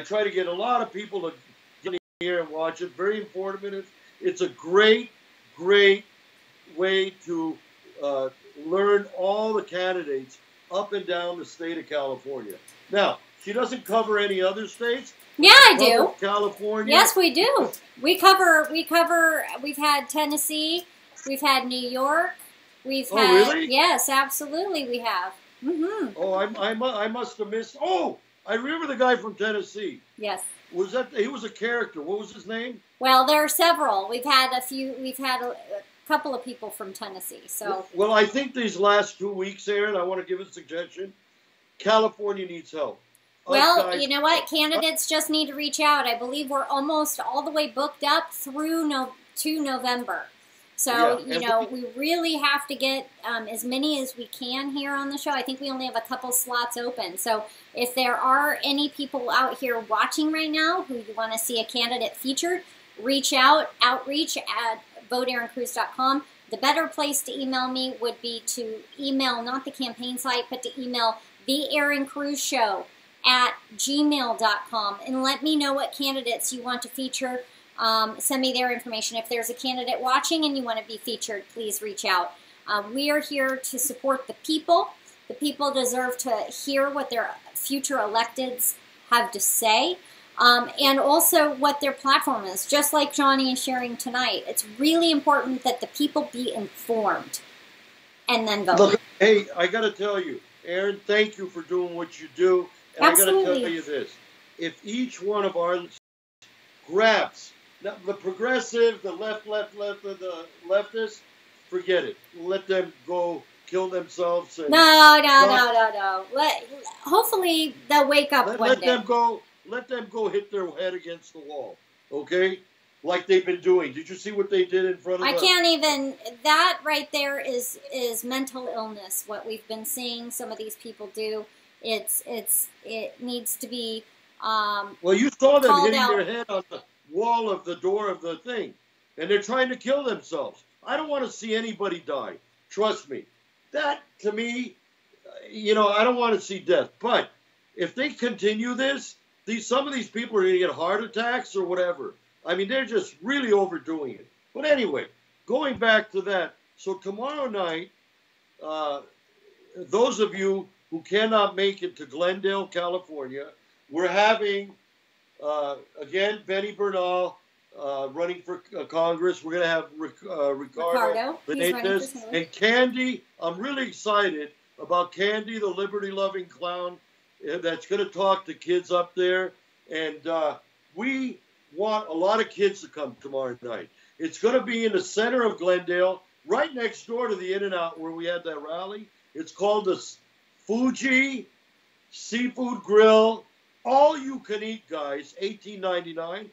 S11: try to get a lot of people to get in here and watch it. Very informative. It's a great, great way to learn all the candidates up and down the state of California. Now, she doesn't cover any other states.
S3: Yeah, I do.
S11: California.
S3: Yes, we do. We've had Tennessee, we've had New York, we've had.
S11: Really?
S3: Yes, absolutely, we have. Mm-hmm.
S11: Oh, I must have missed. Oh, I remember the guy from Tennessee.
S3: Yes.
S11: He was a character. What was his name?
S3: Well, there are several. We've had a couple of people from Tennessee. So.
S11: Well, I think these last 2 weeks, Erin, I want to give a suggestion. California needs help.
S3: Well, you know what? Candidates just need to reach out. I believe we're almost all the way booked up through to November. So,
S11: yeah.
S3: We really have to get as many as we can here on the show. I think we only have a couple slots open. So if there are any people out here watching right now who you want to see a candidate featured, outreach at voteerincruz.com. The better place to email me would be to email not the campaign site, but to email theerincruzshow@gmail.com, and let me know what candidates you want to feature. Send me their information. If there's a candidate watching and you want to be featured, please reach out. We are here to support the people. The people deserve to hear what their future electeds have to say, and also what their platform is, just like Johnny is sharing tonight. It's really important that the people be informed and then vote.
S11: Look, hey, I got to tell you, Erin, thank you for doing what you do. And
S3: Absolutely.
S11: I got to tell you this. If each one of our grabs, the progressive, the left, the leftists, forget it. Let them go kill themselves. And
S3: No. Hopefully they'll wake up one day.
S11: Let them go hit their head against the wall, okay? Like they've been doing. Did you see what they did in front of
S3: I can't even. That right there is mental illness. What we've been seeing some of these people do. It needs to be.
S11: Well, you saw them hitting
S3: out.
S11: their head on the wall of the door of the thing, and they're trying to kill themselves. I don't want to see anybody die. Trust me. That, to me, I don't want to see death. But if they continue this, some of these people are going to get heart attacks or whatever. I mean, they're just really overdoing it. But anyway, going back to that. So tomorrow night, those of you who cannot make it to Glendale, California, we're having, again, Benny Bernal running for Congress. We're going to have Ricardo Benitez and Candy. I'm really excited about Candy, the liberty-loving clown that's going to talk to kids up there. And we want a lot of kids to come tomorrow night. It's going to be in the center of Glendale, right next door to the In-N-Out where we had that rally. It's called the Fuji Seafood Grill. All you can eat, guys, $18.99.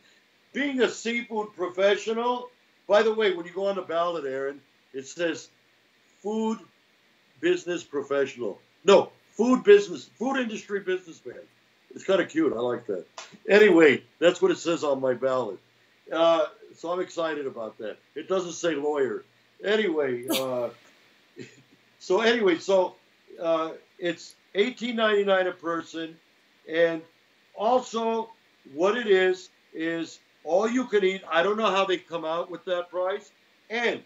S11: Being a seafood professional, by the way, when you go on the ballot, Erin, it says food business professional. No, food industry businessman. It's kind of cute. I like that. Anyway, that's what it says on my ballot. So I'm excited about that. It doesn't say lawyer. Anyway, it's $18.99 a person. And also what it is all you can eat. I don't know how they come out with that price. And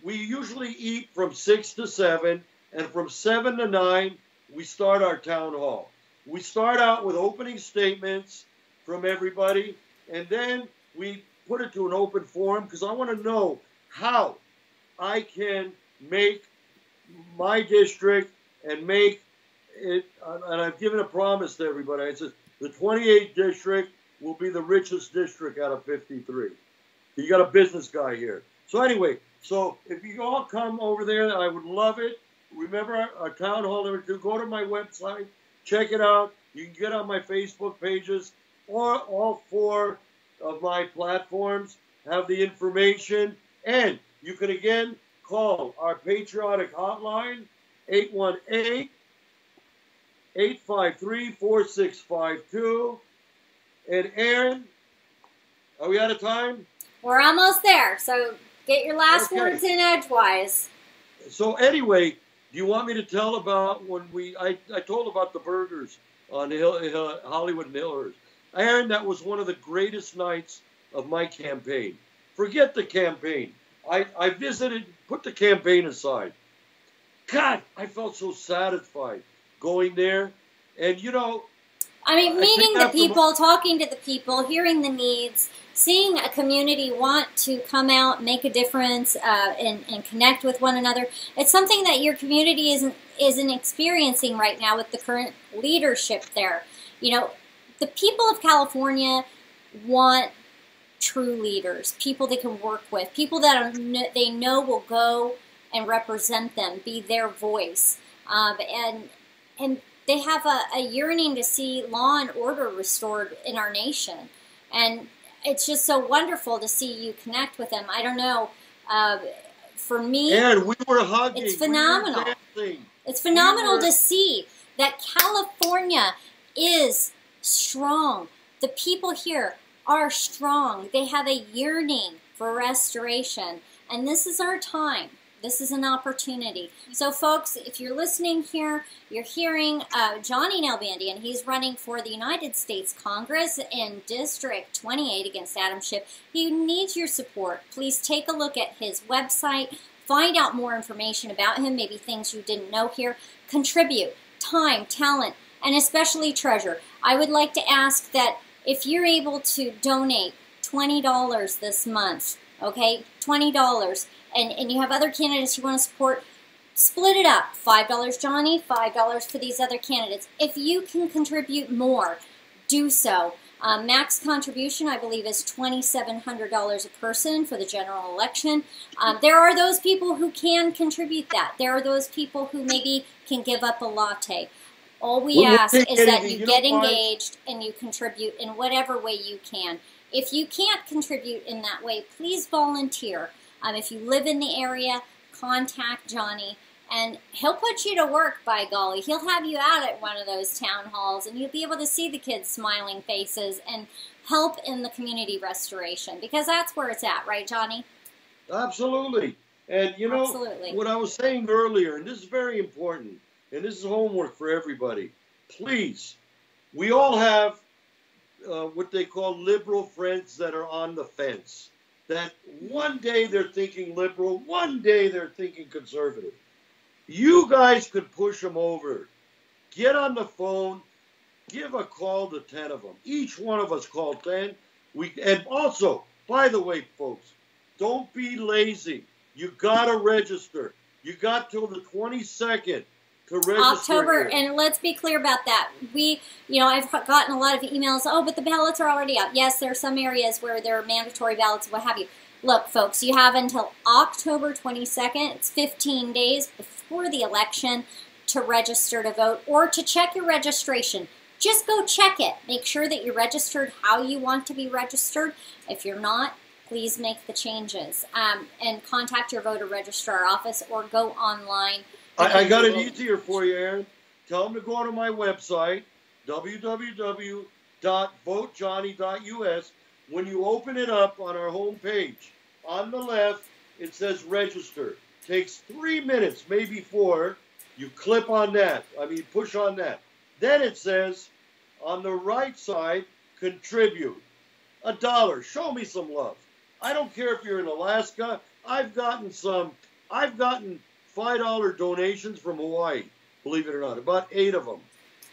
S11: we usually eat from 6 to 7. And from 7 to 9, we start our town hall. We start out with opening statements from everybody. And then we put it to an open forum because I want to know how I can make my district and make it. And I've given a promise to everybody. I said the 28th district will be the richest district out of 53. You got a business guy here. So anyway, if you all come over there, I would love it. Remember our town hall number 2. Go to my website, check it out. You can get on my Facebook pages, or all 4 of my platforms have the information. And you can again call our patriotic hotline, 818-853-4652. And Erin, are we out of time?
S3: We're almost there. So get your last words in edgewise.
S11: So anyway, do you want me to tell about when I told about the burgers on Hollywood and Hillhurst. Erin, that was one of the greatest nights of my campaign. Forget the campaign. I visited, put the campaign aside. God, I felt so satisfied going there. And
S3: I mean, meeting the people, talking to the people, hearing the needs, seeing a community want to come out, make a difference, and connect with one another. It's something that your community isn't experiencing right now with the current leadership there. The people of California want true leaders, people they can work with, people that they know will go and represent them, be their voice, and they have a yearning to see law and order restored in our nation. And it's just so wonderful to see you connect with them. I don't know. For me,
S11: and we were hugging.
S3: It's phenomenal. It's phenomenal to see that California is strong. The people here are strong. They have a yearning for restoration. And this is our time. This is an opportunity. So, folks, if you're listening here, you're hearing Johnny NALBANDIAN. He's running for the United States Congress in District 28 against Adam Schiff. He needs your support. Please take a look at his website. Find out more information about him, maybe things you didn't know here. Contribute time, talent, and especially treasure. I would like to ask that if you're able to donate $20 this month, okay, $20, and you have other candidates you want to support, split it up. $5 Johnny, $5 for these other candidates. If you can contribute more, do so. Max contribution, I believe, is $2,700 a person for the general election. There are those people who can contribute that. There are those people who maybe can give up a latte. All we ask is that you get engaged and you contribute in whatever way you can. If you can't contribute in that way, please volunteer. If you live in the area, contact Johnny, and he'll put you to work, by golly. He'll have you out at one of those town halls, and you'll be able to see the kids' smiling faces and help in the community restoration, because that's where it's at, right, Johnny?
S11: Absolutely. And, you know, what I was saying earlier, and this is very important, and this is homework for everybody, please, we all have what they call liberal friends that are on the fence. That one day they're thinking liberal, one day they're thinking conservative. You guys could push them over. Get on the phone, give a call to 10 of them. Each one of us call 10. And also, by the way, folks, don't be lazy. You got to register. You got till the 22nd to register.
S3: October, and let's be clear about that. I've gotten a lot of emails, oh, but the ballots are already out. Yes, there are some areas where there are mandatory ballots, what have you. Look, folks, you have until October 22nd. It's 15 days before the election to register to vote or to check your registration. Just go check it. Make sure that you're registered how you want to be registered. If you're not, please make the changes. And contact your voter registrar office or go online.
S11: I got it easier for you, Erin. Tell them to go to my website, www.votejohnny.us. When you open it up on our homepage, on the left, it says register. Takes 3 minutes, maybe 4. You click on that. Push on that. Then it says, on the right side, contribute. $1. Show me some love. I don't care if you're in Alaska. I've gotten $5 donations from Hawaii, believe it or not, about 8 of them.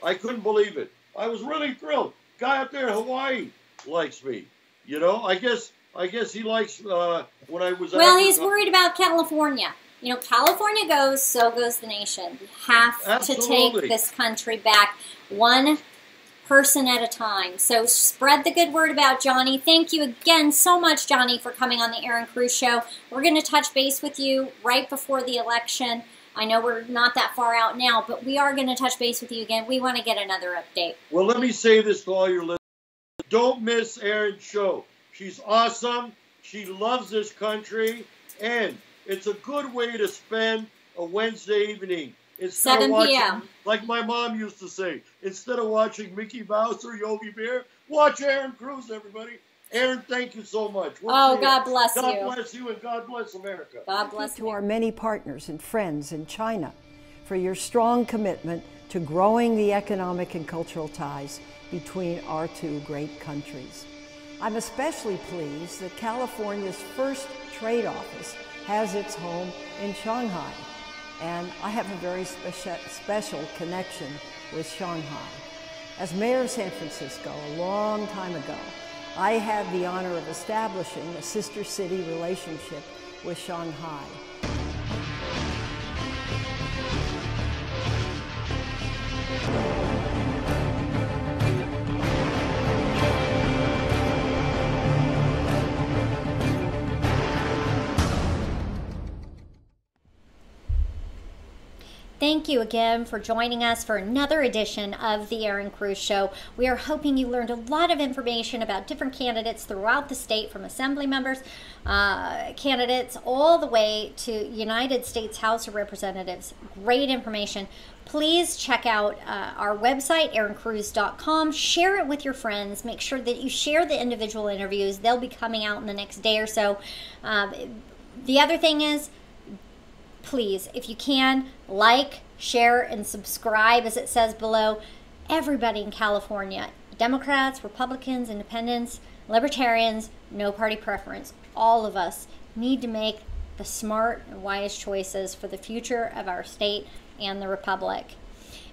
S11: I couldn't believe it. I was really thrilled. Guy up there in Hawaii likes me. You know, I guess he likes when I was.
S3: Well, he's worried about California. You know, California goes, so goes the nation. We have to take this country back one person at a time. So spread the good word about Johnny. Thank you again so much, Johnny, for coming on the Erin Cruz Show. We're going to touch base with you right before the election. I know we're not that far out now, but we are going to touch base with you again. We want to get another update.
S11: Well, let me say this to all your listeners. Don't miss Erin's show. She's awesome. She loves this country. And it's a good way to spend a Wednesday evening. Instead
S3: 7 p.m.
S11: Like my mom used to say, instead of watching Mickey Mouse or Yogi Bear, watch Erin Cruz, everybody. Erin, thank you so much.
S3: God bless you.
S11: God bless you and God bless America.
S3: God bless
S12: you. To our many partners and friends in China for your strong commitment to growing the economic and cultural ties between our two great countries. I'm especially pleased that California's first trade office has its home in Shanghai, and I have a very special connection with Shanghai. As mayor of San Francisco a long time ago, I had the honor of establishing a sister city relationship with Shanghai.
S3: Thank you again for joining us for another edition of the Erin Cruz Show. We are hoping you learned a lot of information about different candidates throughout the state, from assembly members, candidates, all the way to United States House of Representatives. Great information. Please check out our website, erincruz.com. Share it with your friends. Make sure that you share the individual interviews. They'll be coming out in the next day or so. The other thing is, please, if you can, like, share, and subscribe, as it says below. Everybody in California, Democrats, Republicans, Independents, Libertarians, no party preference, all of us need to make the smart and wise choices for the future of our state and the republic.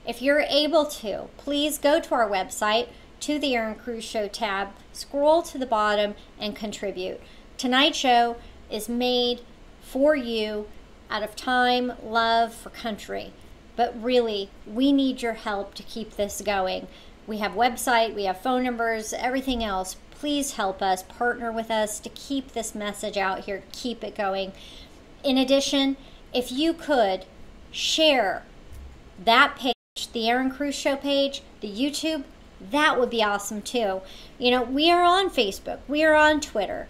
S3: If you're able to, please go to our website, to the Erin Cruz Show tab, scroll to the bottom, and contribute. Tonight's show is made for you out of time, love for country. But really, we need your help to keep this going. We have website, we have phone numbers, everything else. Please help us, partner with us to keep this message out here, keep it going. In addition, if you could share that page, the Erin Cruz Show page, the YouTube, that would be awesome too. You know, we are on Facebook, we are on Twitter.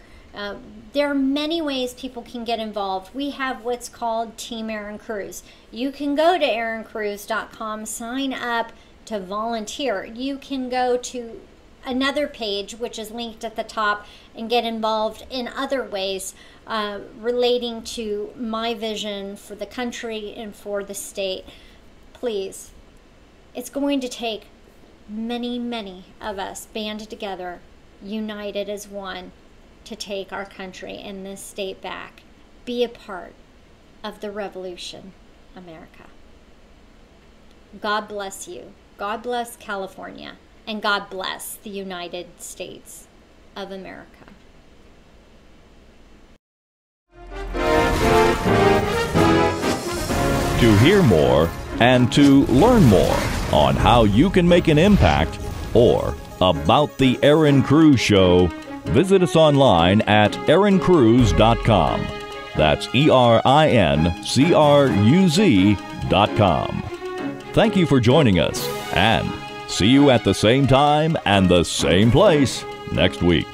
S3: There are many ways people can get involved. We have what's called Team Erin Cruz. You can go to erincruz.com, sign up to volunteer. You can go to another page, which is linked at the top, and get involved in other ways relating to my vision for the country and for the state. Please, it's going to take many, many of us banded together, united as one, to take our country and this state back. Be a part of the revolution, America. God bless you. God bless California. And God bless the United States of America.
S1: To hear more and to learn more on how you can make an impact or about the Erin Cruz Show, visit us online at erincruz.com. That's ERINCRUZ.com. Thank you for joining us, and see you at the same time and the same place next week.